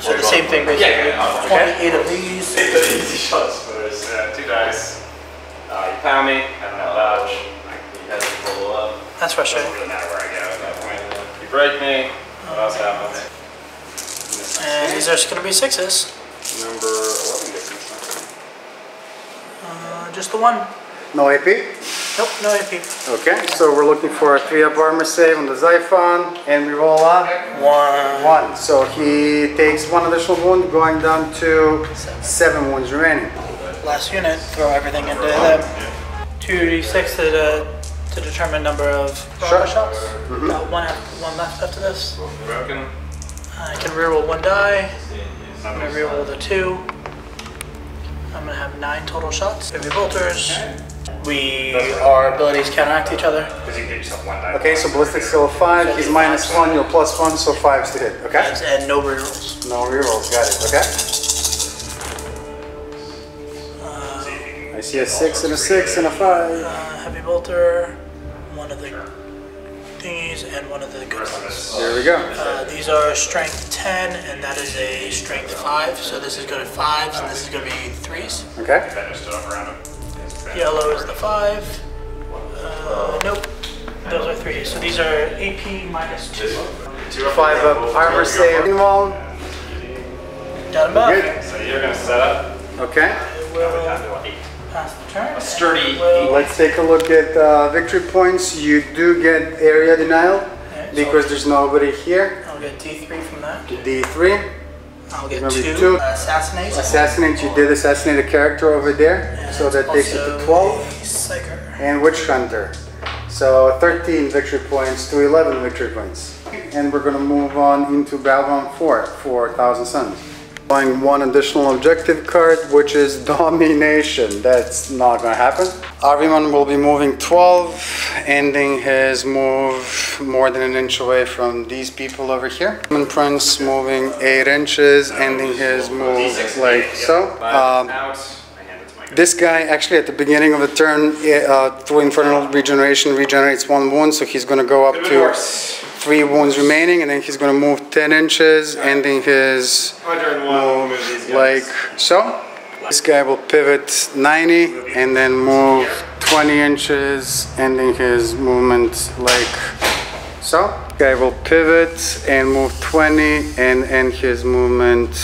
So the same thing basically. 28 of these. Easy shots. So there's 2 dice. You pound me, and I'll dodge. You guys roll up. That's Doesn't frustrating. really matter where I go at that point. You break me, what else happens? And these are just going to be 6s. Number 11 difference. Just the 1. No AP. Nope, no AP. Okay. So we're looking for a 3 up armor save on the Xiphon, and we roll a 1. So he takes 1 additional wound, going down to 7 wounds remaining. Last unit, throw everything into them. 2d6 to determine number of shots. Got one left after this. Broken. I can reroll 1 die. I'm going to reroll the 2. I'm going to have 9 total shots. Heavy bolters. Our abilities counteract each other. Because you give yourself 1 die. Okay. So ballistic skill of 5. He's -1. You're +1. So 5s to hit. Okay. And no rerolls. No rerolls. Got it. Okay. I see a 6 and a 6 and a 5. Heavy bolter, 1 of the thingies, and 1 of the good ones. There we go. These are strength 10, and that is a strength 5. So this is going to be 5s, and this is going to be 3s. Okay. That just stood up around him. Yellow is the 5. Nope. Those are 3s. So these are AP -2. 5 up armor save. Wall. Down and above. Good. So you're going to set up. Okay. I will Down to 8. pass the turn. A sturdy Let's take a look at victory points. You do get area denial because there's nobody here. I'll get D3 from that. D3. I'll get Remember 2. two. Assassinate. Assassinate. You did assassinate a character over there. So that takes it to 12. Psyker. And Witch Hunter. So 13 victory points to 11 victory points. And we're going to move on into Babylon 4 for 1,000 Suns. Buying 1 additional objective card, which is Domination. That's not going to happen. Ariman will be moving 12, ending his move more than an inch away from these people over here. Roman Prince moving 8 inches, ending his move like so. This guy actually at the beginning of the turn through Infernal Regeneration regenerates 1 wound, so he's going to go up to 3 wounds remaining, and then he's going to move 10 inches, ending his move like so. This guy will pivot 90 and then move 20 inches, ending his movement like So, guy will pivot and move 20 and end his movement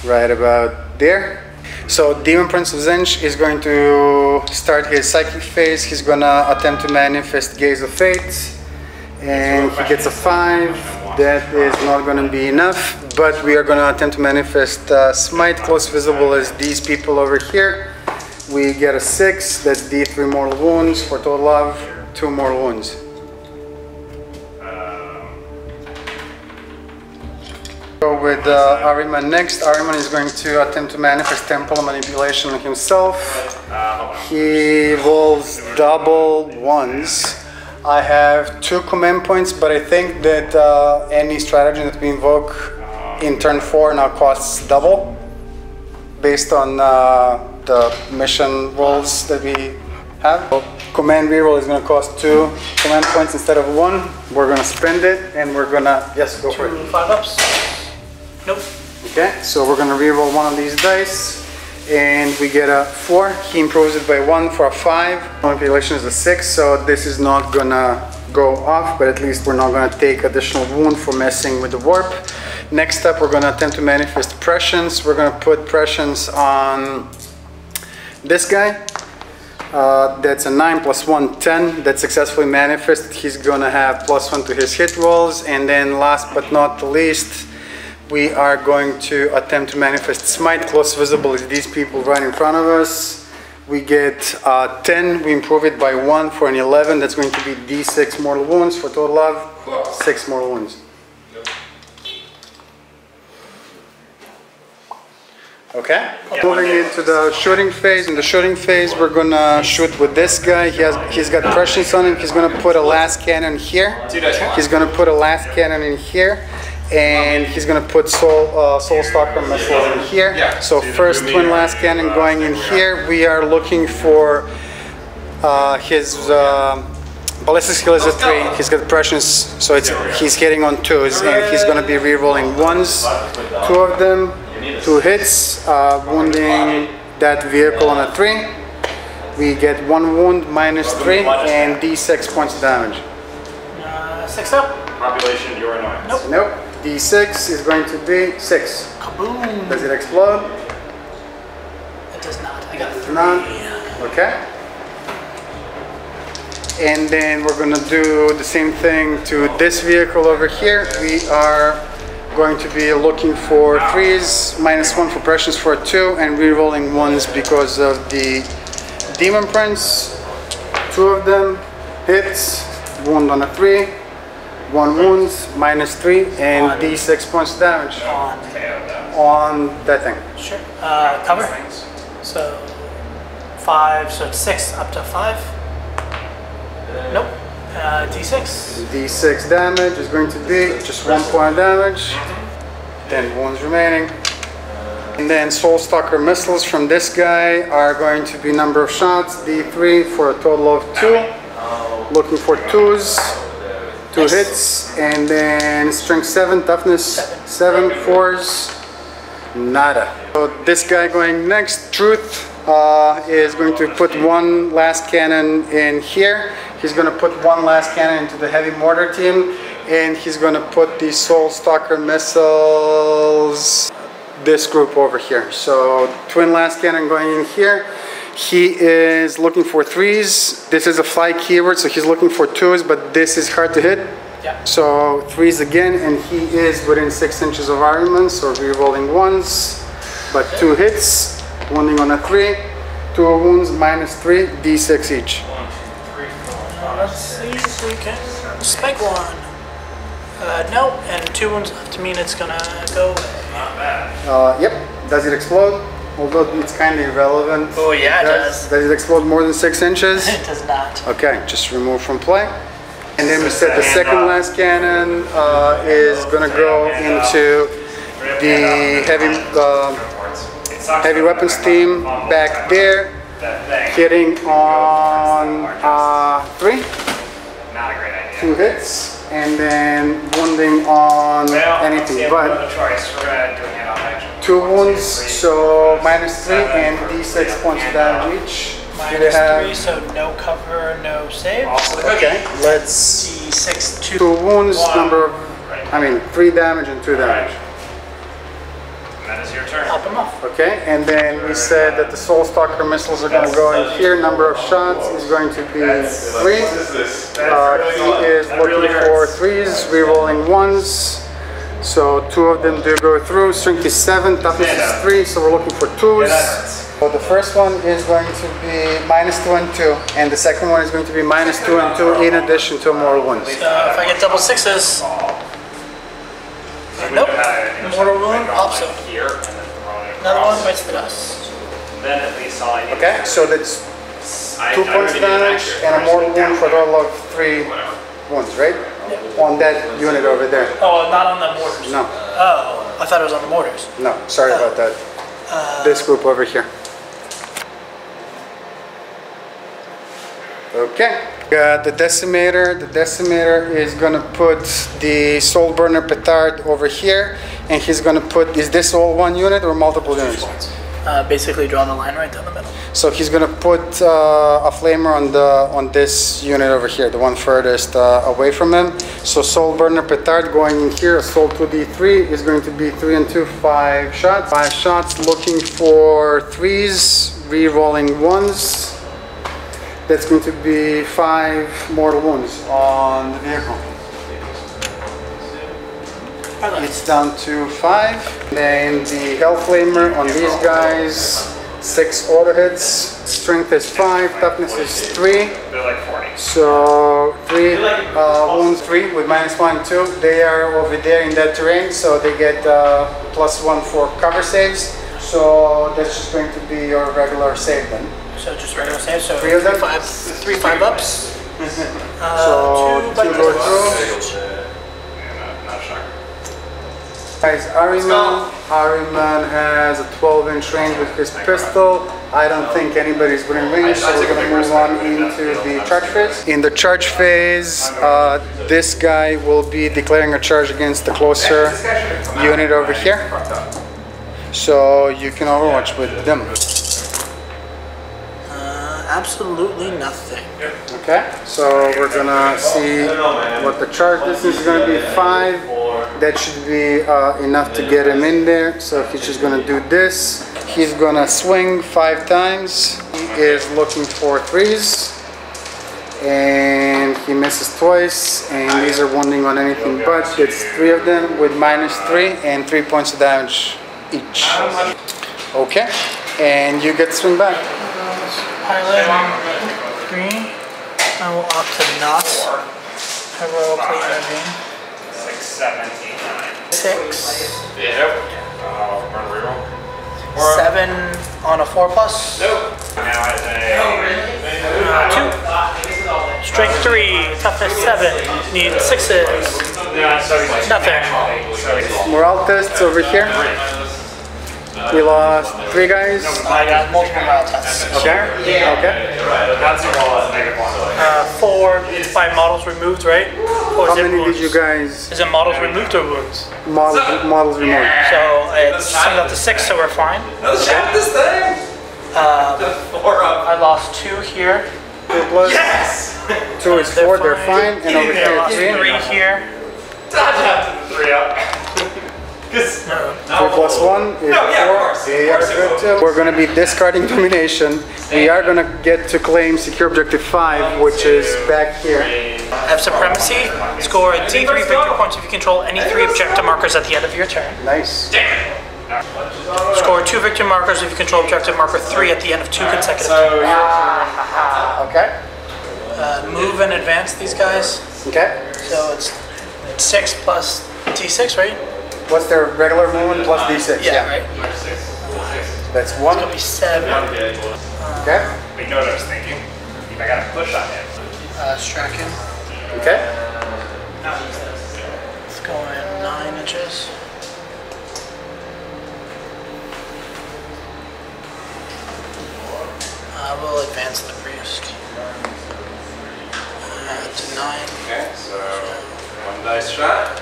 right about there. So Demon Prince of Zinch is going to start his psychic phase. He's gonna attempt to manifest Gaze of Fate, and he gets a 5. That is not gonna be enough, but we are gonna attempt to manifest Smite, close visible as these people over here. We get a 6, that's D3 mortal wounds for total of 2 mortal wounds. Go with Ahriman next. Ahriman is going to attempt to manifest Temple Manipulation on himself. He rolls double ones. I have 2 command points, but I think that any strategy that we invoke in turn 4 now costs double based on the mission rolls that we have. So command reroll is going to cost 2 command points instead of 1. We're going to spend it and we're going to, yes, go for it. 5-ups? Nope. Okay, so we're going to reroll one of these dice and we get a 4. He improves it by 1 for a 5. Manipulation is a 6, so this is not going to go off, but at least we're not going to take additional wound for messing with the warp. Next up, we're going to attempt to manifest Prescience. We're going to put Prescience on this guy. That's a 9 plus 1, 10. That's successfully manifested. He's going to have +1 to his hit rolls. And then last but not the least, we are going to attempt to manifest Smite, close visible as these people right in front of us. We get 10, we improve it by 1 for an 11. That's going to be D6 mortal wounds for total of 6 mortal wounds. Okay, moving into the shooting phase. In the shooting phase, we're gonna shoot with this guy. He's got Prescience on him. He's gonna put a last cannon here. He's gonna put a last cannon in here. And he's going to put Soul Stalker missiles in here. So first twin last cannon going in here. We are looking for his ballistic skill is a 3. He's got Prescience, so he's hitting on 2s, and he's going to be re-rolling 1s. 2 of them, 2 hits, wounding that vehicle on a 3. We get 1 wound, -3, and D6 points of damage. 6 up. Population, you're annoying. Nope. Nope. D6 is going to be 6. Kaboom. Does it explode? It does not. I got 3. None. Okay. And then we're going to do the same thing to this vehicle over here. We are going to be looking for 3s, -1 for Prescience for a 2, and re-rolling 1s because of the Demon Prince. 2 of them hits, wound on a 3. 1 wound, -3, and D6 points of damage on that thing. Sure. Cover. So 5. So it's 6 up to 5. Nope. D6. D6 damage is going to be just 1 point of damage. 10 wounds remaining. And then Soul Stalker missiles from this guy are going to be number of shots, D3 for a total of 2. Looking for 2s. 2 hits, and then strength 7, toughness 7, 4s, nada. So this guy going next, Truth, is going to put 1 last cannon in here. He's going to put 1 last cannon into the heavy mortar team, and he's going to put the Soul Stalker missiles, this group over here. So twin last cannon going in here. He is looking for 3s. This is a fly keyword, so he's looking for 2s, but this is hard to hit. Yeah. So 3s again, and he is within 6 inches of Ahriman, so re-rolling 1s, but 2 hits, wounding on a 3, 2 wounds, -3, D6 each. Let's see if we can spike 1. No, and 2 wounds left to mean it's gonna go away. Not bad. Yep. Does it explode? Although it's kind of irrelevant. Oh yeah, it does. Does it explode more than 6 inches? It does not. Okay, just remove from play. And then we said the second last cannon is gonna go into the heavy weapons team back there, hitting on 3. Not a great idea. 2 hits, and then wounding on anything, but 2 wounds, so -3 and D6 points of damage each Minus have- 3, so no cover, no save. Okay, let's D6, 2. 2 wounds, One. number of, I mean 3 damage and 2 damage. And that is your turn. Pop him off. Okay, and then we said that the Soul Stalker missiles are going to go in here. Number of shots is going to be 3. He is looking for 3s, rerolling 1s. So 2 of them do go through. Strength is 7, toughness is 3, so we're looking for 2s. So the first one is going to be minus 2 and 2, and the second one is going to be minus 2 and 2 in addition to more 1s. So if I get double 6s, nope. Mortal wound, opposite. Here, and then throwing it Another one across. bites the dust. Then at least all I need. Okay, so that's I 2 don't points need of an damage extra and a mortal down wound for a there. total of 3 wounds, right? On that unit over there. Oh, not on the mortars. No, Oh, I thought it was on the mortars. no, sorry about that. This group over here. Okay, got the Decimator. The Decimator is gonna put the Soul Burner Petard over here, and he's gonna put, is this all one unit or multiple units? Basically draw the line right down the middle. So he's gonna put a flamer on this unit over here, the one furthest away from him. So Soul Burner Petard going in here, Soul 2d3 is going to be 3 and 2, 5 shots. 5 shots, looking for 3s, re-rolling 1s. That's going to be 5 mortal wounds on the vehicle. It's down to 5. Then the Hellflamer on these guys, 6 auto hits. Strength is 5, toughness is 3. They're like 40. So 3 wounds, 3 with minus 1, 2. They are over there in that terrain, so they get +1 for cover saves. So that's just going to be your regular save then. So just regular save. So 3 of them? 3 5-ups. So 2 2 go through. Not shocked. Guys, Ariman has a 12-inch range with his pistol. I don't think anybody's within range, so we're going to move on into the charge phase. In the charge phase, this guy will be declaring a charge against the closer unit over here. So you can overwatch with them. Absolutely nothing. Okay, so we're gonna see what the charge distance is gonna be. 5. That should be enough to get him in there. So he's just gonna do this. He's gonna swing 5 times. He is looking for 3s. And he misses twice. And these are wounding on anything but. It's 3 of them with -3 and 3 points of damage each. Okay, and you get to swing back. Pilot, green. I will opt to not heroically intervene. 6, 7, 8, 9. 6, Yeah. Run reroll. 7 on a 4+. Nope. Now I say. 2. Strength 3, toughness 7. Need 6s. Yeah, so Nothing. Morale tests over here. We lost 3 guys. I got multiple morale tests. Okay. Okay. That's your roll as -1. 4, 5 models removed, right? Or How is it many did wounds? you guys Is it models removed or wounds? models removed? So it's summed up to 6, so we're fine. Let's shot this thing. 4 up. I lost 2 here. 2 plus Yes. 2 is 4. They're fine. And over I here lost 3 3. here. Dodge out to the 3 up. 3 plus 1 is No, yeah, of 4. course. They are good too. We're going to be discarding domination. We are going to get to claim secure objective 5, which is back here. I have supremacy. Score a D3 victory points if you control any 3 objective markers at the end of your turn. Nice. Score 2 victory markers if you control objective marker 3 at the end of 2 consecutive turns. Okay. Move and advance these guys. Okay. So it's 6 plus D6, right? What's their regular movement plus d6? Yeah, right. That's 1. It's gonna be 7. Okay. But you know what I was thinking? If I got a push on him. Strike him. Okay. It's going 9 inches. I will advance the priest. To 9. Okay, so 1 dice shot.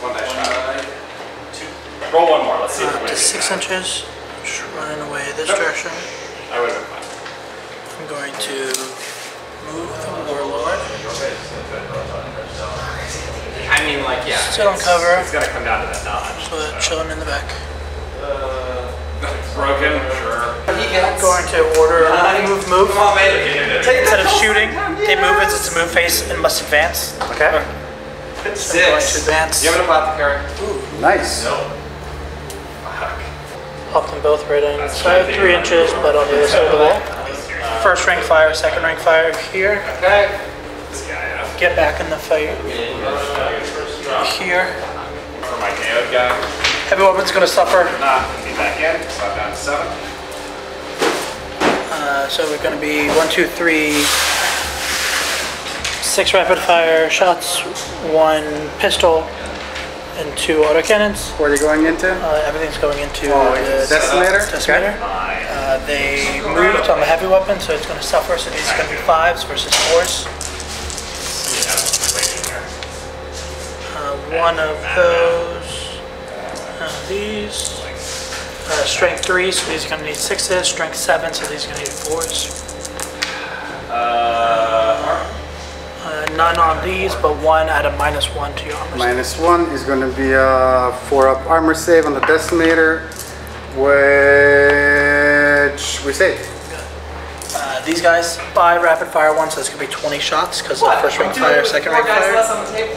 1 dice shot. 2. Roll 1 more. Let's see if we To can 6 inches. Just running away this direction. I would have been fine. I'm going to move the Warlord. I mean, like, yeah. Still on cover. It's gonna come down to that dodge. So chilling in the back. Broken, sure. I'm going to order move. Come on, man. Instead of shooting, they move as it's a move phase and must advance. Okay. So I'm going to 6. advance. You have an apothecary? Nice. No. Pop them both right in. So I have 3 inches, but on the other side of the wall. First rank fire, second rank fire here. Okay. This guy, Get back in the fight here. for my KO guy. Heavy weapon's going to suffer. Nah, be back in. So I'm down to 7. So we're going to be 1, 2, 3, 6 rapid fire shots, 1 pistol, and 2 autocannons. What are you going into? Everything's going into the decimator? decimator. They moved on the heavy weapon, so it's going to suffer. So these are going to be 5s versus 4s. One of those. These. Strength 3, so these are going to need 6s. Strength 7, so these are going to need 4s. None on these, but 1 at a -1 to your armor. -1 is going to be a 4-up armor save on the decimator, which we save. These guys, 5 rapid fire ones, so it's going to be 20 shots because of the first rank fire, second rank fire. on the table.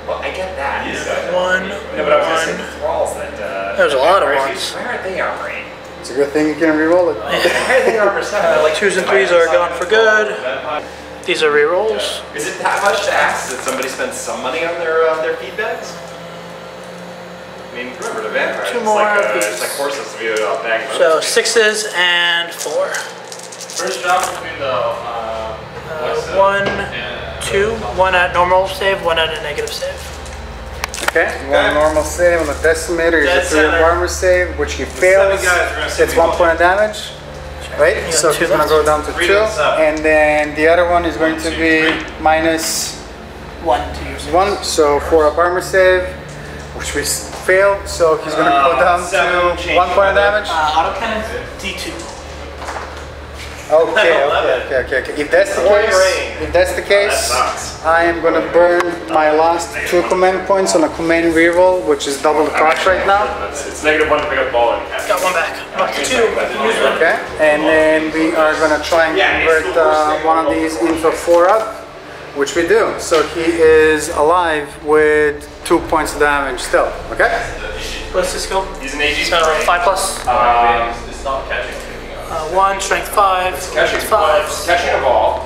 Well, I get that. 1, Yeah, but I was gonna say 1. the thralls that. There's a lot of ones. Where are they armoring? It's a good thing you can re-roll it. Why are they armor 7? Like 2s and 3s are gone for good. These are rerolls. Is it that much to ask that somebody spends some money on their feedbacks? I mean, remember the vampire. Two more of It's these. like horses to be a bag of So oats. 6s and 4. First job between the 1, 2, 1 at normal save, 1 at a negative save. Okay, one normal save on the decimator is a Dead 3-up center. armor save, which he fails. 7 guys are gonna see It's me 1 point of damage, right? got So 2 he's gonna left. go down to 3 2, to 7. and then the other one is going to be minus 1 to your save. 1, so 4-up armor save, which we failed. So he's gonna go down 7, to change 1 point of damage. Autocannon, D2. Okay. If that's the case, sucks. I am gonna burn my last 2 command points on a command reroll, which is double the cost right now. It's -1 to pick up the ball and catch. Got 1 back. I'm up to 2. Use one. Okay, and then we are gonna try and convert one of these into a 4-up, which we do. So he is alive with 2 points of damage still. Okay. What's the skill? He's an AG. So 5 plus. It's not catching. 1, strength 5, Catching strength 5. Catching a ball.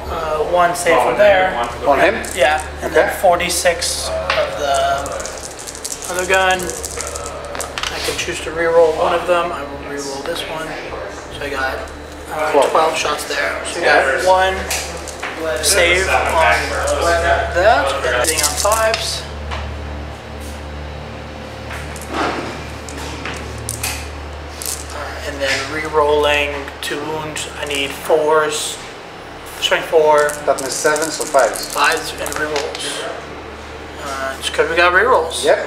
1 save from there. On him. Yeah, and Okay. then 46 of the other gun. I can choose to reroll one of them. I will reroll this one. So I got 12 shots there. So you got 1 save on that, everything on 5s. And then re-rolling 2 wounds. I need 4s, strength 4, Toughness 7, so 5s. 5s, and re-rolls. It's because we got re-rolls. Yep.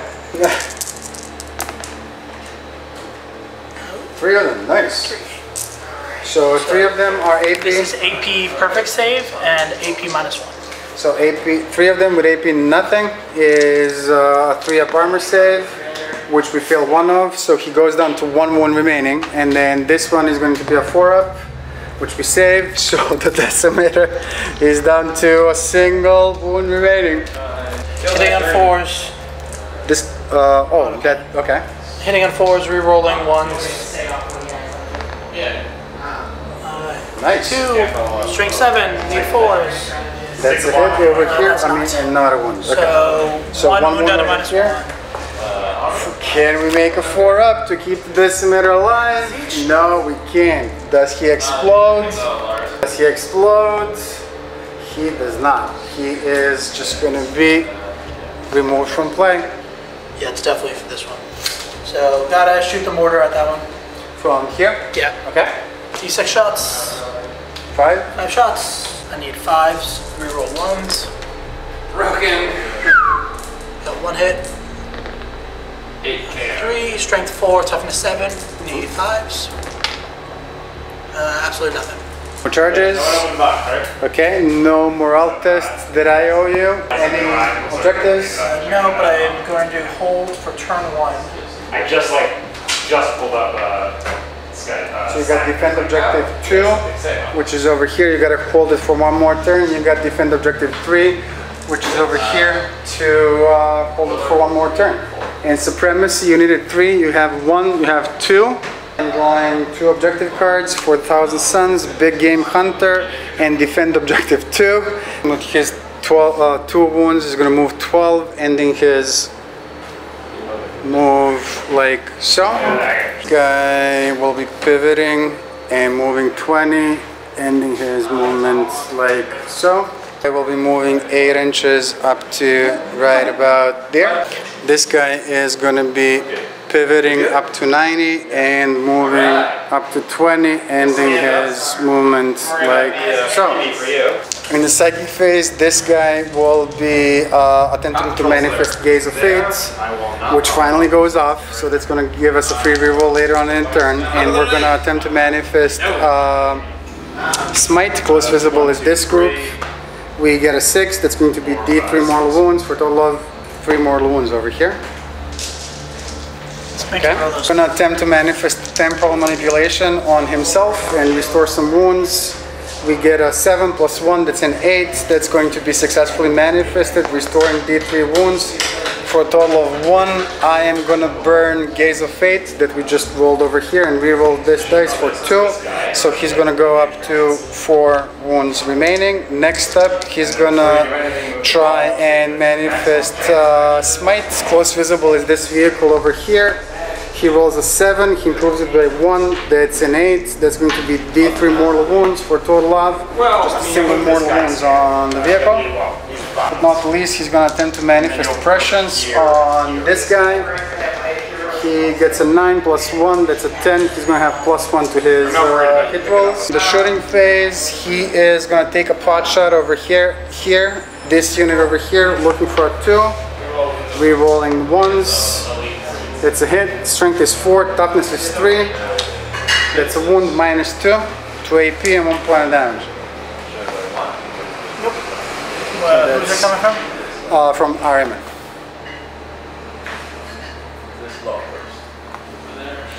3 of them, nice. So 3 of them are AP. This is AP perfect save and AP -1. So AP, 3 of them with AP nothing is a 3-up armor save, which we fail 1 of. So he goes down to 1 wound remaining, and then this one is going to be a 4-up, which we saved. So the decimator is down to a single wound remaining. Hitting on 4s. This, okay. Hitting on 4s, re-rolling 1s. Nice. 2, strength 7, need 4s. That's a hit over here. I mean, another one. Okay. So 1 wound out of over -1. Can we make a 4-up to keep the decimator alive? No, we can't. Does he explode? Does he explode? He does not. He is just going to be removed from play. Yeah, it's definitely for this one. So gotta shoot the mortar at that one. From here? Yeah. Okay. D6 shots. 5. 5 shots. I need 5s. Reroll 1s. Broken. Got 1 hit. 8. 3, strength 4, toughness 7. Need 5s. Absolutely nothing. No charges. Okay, no morale tests that I owe you. Any objectives? No, but I am going to hold for turn 1. I just pulled up So you got defend objective 2, which is over here. You got to hold it for one more turn. You got defend objective 3, which is over here, to hold it for one more turn. And supremacy, you needed 3. You have 1. You have 2. I'm drawing 2 objective cards for 1,000 Suns, Big Game Hunter, and defend objective 2. With his 2 wounds, he's going to move 12, ending his move like so. Guy will be pivoting and moving 20, ending his movement like so. I will be moving 8 inches up to right about there. This guy is going to be pivoting up to 90 and moving up to 20, ending his movement like so. In the psychic phase, this guy will be attempting to manifest Gaze of Fate, which finally goes off, so that's going to give us a free reroll later on in turn, and we're going to attempt to manifest Smite. Close visible is this group. We get a 6, that's going to be D3 mortal wounds for a total of 3 mortal wounds over here. Okay. We're going to attempt to manifest temporal manipulation on himself and restore some wounds. We get a 7 plus 1, that's an 8. That's going to be successfully manifested, restoring D3 wounds for a total of 1. I am going to burn Gaze of Fate that we just rolled over here and re-roll this dice for 2. So he's going to go up to 4 wounds remaining. Next up, he's going to try and manifest Smite. Close visible is this vehicle over here. He rolls a 7, he improves it by 1, that's an 8, that's going to be D3 mortal wounds for a total of just a single mortal wounds on the vehicle. But not least, he's going to attempt to manifest prescience on this guy. He gets a 9 plus 1, that's a 10, he's going to have plus 1 to his hit rolls. In the shooting phase, he is going to take a pot shot over here, this unit over here, looking for a 2, re-rolling ones. That's a hit, strength is 4, toughness is 3. That's a wound minus 2 AP and 1 point of damage. Nope. Who's it coming from? From Ariman.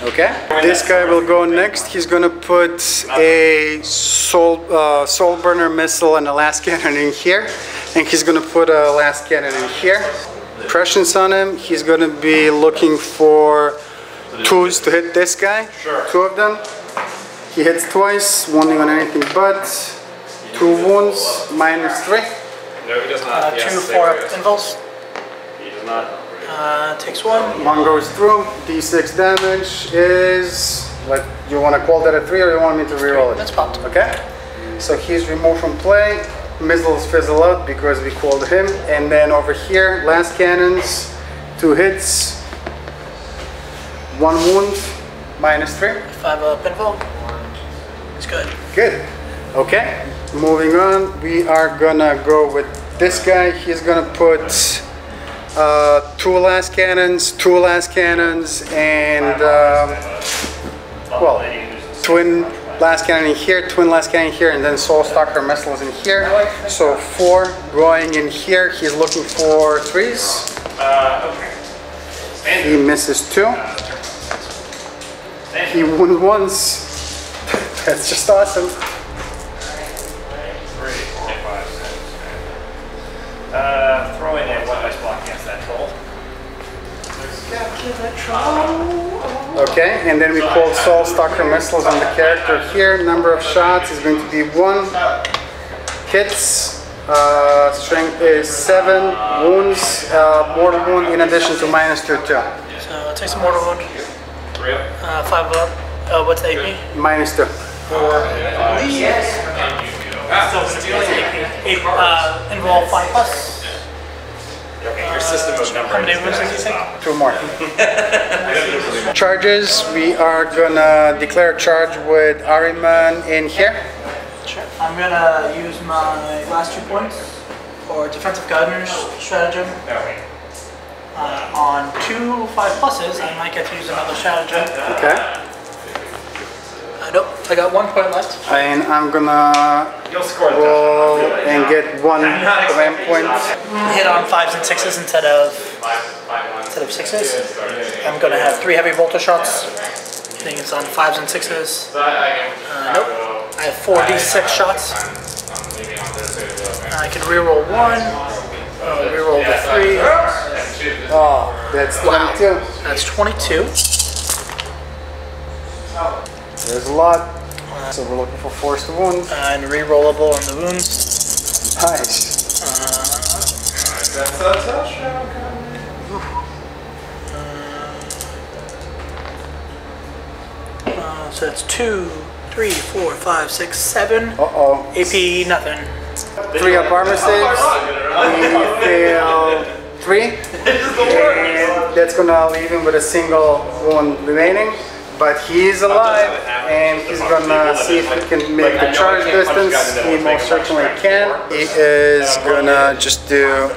Okay. This guy will go next. He's going to put a soul burner missile and a last cannon in here. And he's going to put a last cannon in here. Prescience on him, he's going to be looking for 2s to hit this guy, 2 of them. He hits twice, wounding on anything but, 2 wounds, minus 3. No, he does not. 2 for invulse. He does not. Takes 1. 1 goes through, d6 damage is, like, you want to call that a 3 or you want me to reroll it? That's popped. Okay, so he's removed from play. Missiles fizzle out because we called him, and then over here, last cannons, 2 hits, 1 wound, minus 3. 5 pinfall. It's good. Good. Okay, moving on, we are gonna go with this guy. He's gonna put 2 last cannons, 2 last cannons, and well, twin last cannon in here, twin last cannon in here, and then Soul Stalker missiles in here. So 4 going in here. He's looking for 3s. He misses 2. He won once. That's just awesome. Throw in a one dice block against that troll. Okay, and then we called Soul Stalker missiles on the character here. Number of shots is going to be 1. Hits. Strength is 7. Wounds. Mortal wound in addition to minus 2 too. So it takes a mortal wound. 5 up. What's the AP? Minus 2. Involve 5 plus. Okay, your system of numbers. How many wounds does he take? 2 more. Charges. We are gonna declare a charge with Ariman in here. Sure. I'm gonna use my last 2 points for defensive guidance stratagem. On 2 5 pluses, I might get to use another stratagem. Okay. Nope. I got 1 point left. And I'm gonna You'll score the roll touchdown. and get 1 ramp point. Hit on 5s and 6s instead of 6s. I'm gonna have 3 heavy bolter shots. Hitting it's on 5s and 6s. Nope. I have 4d6 shots. I can reroll 1. Reroll the 3. Oh, that's 22. That's 22. There's a lot. So we're looking for forced wounds. And rerollable on the wounds. Nice. That's a touchdown. So that's 2, 3, 4, 5, 6, 7. Uh-oh. AP, nothing. 3 up armor saves. We fail 3. And that's gonna leave him with a single wound remaining. But he's alive, and he's gonna see if he can make the charge distance. He most certainly can. He is gonna just do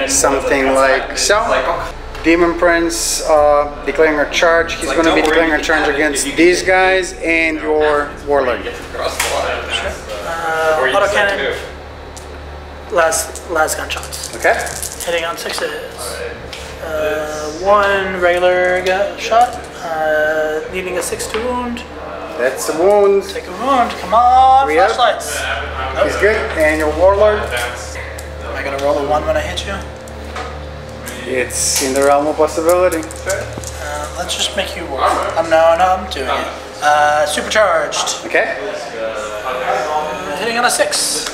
something like so. Demon Prince declaring a charge. He's gonna be declaring a charge against these guys and your Warlord. Autocannon. Last gunshots. Okay? Hitting on 6s. 1 regular shot. Needing a 6 to wound. That's a wound. Take a wound. Come on, 3 up. flashlights. He's good. And your Warlord. Am I gonna roll a 1 when I hit you? It's in the realm of possibility. Let's just make you roll. No, I'm doing it. Supercharged. Okay? Hitting on a 6.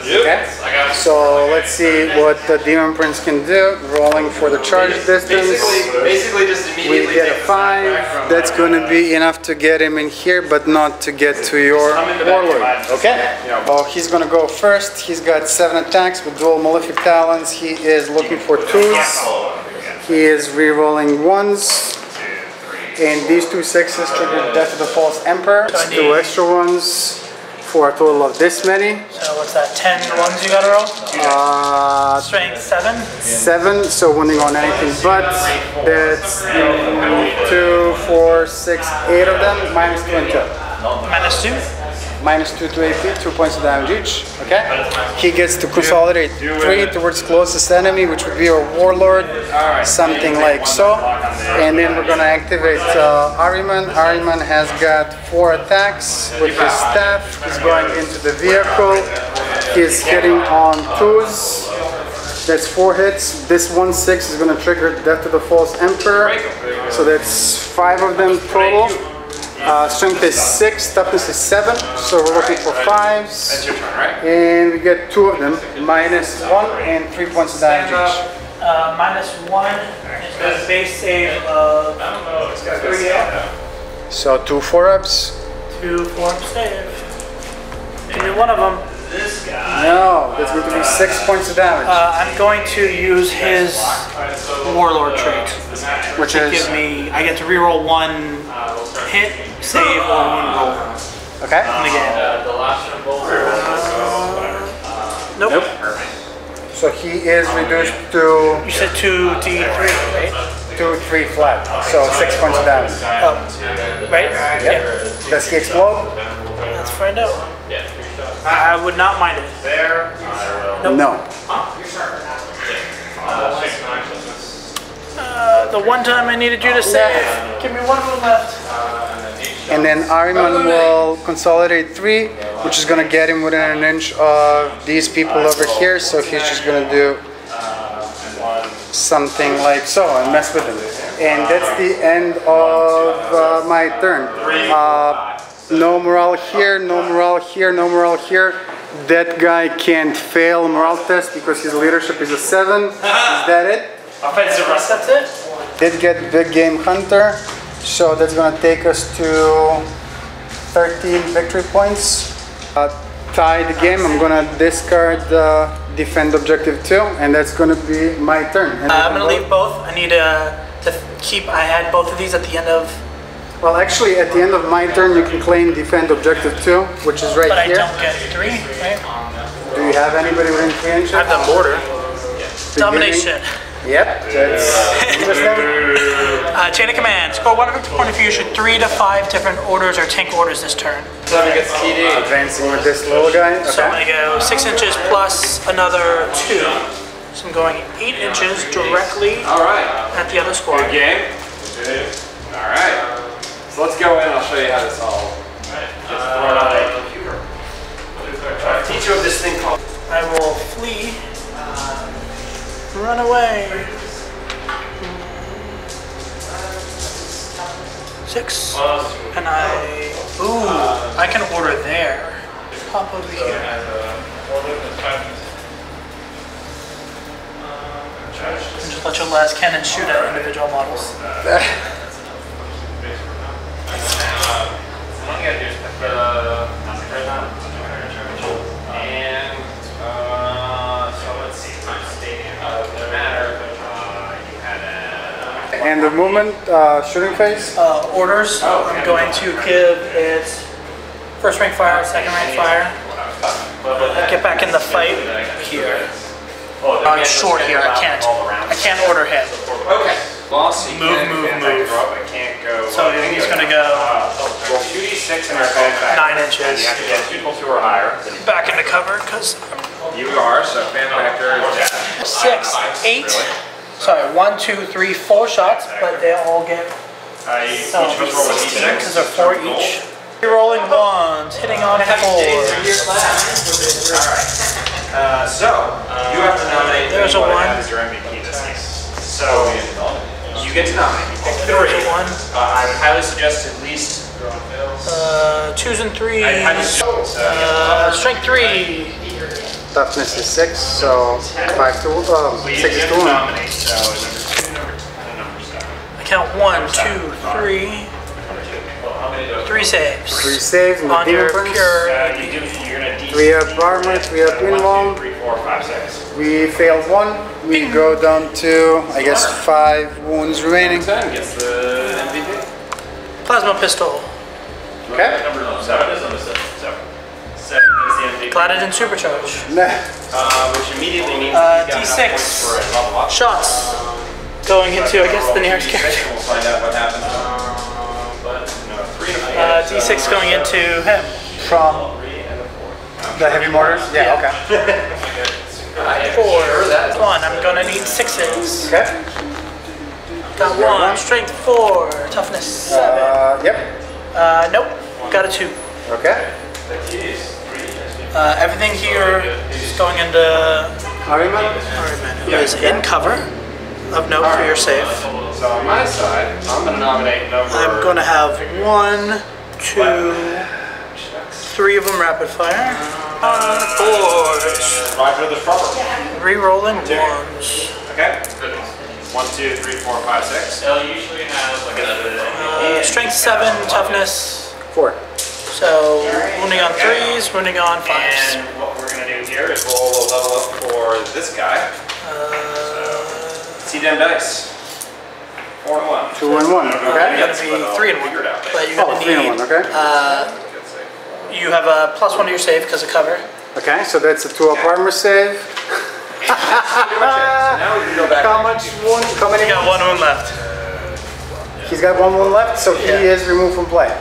Okay. So let's see what the Demon Prince can do. Rolling for the charge distance. Basically just We immediately get a take 5. That's going to be enough to get him in here, but not to get to your Warlord. Okay? Well, he's going to go first. He's got 7 attacks with dual malefic talents. He is looking for 2s. He is re-rolling 1s. And these 2 6s trigger Death of the False Emperor. 2 extra ones for a total of this many. So what's that? 10 ones you gotta roll? Strength 7. 7, so winning on anything but. That's 2, 4, 6, 8 of them. Minus 2 and 2. Minus 2. Minus 2 to AP, 2 points of damage each. Okay? He gets to consolidate 3 towards closest enemy, which would be your Warlord. Something like so. And then we're gonna activate Ahriman. Ahriman has got 4 attacks with his staff. He's going into the vehicle. He's hitting on 2s. That's 4 hits. This 1/6 is gonna trigger Death to the False Emperor. So that's 5 of them total. Strength is 6, toughness is 7, so we're looking for 5s. That's your turn, right? And we get 2 of them, minus 1 and 3 points of damage each. Minus 1 is the base save of 3 up. So 2 4-ups. 2 4-up save. Give me one of them. No, that's going to be 6 points of damage. I'm going to use his Warlord trait, Which to is, give me. I get to reroll 1 hit, save, or wound roll okay? in the game. Nope. So he is reduced to You said 2d3, right? 2, 3 flat, so 6 points of damage. Oh, right? Yep. Does he explode? Let's find out. I would not mind it. Nope. No. The one time I needed you to save. Give me one of them left. And then Ahriman will consolidate 3, which is going to get him within an inch of these people over here. So he's just going to do something like so and mess with them. And that's the end of my turn. No morale here, no morale here, no morale here. That guy can't fail a morale test because his leadership is a 7. Is that it? Offensive rest, that's it? Did get Big Game Hunter, so that's gonna take us to 13 victory points. Tie the game. I'm gonna discard Defend Objective 2, and that's gonna be my turn. And I'm gonna leave both. I need to keep. I had both of these at the end of. Well, actually, at the end of my turn, you can claim Defend Objective 2, which is right But here. I don't get 3, right? Do you have anybody within 3 inches? I have the border. Domination. Yep, that's interesting. I Chain of command. Score 1 victory point if you issued 3 to 5 different orders or tank orders this turn. Seven gets TD. Advancing with this little guy. Okay. So I'm going to go 6 inches plus another 2. So I'm going 8 inches directly at the other squad. Good game. All right. So let's go in and I'll show you how this all gets thrown on a computer. I'll teach you of this thing called. I will flee. Run away. 6. And I can order there. Pop over here. And just let your last cannon shoot at individual models. And the movement, shooting phase? Orders. I'm going to give it first rank fire, second rank fire. Get back in the fight here. I'm short here. I can't order him. Okay. Loss. Move. I can't go. So he's gonna go 2d6 and you're 9 inches. And you have to get equal to or higher. Back into cover because You are, so fan factor is dead. 6, 8. Sorry, 1, 2, 3, 4 shots, but they all get Each of us roll a 16 d6. because they're 4 each. Rolling ones, hitting on 4. So, you have to nominate There's who a you want to 1. have as your MVP this game. So, you get to nominate. You pick 3. There's a 1. I would highly suggest at least 2s and 3s. Strength 3. Toughness is 6, so 5 to 6 is to 1. nominate. So, number 2, number 7. I count 1, 2, 3. 3 saves. 3 saves and the on your demon prince. pure. You're gonna D6. 3 up armor, 3 up 1, invuln. 2, 3, 4, 5, 6. We failed 1. We go down to, I guess, 5 wounds remaining. 10 gets the MVP. Plasma pistol. Okay. Number 7 is number 7. 7 is the MVP. Glided and supercharge. Nah. Which immediately means he's got enough D6. points for a level up. Shots. Going into, I guess, the nearest character. We'll find out what happens. But no, 3 and 4. D6 going into him. From the heavy mortars? Yeah, okay. 4. 1. I'm gonna need 6s. Okay. Got 1. Strength 4. Toughness 7. Yep. Nope. Got a 2. Okay. Everything here is going into Harryman? who is in cover of note for your save. So on my side, I'm going to nominate number... I'm going to have 1, 2, 3 of them rapid fire. 4. Roger the front. Re-rolling 1s. Okay. 1, 2, 3, 4, 5, 6. L usually has like a Strength 7, toughness. 4. So wounding on 3s, wounding on 5s. And what we're going to do here is roll a level up for this guy. See them dice. 4 and 1. 2 and 1. It's Okay. gonna be 3 and 1. But you're Oh, gonna 3 and 1. need. Okay. You have a +1 to your save because of cover. Okay. So that's a 2 up armor save. Now we can go back. How much wound? How many? You got 1 wound left. He's got 1 wound left, so he is removed from play.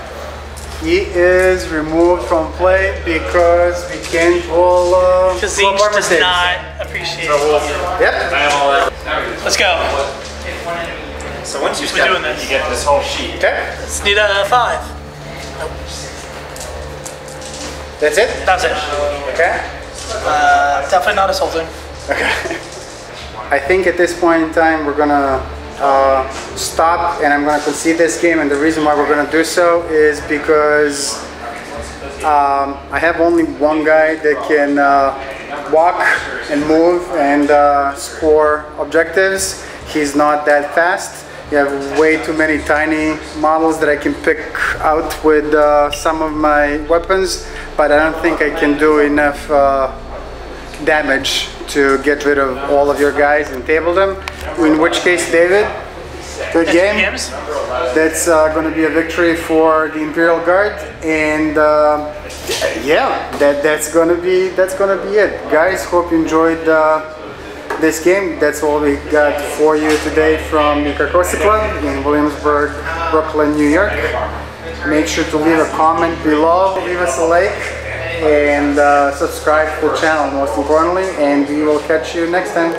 He is removed from play because we can't roll. Because roll Zinch armor does saves. not appreciate it. Yep. I have all that. Let's go. So once you We're step, doing this. you get this whole sheet. Okay. Let's need a 5. Nope. That's it. That's it. Okay. Definitely not assaulting. Okay. I think at this point in time we're gonna stop and I'm gonna concede this game, and the reason why we're gonna do so is because I have only one guy that can walk and move and score objectives. He's not that fast. You have way too many tiny models that I can pick out with some of my weapons, but I don't think I can do enough damage to get rid of all of your guys and table them. In which case, David, good game. Games? That's going to be a victory for the Imperial Guard, and yeah, that's going to be it, guys. Hope you enjoyed this game. That's all we got for you today from the Carcosa Club in Williamsburg, Brooklyn, New York. Make sure to leave a comment below, leave us a like, and subscribe to the channel most importantly, and we will catch you next time.